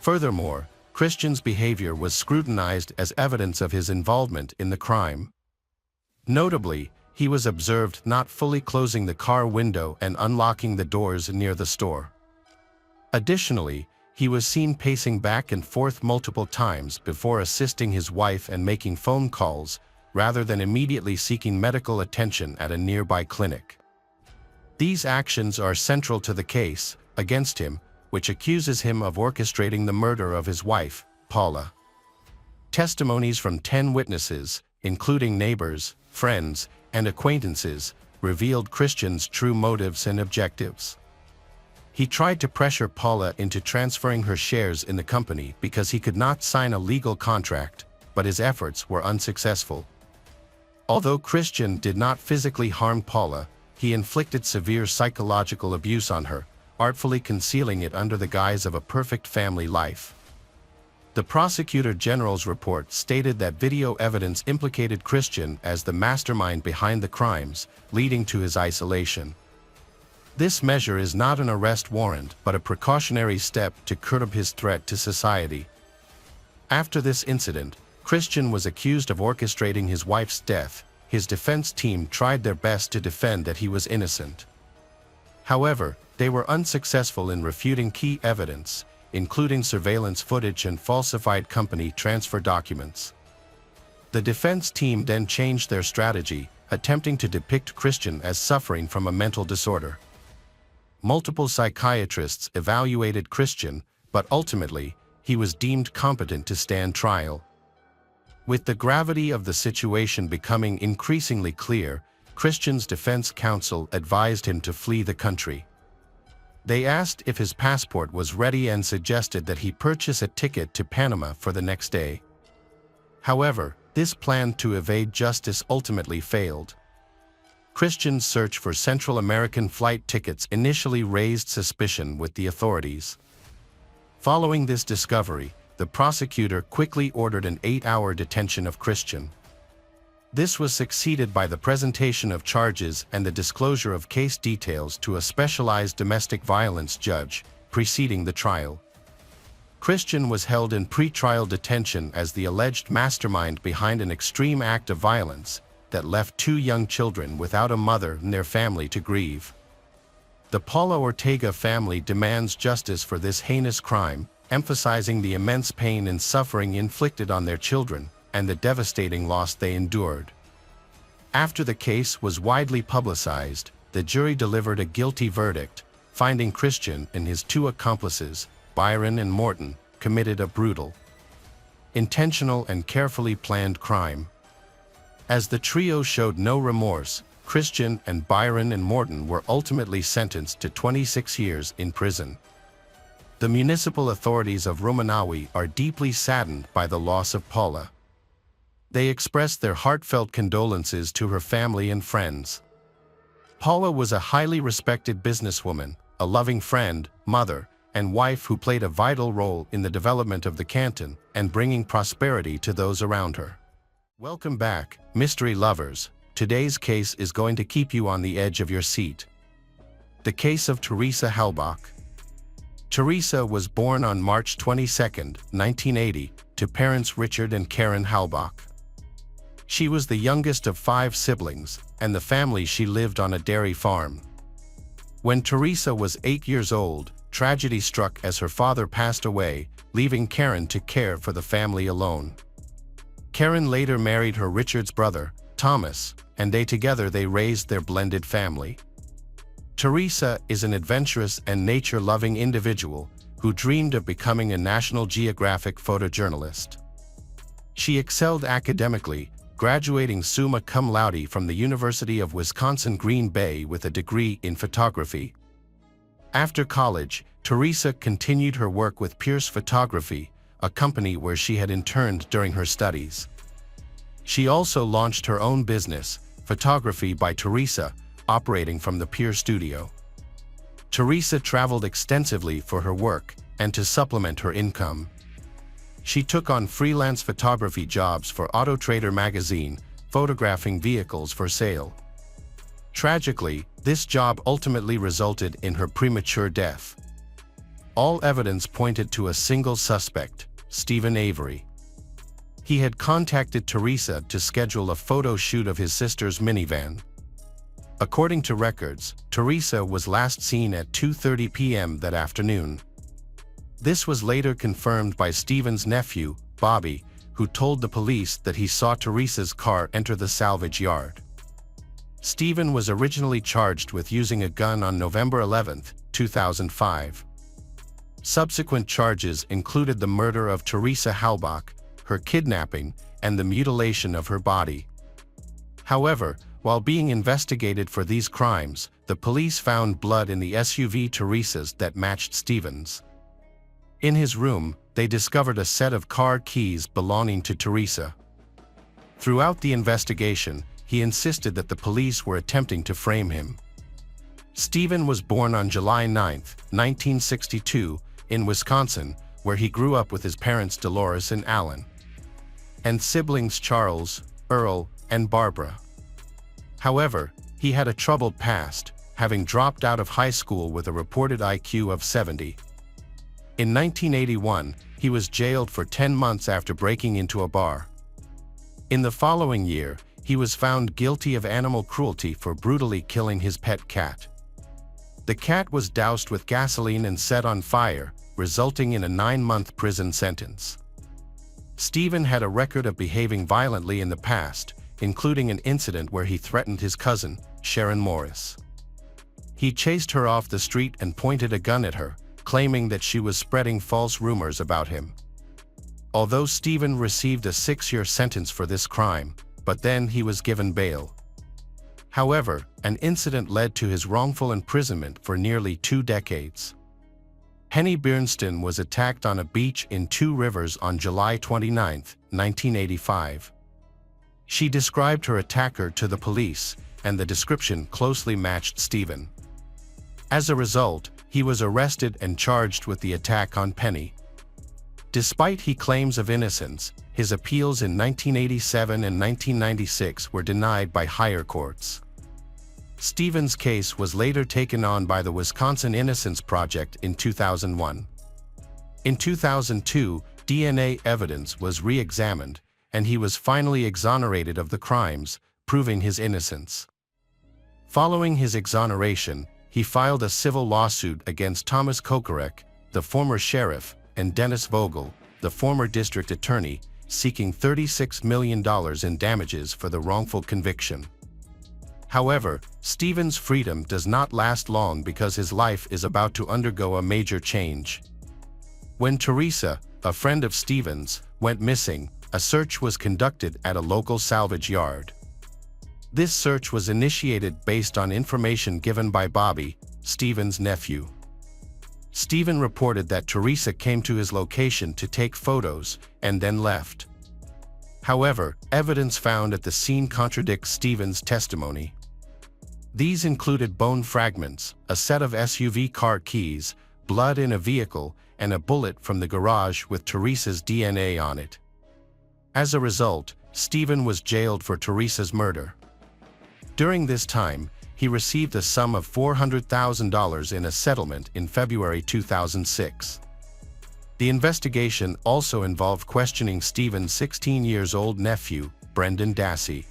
S1: Furthermore, Christian's behavior was scrutinized as evidence of his involvement in the crime. Notably, he was observed not fully closing the car window and unlocking the doors near the store. Additionally, he was seen pacing back and forth multiple times before assisting his wife and making phone calls, rather than immediately seeking medical attention at a nearby clinic. These actions are central to the case against him, which accuses him of orchestrating the murder of his wife, Paula. Testimonies from 10 witnesses, including neighbors, friends, and acquaintances, revealed Christian's true motives and objectives. He tried to pressure Paula into transferring her shares in the company because he could not sign a legal contract, but his efforts were unsuccessful. Although Christian did not physically harm Paula, he inflicted severe psychological abuse on her, artfully concealing it under the guise of a perfect family life. The Prosecutor General's report stated that video evidence implicated Christian as the mastermind behind the crimes, leading to his isolation. This measure is not an arrest warrant but a precautionary step to curb his threat to society. After this incident, Christian was accused of orchestrating his wife's death. His defense team tried their best to defend that he was innocent. However, they were unsuccessful in refuting key evidence, including surveillance footage and falsified company transfer documents. The defense team then changed their strategy, attempting to depict Christian as suffering from a mental disorder. Multiple psychiatrists evaluated Christian, but ultimately, he was deemed competent to stand trial. With the gravity of the situation becoming increasingly clear, Christian's defense counsel advised him to flee the country. They asked if his passport was ready and suggested that he purchase a ticket to Panama for the next day. However, this plan to evade justice ultimately failed. Christian's search for Central American flight tickets initially raised suspicion with the authorities. Following this discovery, the prosecutor quickly ordered an 8-hour detention of Christian. This was succeeded by the presentation of charges and the disclosure of case details to a specialized domestic violence judge, preceding the trial. Christian was held in pre-trial detention as the alleged mastermind behind an extreme act of violence that left 2 young children without a mother and their family to grieve. The Paula Ortega family demands justice for this heinous crime, emphasizing the immense pain and suffering inflicted on their children and the devastating loss they endured. After the case was widely publicized, the jury delivered a guilty verdict, finding Christian and his 2 accomplices, Byron and Morton, committed a brutal, intentional and carefully planned crime. As the trio showed no remorse, Christian and Byron and Morton were ultimately sentenced to 26 years in prison. The municipal authorities of Ruminawi are deeply saddened by the loss of Paula. They expressed their heartfelt condolences to her family and friends. Paula was a highly respected businesswoman, a loving friend, mother, and wife who played a vital role in the development of the canton and bringing prosperity to those around her. Welcome back, mystery lovers. Today's case is going to keep you on the edge of your seat. The case of Teresa Halbach. Teresa was born on March 22, 1980, to parents Richard and Karen Halbach. She was the youngest of 5 siblings, and the family she lived on a dairy farm. When Teresa was 8 years old, tragedy struck as her father passed away, leaving Karen to care for the family alone. Karen later married her Richard's brother, Thomas, and together they raised their blended family. Teresa is an adventurous and nature-loving individual, who dreamed of becoming a National Geographic photojournalist. She excelled academically, graduating summa cum laude from the University of Wisconsin-Green Bay with a degree in photography. After college, Teresa continued her work with Pierce Photography, a company where she had interned during her studies. She also launched her own business, Photography by Teresa, operating from the Pierce studio. Teresa traveled extensively for her work and to supplement her income. She took on freelance photography jobs for Auto Trader magazine, photographing vehicles for sale. Tragically, this job ultimately resulted in her premature death. All evidence pointed to a single suspect, Stephen Avery. He had contacted Teresa to schedule a photo shoot of his sister's minivan. According to records, Teresa was last seen at 2:30 p.m. that afternoon. This was later confirmed by Stephen's nephew, Bobby, who told the police that he saw Teresa's car enter the salvage yard. Stephen was originally charged with using a gun on November 11, 2005. Subsequent charges included the murder of Teresa Halbach, her kidnapping, and the mutilation of her body. However, while being investigated for these crimes, the police found blood in the SUV Teresa's that matched Stephen's. In his room, they discovered a set of car keys belonging to Teresa. Throughout the investigation, he insisted that the police were attempting to frame him. Stephen was born on July 9, 1962, in Wisconsin, where he grew up with his parents Dolores and Alan, and siblings Charles, Earl, and Barbara. However, he had a troubled past, having dropped out of high school with a reported IQ of 70. In 1981, he was jailed for 10 months after breaking into a bar. In the following year, he was found guilty of animal cruelty for brutally killing his pet cat. The cat was doused with gasoline and set on fire, resulting in a 9-month prison sentence. Stephen had a record of behaving violently in the past, including an incident where he threatened his cousin, Sharon Morris. He chased her off the street and pointed a gun at her, claiming that she was spreading false rumors about him. Although Stephen received a 6-year sentence for this crime, but then he was given bail. However, an incident led to his wrongful imprisonment for nearly 2 decades. Henny Bernstein was attacked on a beach in Two Rivers on July 29, 1985. She described her attacker to the police, and the description closely matched Stephen. As a result, he was arrested and charged with the attack on Penny. Despite his claims of innocence, his appeals in 1987 and 1996 were denied by higher courts. Stephen's case was later taken on by the Wisconsin Innocence Project in 2001. In 2002, DNA evidence was re-examined, and he was finally exonerated of the crimes, proving his innocence. Following his exoneration, he filed a civil lawsuit against Thomas Kokarek, the former sheriff, and Dennis Vogel, the former district attorney, seeking $36 million in damages for the wrongful conviction. However, Stephen's freedom does not last long because his life is about to undergo a major change. When Teresa, a friend of Stephen's, went missing, a search was conducted at a local salvage yard. This search was initiated based on information given by Bobby, Stephen's nephew. Stephen reported that Teresa came to his location to take photos and then left. However, evidence found at the scene contradicts Stephen's testimony. These included bone fragments, a set of SUV car keys, blood in a vehicle, and a bullet from the garage with Teresa's DNA on it. As a result, Stephen was jailed for Teresa's murder. During this time, he received a sum of $400,000 in a settlement in February 2006. The investigation also involved questioning Stephen's 16-year-old nephew, Brendan Dassey.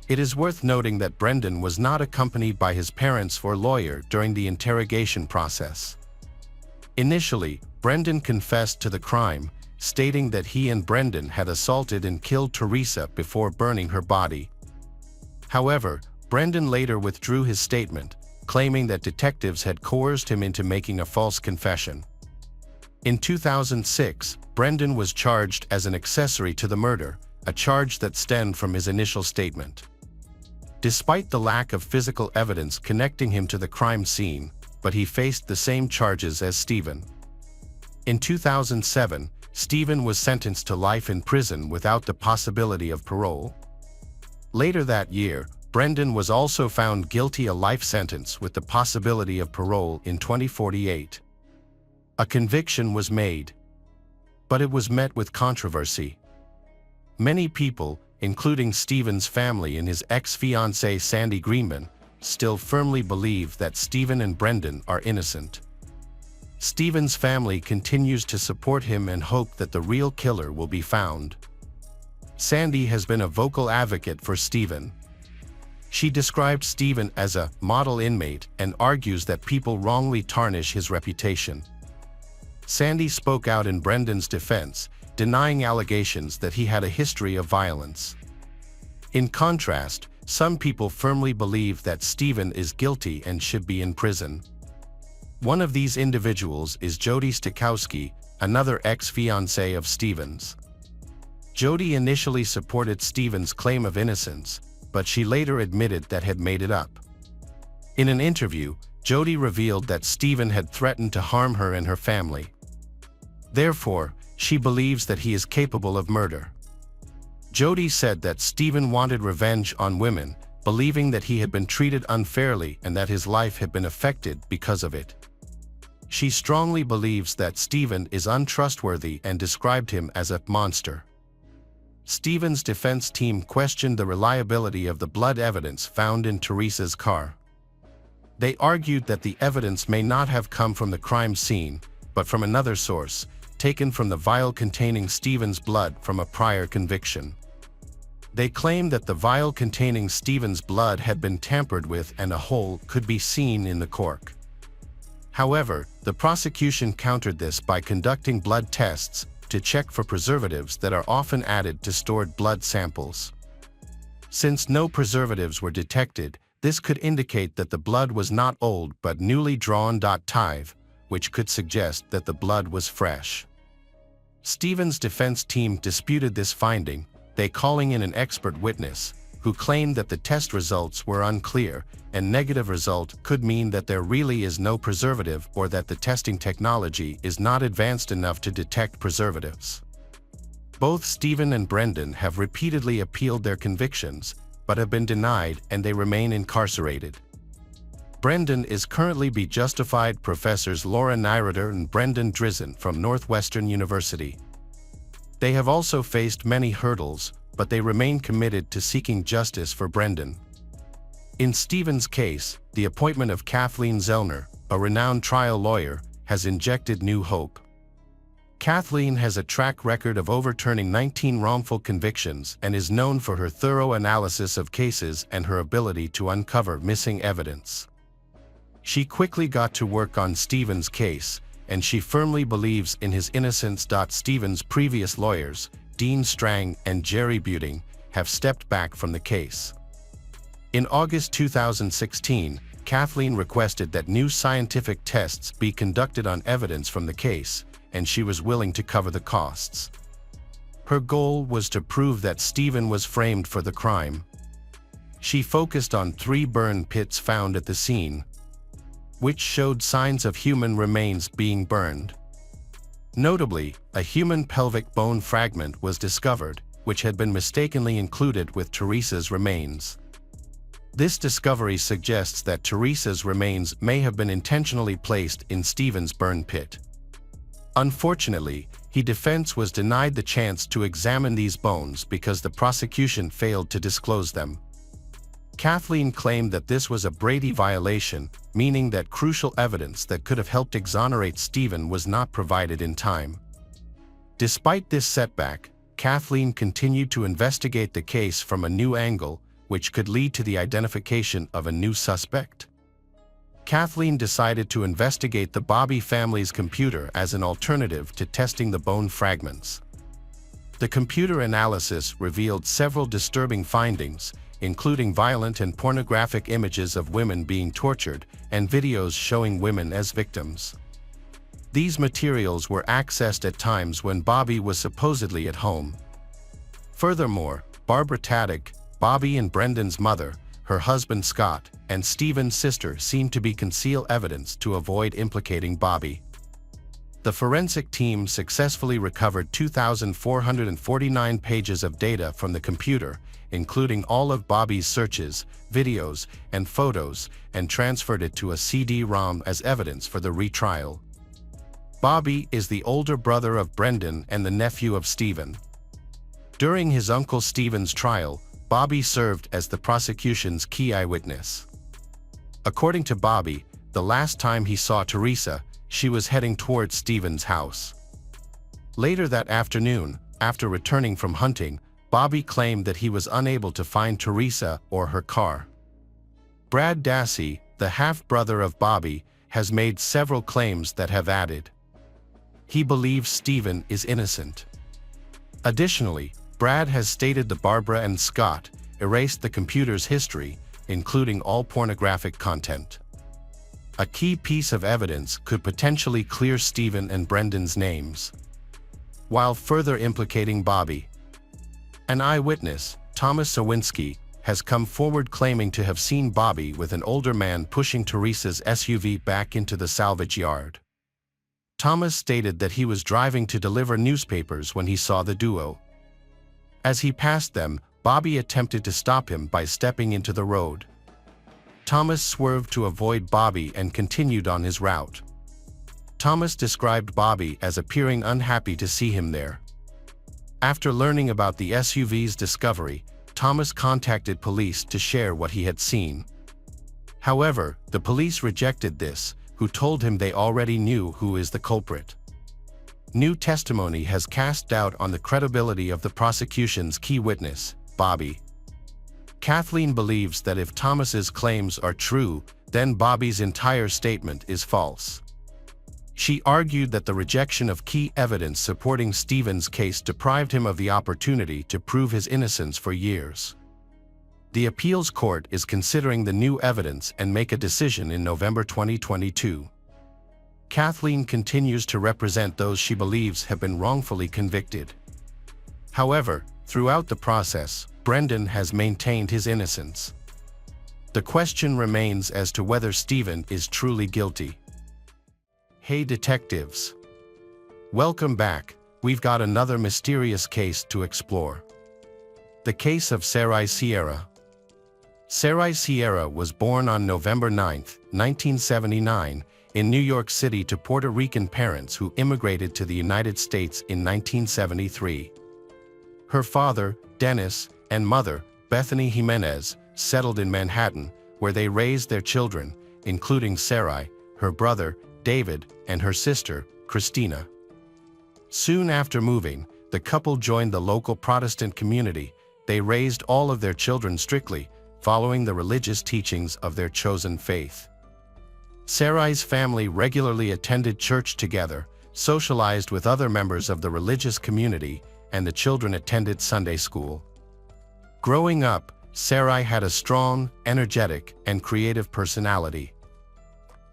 S1: It is worth noting that Brendan was not accompanied by his parents or lawyer during the interrogation process. Initially, Brendan confessed to the crime, stating that he and Brendan had assaulted and killed Teresa before burning her body. However, Brendan later withdrew his statement, claiming that detectives had coerced him into making a false confession. In 2006, Brendan was charged as an accessory to the murder, a charge that stemmed from his initial statement. Despite the lack of physical evidence connecting him to the crime scene, but he faced the same charges as Stephen. In 2007, Stephen was sentenced to life in prison without the possibility of parole. Later that year, Brendan was also found guilty a life sentence with the possibility of parole in 2048. A conviction was made, but it was met with controversy. Many people, including Stephen's family and his ex-fiancée Sandy Greenman, still firmly believe that Stephen and Brendan are innocent. Stephen's family continues to support him and hope that the real killer will be found. Sandy has been a vocal advocate for Stephen. She described Stephen as a model inmate and argues that people wrongly tarnish his reputation. Sandy spoke out in Brendan's defense, denying allegations that he had a history of violence. In contrast, some people firmly believe that Stephen is guilty and should be in prison. One of these individuals is Jody Stokowski, another ex-fiancée of Stephen's. Jody initially supported Stephen's claim of innocence, but she later admitted that had made it up. In an interview, Jody revealed that Stephen had threatened to harm her and her family. Therefore, she believes that he is capable of murder. Jody said that Stephen wanted revenge on women, believing that he had been treated unfairly and that his life had been affected because of it. She strongly believes that Stephen is untrustworthy and described him as a monster. Stephen's defense team questioned the reliability of the blood evidence found in Teresa's car. They argued that the evidence may not have come from the crime scene, but from another source, taken from the vial containing Stephen's blood from a prior conviction. They claimed that the vial containing Stephen's blood had been tampered with and a hole could be seen in the cork. However, the prosecution countered this by conducting blood tests to check for preservatives that are often added to stored blood samples. Since no preservatives were detected, this could indicate that the blood was not old but newly drawn. Tive, which could suggest that the blood was fresh. Stephen's defense team disputed this finding, they calling in an expert witness, who claimed that the test results were unclear, and negative result could mean that there really is no preservative or that the testing technology is not advanced enough to detect preservatives. Both Stephen and Brendan have repeatedly appealed their convictions, but have been denied and they remain incarcerated. Brendan is currently be justified professors Laura Nyrider and Brendan Drizzen from Northwestern University. They have also faced many hurdles, but they remain committed to seeking justice for Brendan. In Stephen's case, the appointment of Kathleen Zellner, a renowned trial lawyer, has injected new hope. Kathleen has a track record of overturning 19 wrongful convictions and is known for her thorough analysis of cases and her ability to uncover missing evidence. She quickly got to work on Stephen's case, and she firmly believes in his innocence. Stephen's previous lawyers, Dean Strang and Jerry Buting, have stepped back from the case. In August 2016, Kathleen requested that new scientific tests be conducted on evidence from the case, and she was willing to cover the costs. Her goal was to prove that Stephen was framed for the crime. She focused on 3 burn pits found at the scene, which showed signs of human remains being burned. Notably, a human pelvic bone fragment was discovered, which had been mistakenly included with Teresa's remains. This discovery suggests that Teresa's remains may have been intentionally placed in Stephen's burn pit. Unfortunately, his defense was denied the chance to examine these bones because the prosecution failed to disclose them. Kathleen claimed that this was a Brady violation, meaning that crucial evidence that could have helped exonerate Stephen was not provided in time. Despite this setback, Kathleen continued to investigate the case from a new angle, which could lead to the identification of a new suspect. Kathleen decided to investigate the Bobby family's computer as an alternative to testing the bone fragments. The computer analysis revealed several disturbing findings, including violent and pornographic images of women being tortured and videos showing women as victims. These materials were accessed at times when Bobby was supposedly at home. Furthermore, Barbara Taddick, Bobby and Brendan's mother, her husband Scott, and Stephen's sister seemed to conceal evidence to avoid implicating Bobby. The forensic team successfully recovered 2,449 pages of data from the computer, including all of Bobby's searches, videos, and photos, and transferred it to a CD-ROM as evidence for the retrial. Bobby is the older brother of Brendan and the nephew of Stephen. During his uncle Stephen's trial, Bobby served as the prosecution's key eyewitness. According to Bobby, the last time he saw Teresa, she was heading towards Stephen's house. Later that afternoon, after returning from hunting, Bobby claimed that he was unable to find Teresa or her car. Brad Dassey, the half-brother of Bobby, has made several claims that have added. He believes Stephen is innocent. Additionally, Brad has stated that Barbara and Scott erased the computer's history, including all pornographic content. A key piece of evidence could potentially clear Stephen and Brendan's names, while further implicating Bobby. An eyewitness, Thomas Sawinski, has come forward claiming to have seen Bobby with an older man pushing Teresa's SUV back into the salvage yard. Thomas stated that he was driving to deliver newspapers when he saw the duo. As he passed them, Bobby attempted to stop him by stepping into the road. Thomas swerved to avoid Bobby and continued on his route. Thomas described Bobby as appearing unhappy to see him there. After learning about the SUV's discovery, Thomas contacted police to share what he had seen. However, the police rejected this, who told him they already knew who is the culprit. New testimony has cast doubt on the credibility of the prosecution's key witness, Bobby. Kathleen believes that if Thomas's claims are true, then Bobby's entire statement is false. She argued that the rejection of key evidence supporting Stephen's case deprived him of the opportunity to prove his innocence for years. The appeals court is considering the new evidence and make a decision in November 2022. Kathleen continues to represent those she believes have been wrongfully convicted. However, throughout the process, Brendan has maintained his innocence. The question remains as to whether Stephen is truly guilty. Hey detectives! Welcome back. We've got another mysterious case to explore. The case of Sarai Sierra. Sarai Sierra was born on November 9, 1979, in New York City to Puerto Rican parents who immigrated to the United States in 1973. Her father, Dennis, and mother, Bethany Jimenez, settled in Manhattan, where they raised their children, including Sarai, her brother, David, and her sister, Christina. Soon after moving, the couple joined the local Protestant community. They raised all of their children strictly, following the religious teachings of their chosen faith. Sarai's family regularly attended church together, socialized with other members of the religious community, and the children attended Sunday school. Growing up, Sarai had a strong, energetic, and creative personality.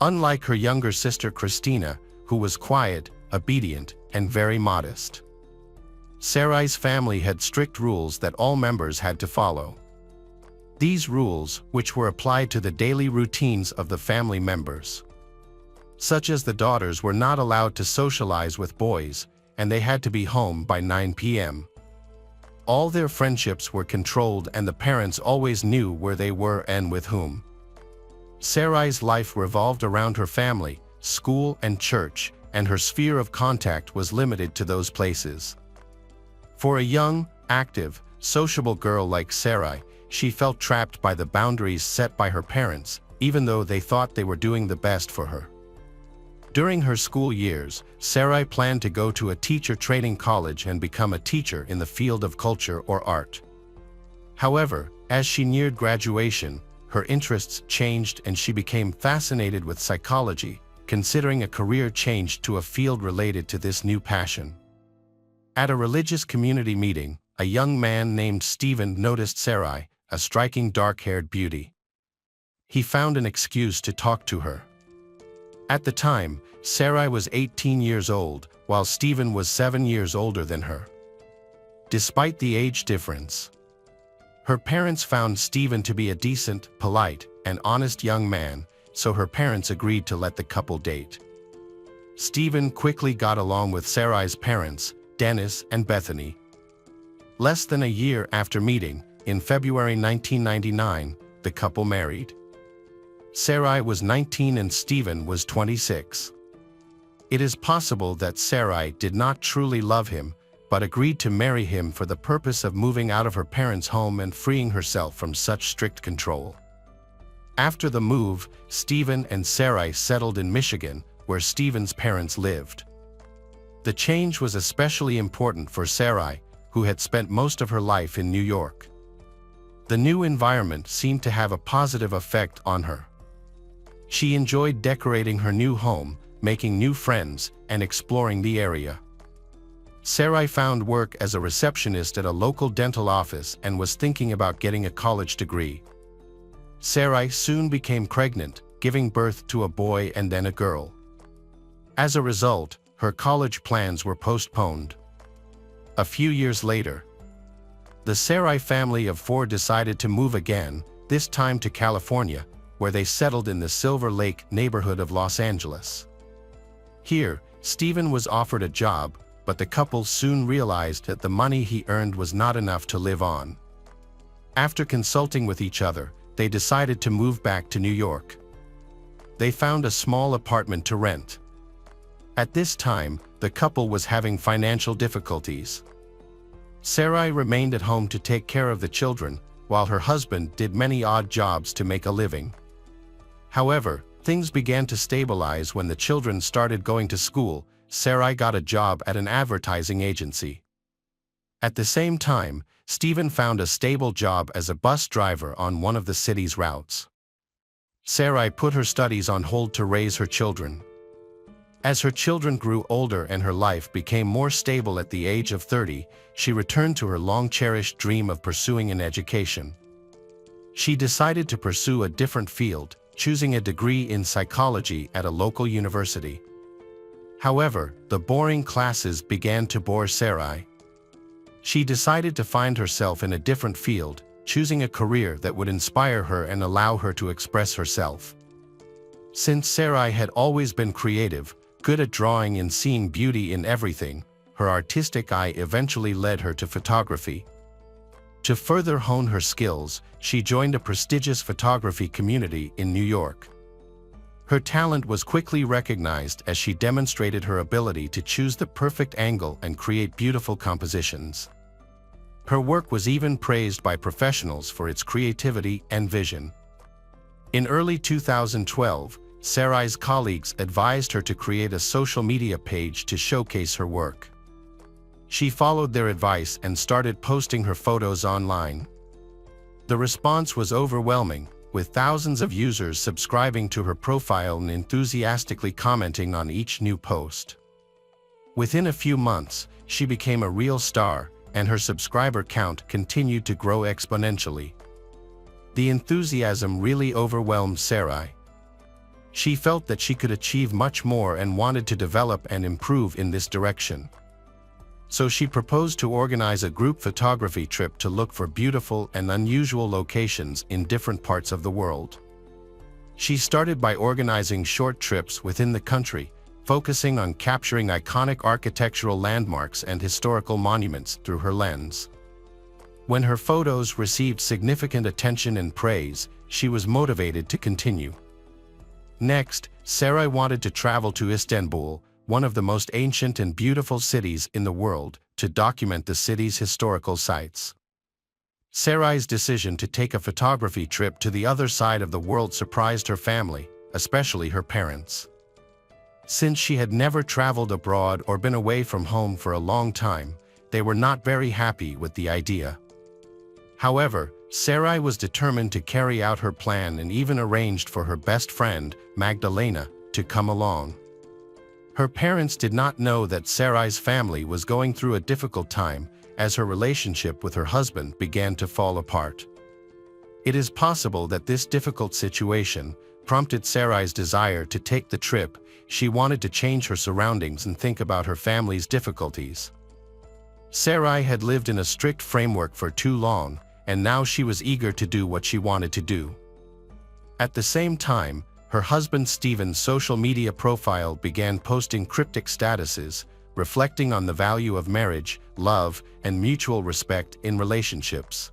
S1: Unlike her younger sister Christina, who was quiet, obedient, and very modest. Sarai's family had strict rules that all members had to follow. These rules, which were applied to the daily routines of the family members, such as the daughters were not allowed to socialize with boys, and they had to be home by 9 p.m. All their friendships were controlled and the parents always knew where they were and with whom. Sarai's life revolved around her family, school, and church, and her sphere of contact was limited to those places. For a young, active, sociable girl like Sarai, she felt trapped by the boundaries set by her parents, even though they thought they were doing the best for her. During her school years, Sarai planned to go to a teacher training college and become a teacher in the field of culture or art. However, as she neared graduation, her interests changed and she became fascinated with psychology, considering a career change to a field related to this new passion. At a religious community meeting, a young man named Stephen noticed Sarai, a striking dark-haired beauty. He found an excuse to talk to her. At the time, Sarai was 18 years old, while Stephen was 7 years older than her. Despite the age difference, her parents found Stephen to be a decent, polite, and honest young man, so her parents agreed to let the couple date. Stephen quickly got along with Sarai's parents, Dennis and Bethany. Less than a year after meeting, in February 1999, the couple married. Sarai was 19 and Stephen was 26. It is possible that Sarai did not truly love him, but agreed to marry him for the purpose of moving out of her parents' home and freeing herself from such strict control. After the move, Stephen and Sarai settled in Michigan, where Stephen's parents lived. The change was especially important for Sarai, who had spent most of her life in New York. The new environment seemed to have a positive effect on her. She enjoyed decorating her new home, making new friends, and exploring the area. Sarai found work as a receptionist at a local dental office and was thinking about getting a college degree. Sarai soon became pregnant, giving birth to a boy and then a girl. As a result, her college plans were postponed. A few years later, the Sarai family of 4 decided to move again, this time to California, where they settled in the Silver Lake neighborhood of Los Angeles. Here, Stephen was offered a job, but the couple soon realized that the money he earned was not enough to live on. After consulting with each other, they decided to move back to New York. They found a small apartment to rent. At this time, the couple was having financial difficulties. Sarai remained at home to take care of the children, while her husband did many odd jobs to make a living. However, things began to stabilize when the children started going to school. Sarai got a job at an advertising agency. At the same time, Stephen found a stable job as a bus driver on one of the city's routes. Sarai put her studies on hold to raise her children. As her children grew older and her life became more stable at the age of 30, she returned to her long-cherished dream of pursuing an education. She decided to pursue a different field, choosing a degree in psychology at a local university. However, the boring classes began to bore Sarai. She decided to find herself in a different field, choosing a career that would inspire her and allow her to express herself. Since Sarai had always been creative, good at drawing and seeing beauty in everything, her artistic eye eventually led her to photography. To further hone her skills, she joined a prestigious photography community in New York. Her talent was quickly recognized as she demonstrated her ability to choose the perfect angle and create beautiful compositions. Her work was even praised by professionals for its creativity and vision. In early 2012, Sarai's colleagues advised her to create a social media page to showcase her work. She followed their advice and started posting her photos online. The response was overwhelming, with thousands of users subscribing to her profile and enthusiastically commenting on each new post. Within a few months, she became a real star, and her subscriber count continued to grow exponentially. The enthusiasm really overwhelmed Sarai. She felt that she could achieve much more and wanted to develop and improve in this direction. So she proposed to organize a group photography trip to look for beautiful and unusual locations in different parts of the world. She started by organizing short trips within the country, focusing on capturing iconic architectural landmarks and historical monuments through her lens. When her photos received significant attention and praise, she was motivated to continue. Next, Sarai wanted to travel to Istanbul, one of the most ancient and beautiful cities in the world, to document the city's historical sites. Sarai's decision to take a photography trip to the other side of the world surprised her family, especially her parents. Since she had never traveled abroad or been away from home for a long time, they were not very happy with the idea. However, Sarai was determined to carry out her plan and even arranged for her best friend, Magdalena, to come along. Her parents did not know that Sarai's family was going through a difficult time, as her relationship with her husband began to fall apart. It is possible that this difficult situation prompted Sarai's desire to take the trip, she wanted to change her surroundings and think about her family's difficulties. Sarai had lived in a strict framework for too long, and now she was eager to do what she wanted to do. At the same time, her husband Stephen's social media profile began posting cryptic statuses, reflecting on the value of marriage, love, and mutual respect in relationships.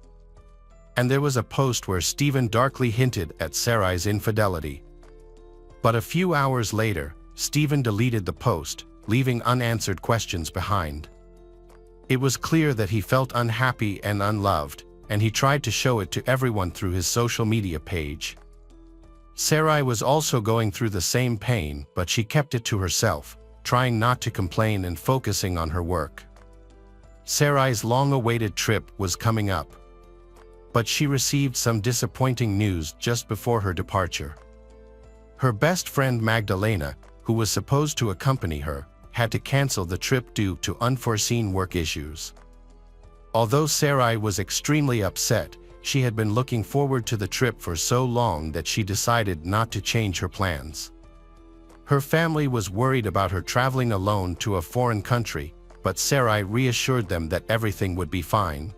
S1: And there was a post where Stephen darkly hinted at Sarai's infidelity. But a few hours later, Stephen deleted the post, leaving unanswered questions behind. It was clear that he felt unhappy and unloved, and he tried to show it to everyone through his social media page. Sarai was also going through the same pain, but she kept it to herself, trying not to complain and focusing on her work. Sarai's long-awaited trip was coming up. But she received some disappointing news just before her departure. Her best friend Magdalena, who was supposed to accompany her, had to cancel the trip due to unforeseen work issues. Although Sarai was extremely upset, she had been looking forward to the trip for so long that she decided not to change her plans. Her family was worried about her traveling alone to a foreign country, but Sarai reassured them that everything would be fine.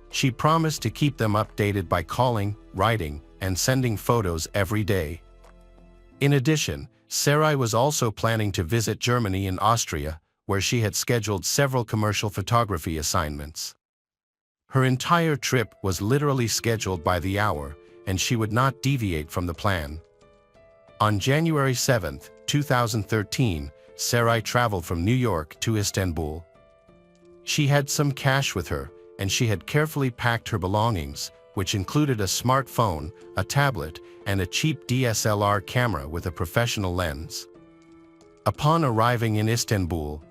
S1: She promised to keep them updated by calling, writing, and sending photos every day. In addition, Sarai was also planning to visit Germany and Austria, where she had scheduled several commercial photography assignments. Her entire trip was literally scheduled by the hour, and she would not deviate from the plan. On January 7, 2013, Sarai traveled from New York to Istanbul. She had some cash with her, and she had carefully packed her belongings, which included a smartphone, a tablet, and a cheap DSLR camera with a professional lens. Upon arriving in Istanbul,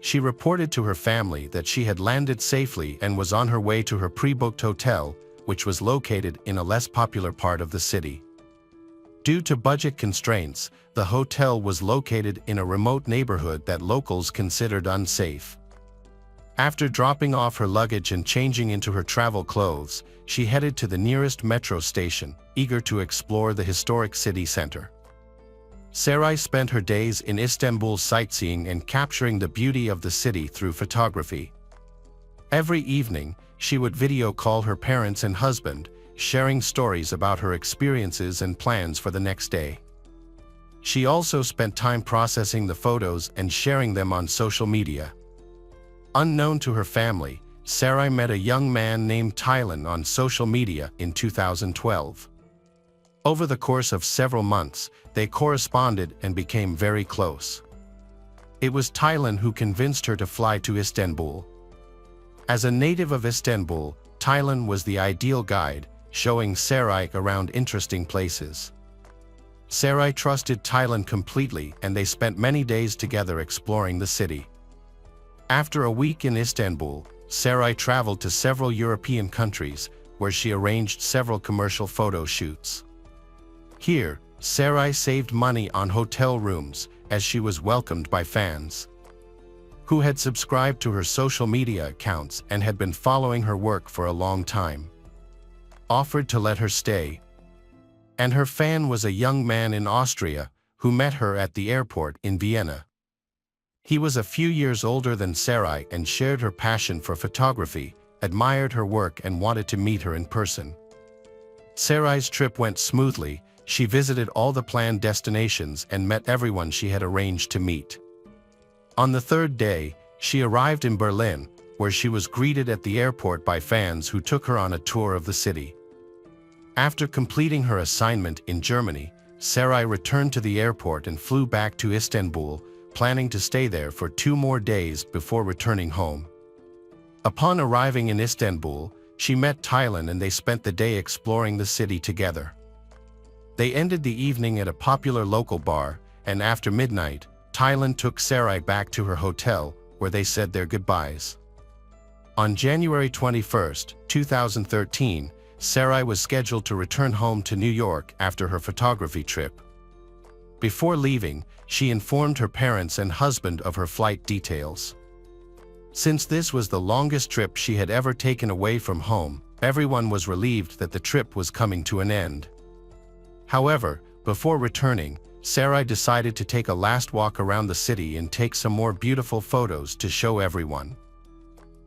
S1: she reported to her family that she had landed safely and was on her way to her pre-booked hotel, which was located in a less popular part of the city. Due to budget constraints, the hotel was located in a remote neighborhood that locals considered unsafe. After dropping off her luggage and changing into her travel clothes, she headed to the nearest metro station, eager to explore the historic city center. Sarai spent her days in Istanbul sightseeing and capturing the beauty of the city through photography. Every evening, she would video call her parents and husband, sharing stories about her experiences and plans for the next day. She also spent time processing the photos and sharing them on social media. Unknown to her family, Sarai met a young man named Tylan on social media in 2012. Over the course of several months, they corresponded and became very close. It was Tylan who convinced her to fly to Istanbul. As a native of Istanbul, Tylan was the ideal guide, showing Sarai around interesting places. Sarai trusted Tylan completely, and they spent many days together exploring the city. After a week in Istanbul, Sarai traveled to several European countries, where she arranged several commercial photo shoots. Here, Sarai saved money on hotel rooms, as she was welcomed by fans who had subscribed to her social media accounts and had been following her work for a long time. Offered to let her stay. And her fan was a young man in Austria, who met her at the airport in Vienna. He was a few years older than Sarai and shared her passion for photography, admired her work and wanted to meet her in person. Sarai's trip went smoothly. She visited all the planned destinations and met everyone she had arranged to meet. On the third day, she arrived in Berlin, where she was greeted at the airport by fans who took her on a tour of the city. After completing her assignment in Germany, Sarai returned to the airport and flew back to Istanbul, planning to stay there for 2 more days before returning home. Upon arriving in Istanbul, she met Tylan and they spent the day exploring the city together. They ended the evening at a popular local bar, and after midnight, Tylan took Sarai back to her hotel, where they said their goodbyes. On January 21, 2013, Sarai was scheduled to return home to New York after her photography trip. Before leaving, she informed her parents and husband of her flight details. Since this was the longest trip she had ever taken away from home, everyone was relieved that the trip was coming to an end. However, before returning, Sarai decided to take a last walk around the city and take some more beautiful photos to show everyone.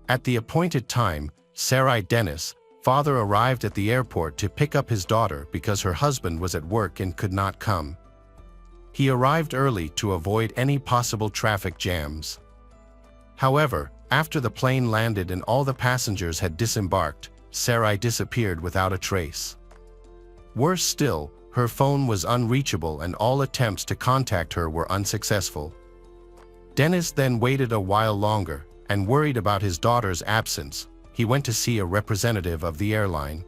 S1: At the appointed time, Sarai Dennis' father arrived at the airport to pick up his daughter because her husband was at work and could not come. He arrived early to avoid any possible traffic jams. However, after the plane landed and all the passengers had disembarked, Sarai disappeared without a trace. Worse still, her phone was unreachable and all attempts to contact her were unsuccessful. Dennis then waited a while longer, and worried about his daughter's absence, he went to see a representative of the airline.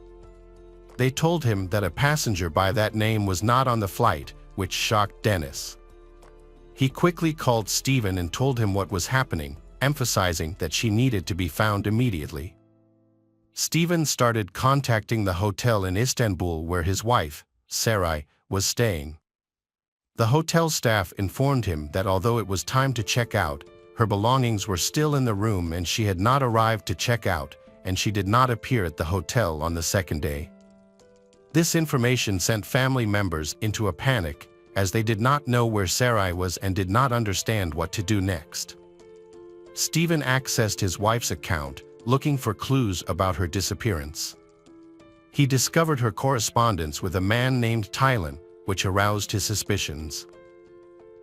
S1: They told him that a passenger by that name was not on the flight, which shocked Dennis. He quickly called Stephen and told him what was happening, emphasizing that she needed to be found immediately. Stephen started contacting the hotel in Istanbul where his wife, Sarai, was staying. The hotel staff informed him that although it was time to check out, her belongings were still in the room and she had not arrived to check out, and she did not appear at the hotel on the second day. This information sent family members into a panic, as they did not know where Sarai was and did not understand what to do next. Stephen accessed his wife's account, looking for clues about her disappearance. He discovered her correspondence with a man named Tylan, which aroused his suspicions.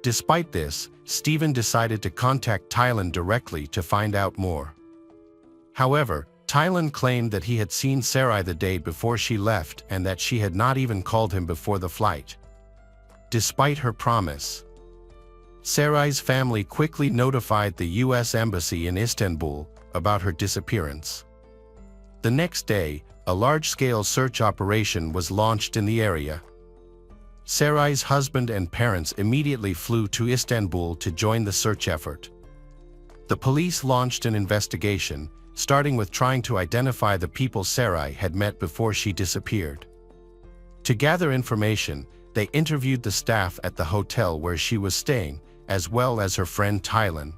S1: Despite this, Stephen decided to contact Tylan directly to find out more. However, Tylan claimed that he had seen Sarai the day before she left and that she had not even called him before the flight. Despite her promise, Sarai's family quickly notified the U.S. Embassy in Istanbul about her disappearance. The next day, a large-scale search operation was launched in the area. Sarai's husband and parents immediately flew to Istanbul to join the search effort. The police launched an investigation, starting with trying to identify the people Sarai had met before she disappeared. To gather information, they interviewed the staff at the hotel where she was staying, as well as her friend Tylan.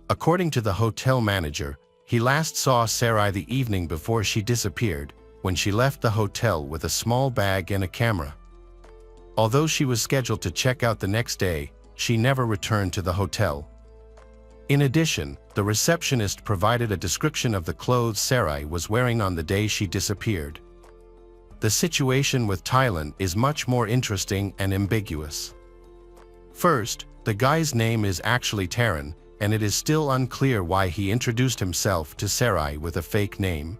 S1: According to the hotel manager, he last saw Sarai the evening before she disappeared, when she left the hotel with a small bag and a camera. Although she was scheduled to check out the next day, she never returned to the hotel. In addition, the receptionist provided a description of the clothes Sarai was wearing on the day she disappeared. The situation with Tylan is much more interesting and ambiguous. First, the guy's name is actually Taran, and it is still unclear why he introduced himself to Sarai with a fake name.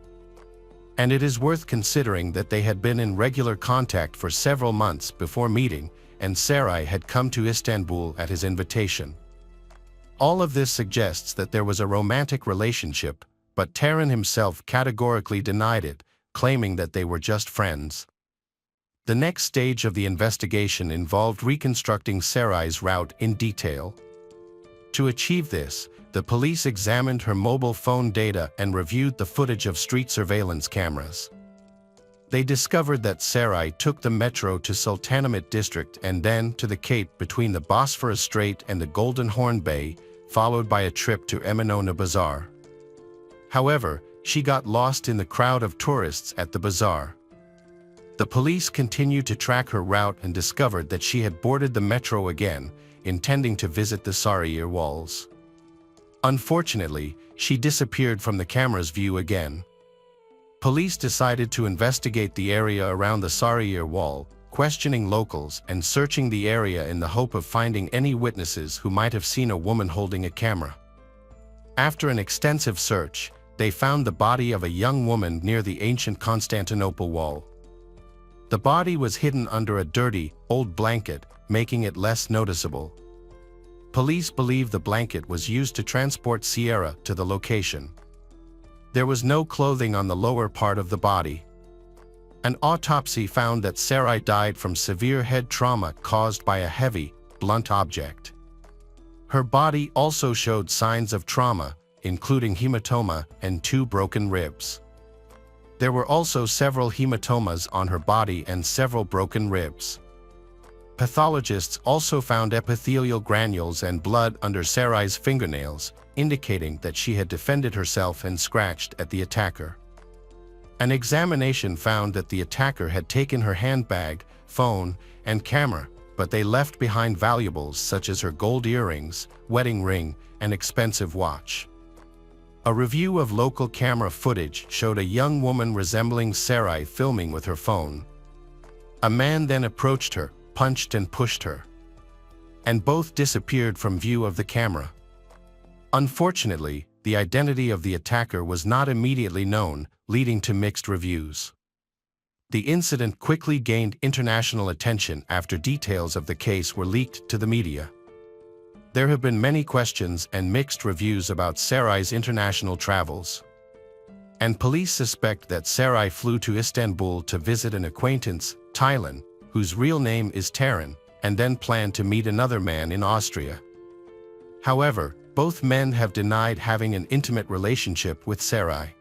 S1: And it is worth considering that they had been in regular contact for several months before meeting, and Sarai had come to Istanbul at his invitation. All of this suggests that there was a romantic relationship, but Taran himself categorically denied it, claiming that they were just friends. The next stage of the investigation involved reconstructing Sarai's route in detail. To achieve this, the police examined her mobile phone data and reviewed the footage of street surveillance cameras. They discovered that Sarai took the metro to Sultanahmet district and then to the Cape between the Bosphorus Strait and the Golden Horn Bay, followed by a trip to Eminönü Bazaar. However, she got lost in the crowd of tourists at the bazaar. The police continued to track her route and discovered that she had boarded the metro again, intending to visit the Sarıyer Walls. Unfortunately, she disappeared from the camera's view again. Police decided to investigate the area around the Sarıyer Wall, questioning locals and searching the area in the hope of finding any witnesses who might have seen a woman holding a camera. After an extensive search, they found the body of a young woman near the ancient Constantinople wall. The body was hidden under a dirty, old blanket, making it less noticeable. Police believe the blanket was used to transport Sierra to the location. There was no clothing on the lower part of the body. An autopsy found that Sarai died from severe head trauma caused by a heavy, blunt object. Her body also showed signs of trauma, including hematoma and 2 broken ribs. There were also several hematomas on her body and several broken ribs. Pathologists also found epithelial granules and blood under Sarai's fingernails, indicating that she had defended herself and scratched at the attacker. An examination found that the attacker had taken her handbag, phone, and camera, but they left behind valuables such as her gold earrings, wedding ring, and expensive watch. A review of local camera footage showed a young woman resembling Sarai filming with her phone. A man then approached her, punched and pushed her, and both disappeared from view of the camera. Unfortunately, the identity of the attacker was not immediately known, leading to mixed reviews. The incident quickly gained international attention after details of the case were leaked to the media. There have been many questions and mixed reviews about Sarai's international travels, and police suspect that Sarai flew to Istanbul to visit an acquaintance, Taylan, whose real name is Taran, and then planned to meet another man in Austria. However, both men have denied having an intimate relationship with Sarai.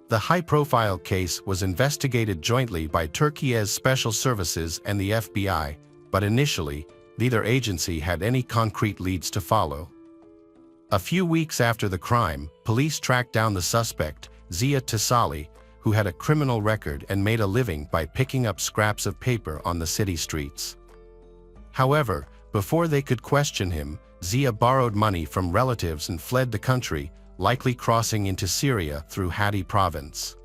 S1: The high-profile case was investigated jointly by Turkey's special services and the FBI, but initially, neither agency had any concrete leads to follow. A few weeks after the crime, police tracked down the suspect, Ziya Tasali, who had a criminal record and made a living by picking up scraps of paper on the city streets. However, before they could question him, Ziya borrowed money from relatives and fled the country, likely crossing into Syria through Hatti province.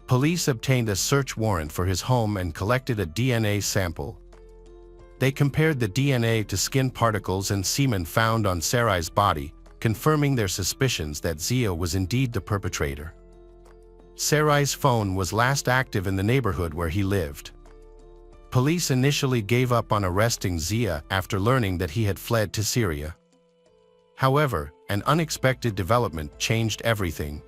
S1: Police obtained a search warrant for his home and collected a DNA sample. They compared the DNA to skin particles and semen found on Sarai's body, confirming their suspicions that Ziya was indeed the perpetrator. Sarai's phone was last active in the neighborhood where he lived. Police initially gave up on arresting Ziya after learning that he had fled to Syria. However, an unexpected development changed everything.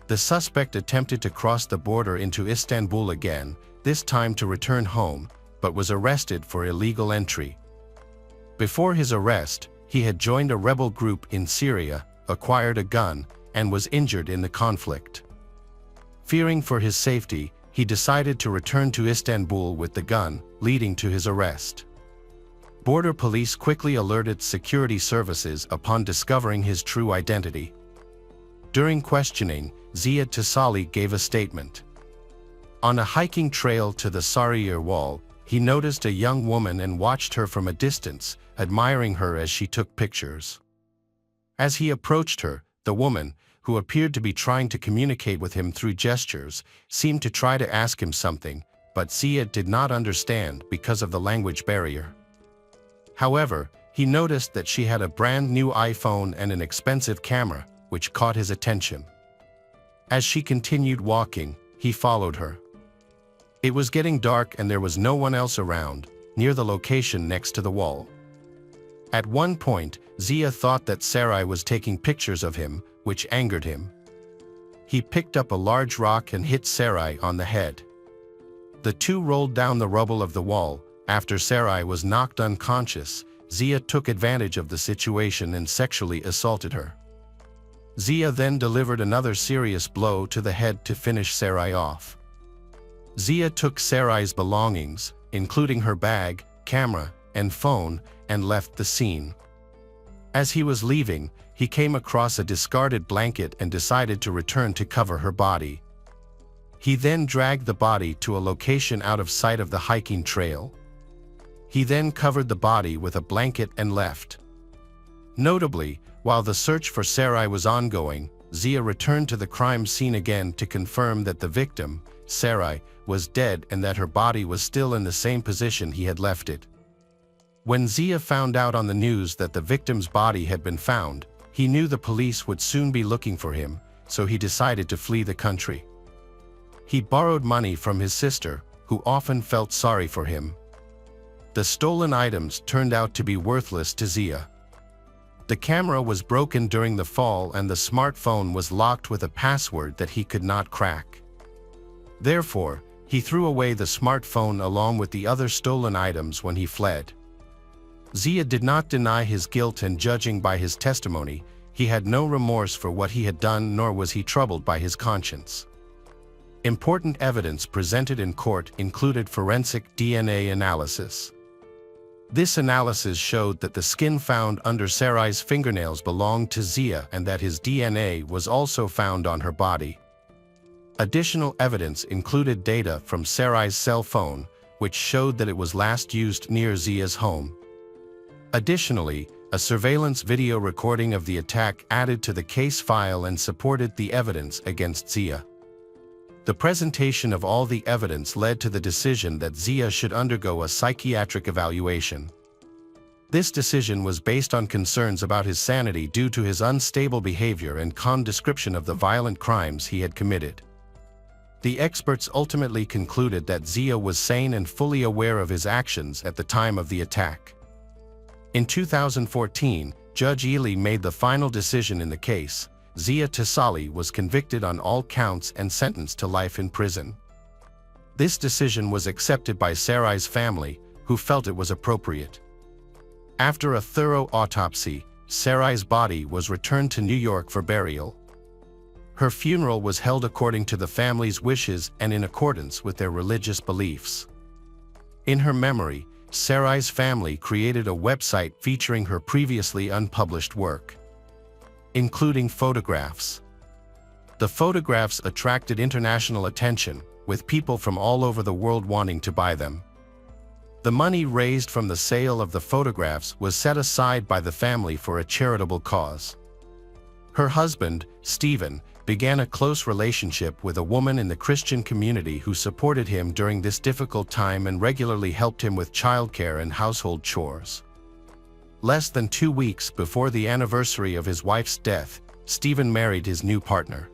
S1: The suspect attempted to cross the border into Istanbul again, this time to return home, but was arrested for illegal entry. Before his arrest, he had joined a rebel group in Syria, acquired a gun, and was injured in the conflict. Fearing for his safety, he decided to return to Istanbul with the gun, leading to his arrest. Border police quickly alerted security services upon discovering his true identity. During questioning, Ziya Tasali gave a statement. On a hiking trail to the Sarıyer Wall, he noticed a young woman and watched her from a distance, admiring her as she took pictures. As he approached her, the woman, who appeared to be trying to communicate with him through gestures, seemed to try to ask him something, but Ziya did not understand because of the language barrier. However, he noticed that she had a brand new iPhone and an expensive camera, which caught his attention. As she continued walking, he followed her. It was getting dark and there was no one else around, near the location next to the wall. At one point, Ziya thought that Sarai was taking pictures of him, which angered him. He picked up a large rock and hit Sarai on the head. The two rolled down the rubble of the wall. After Sarai was knocked unconscious, Ziya took advantage of the situation and sexually assaulted her. Ziya then delivered another serious blow to the head to finish Sarai off. Ziya took Sarai's belongings, including her bag, camera, and phone, and left the scene. As he was leaving, he came across a discarded blanket and decided to return to cover her body. He then dragged the body to a location out of sight of the hiking trail. He then covered the body with a blanket and left. Notably, while the search for Sarai was ongoing, Ziya returned to the crime scene again to confirm that the victim, Sarai, was dead and that her body was still in the same position he had left it. When Ziya found out on the news that the victim's body had been found, he knew the police would soon be looking for him, so he decided to flee the country. He borrowed money from his sister, who often felt sorry for him. The stolen items turned out to be worthless to Ziya. The camera was broken during the fall and the smartphone was locked with a password that he could not crack. Therefore, he threw away the smartphone along with the other stolen items when he fled. Ziya did not deny his guilt, and judging by his testimony, he had no remorse for what he had done, nor was he troubled by his conscience. Important evidence presented in court included forensic DNA analysis. This analysis showed that the skin found under Sarai's fingernails belonged to Ziya and that his DNA was also found on her body. Additional evidence included data from Sarai's cell phone, which showed that it was last used near Zia's home. Additionally, a surveillance video recording of the attack added to the case file and supported the evidence against Zia. The presentation of all the evidence led to the decision that Zia should undergo a psychiatric evaluation. This decision was based on concerns about his sanity due to his unstable behavior and calm description of the violent crimes he had committed. The experts ultimately concluded that Zia was sane and fully aware of his actions at the time of the attack. In 2014, Judge Ely made the final decision in the case. Zia Tesali was convicted on all counts and sentenced to life in prison. This decision was accepted by Sarai's family, who felt it was appropriate. After a thorough autopsy, Sarai's body was returned to New York for burial. Her funeral was held according to the family's wishes and in accordance with their religious beliefs. In her memory, Sarai's family created a website featuring her previously unpublished work, including photographs. The photographs attracted international attention, with people from all over the world wanting to buy them. The money raised from the sale of the photographs was set aside by the family for a charitable cause. Her husband, Stephen, began a close relationship with a woman in the Christian community who supported him during this difficult time and regularly helped him with childcare and household chores. Less than 2 weeks before the anniversary of his wife's death, Stephen married his new partner.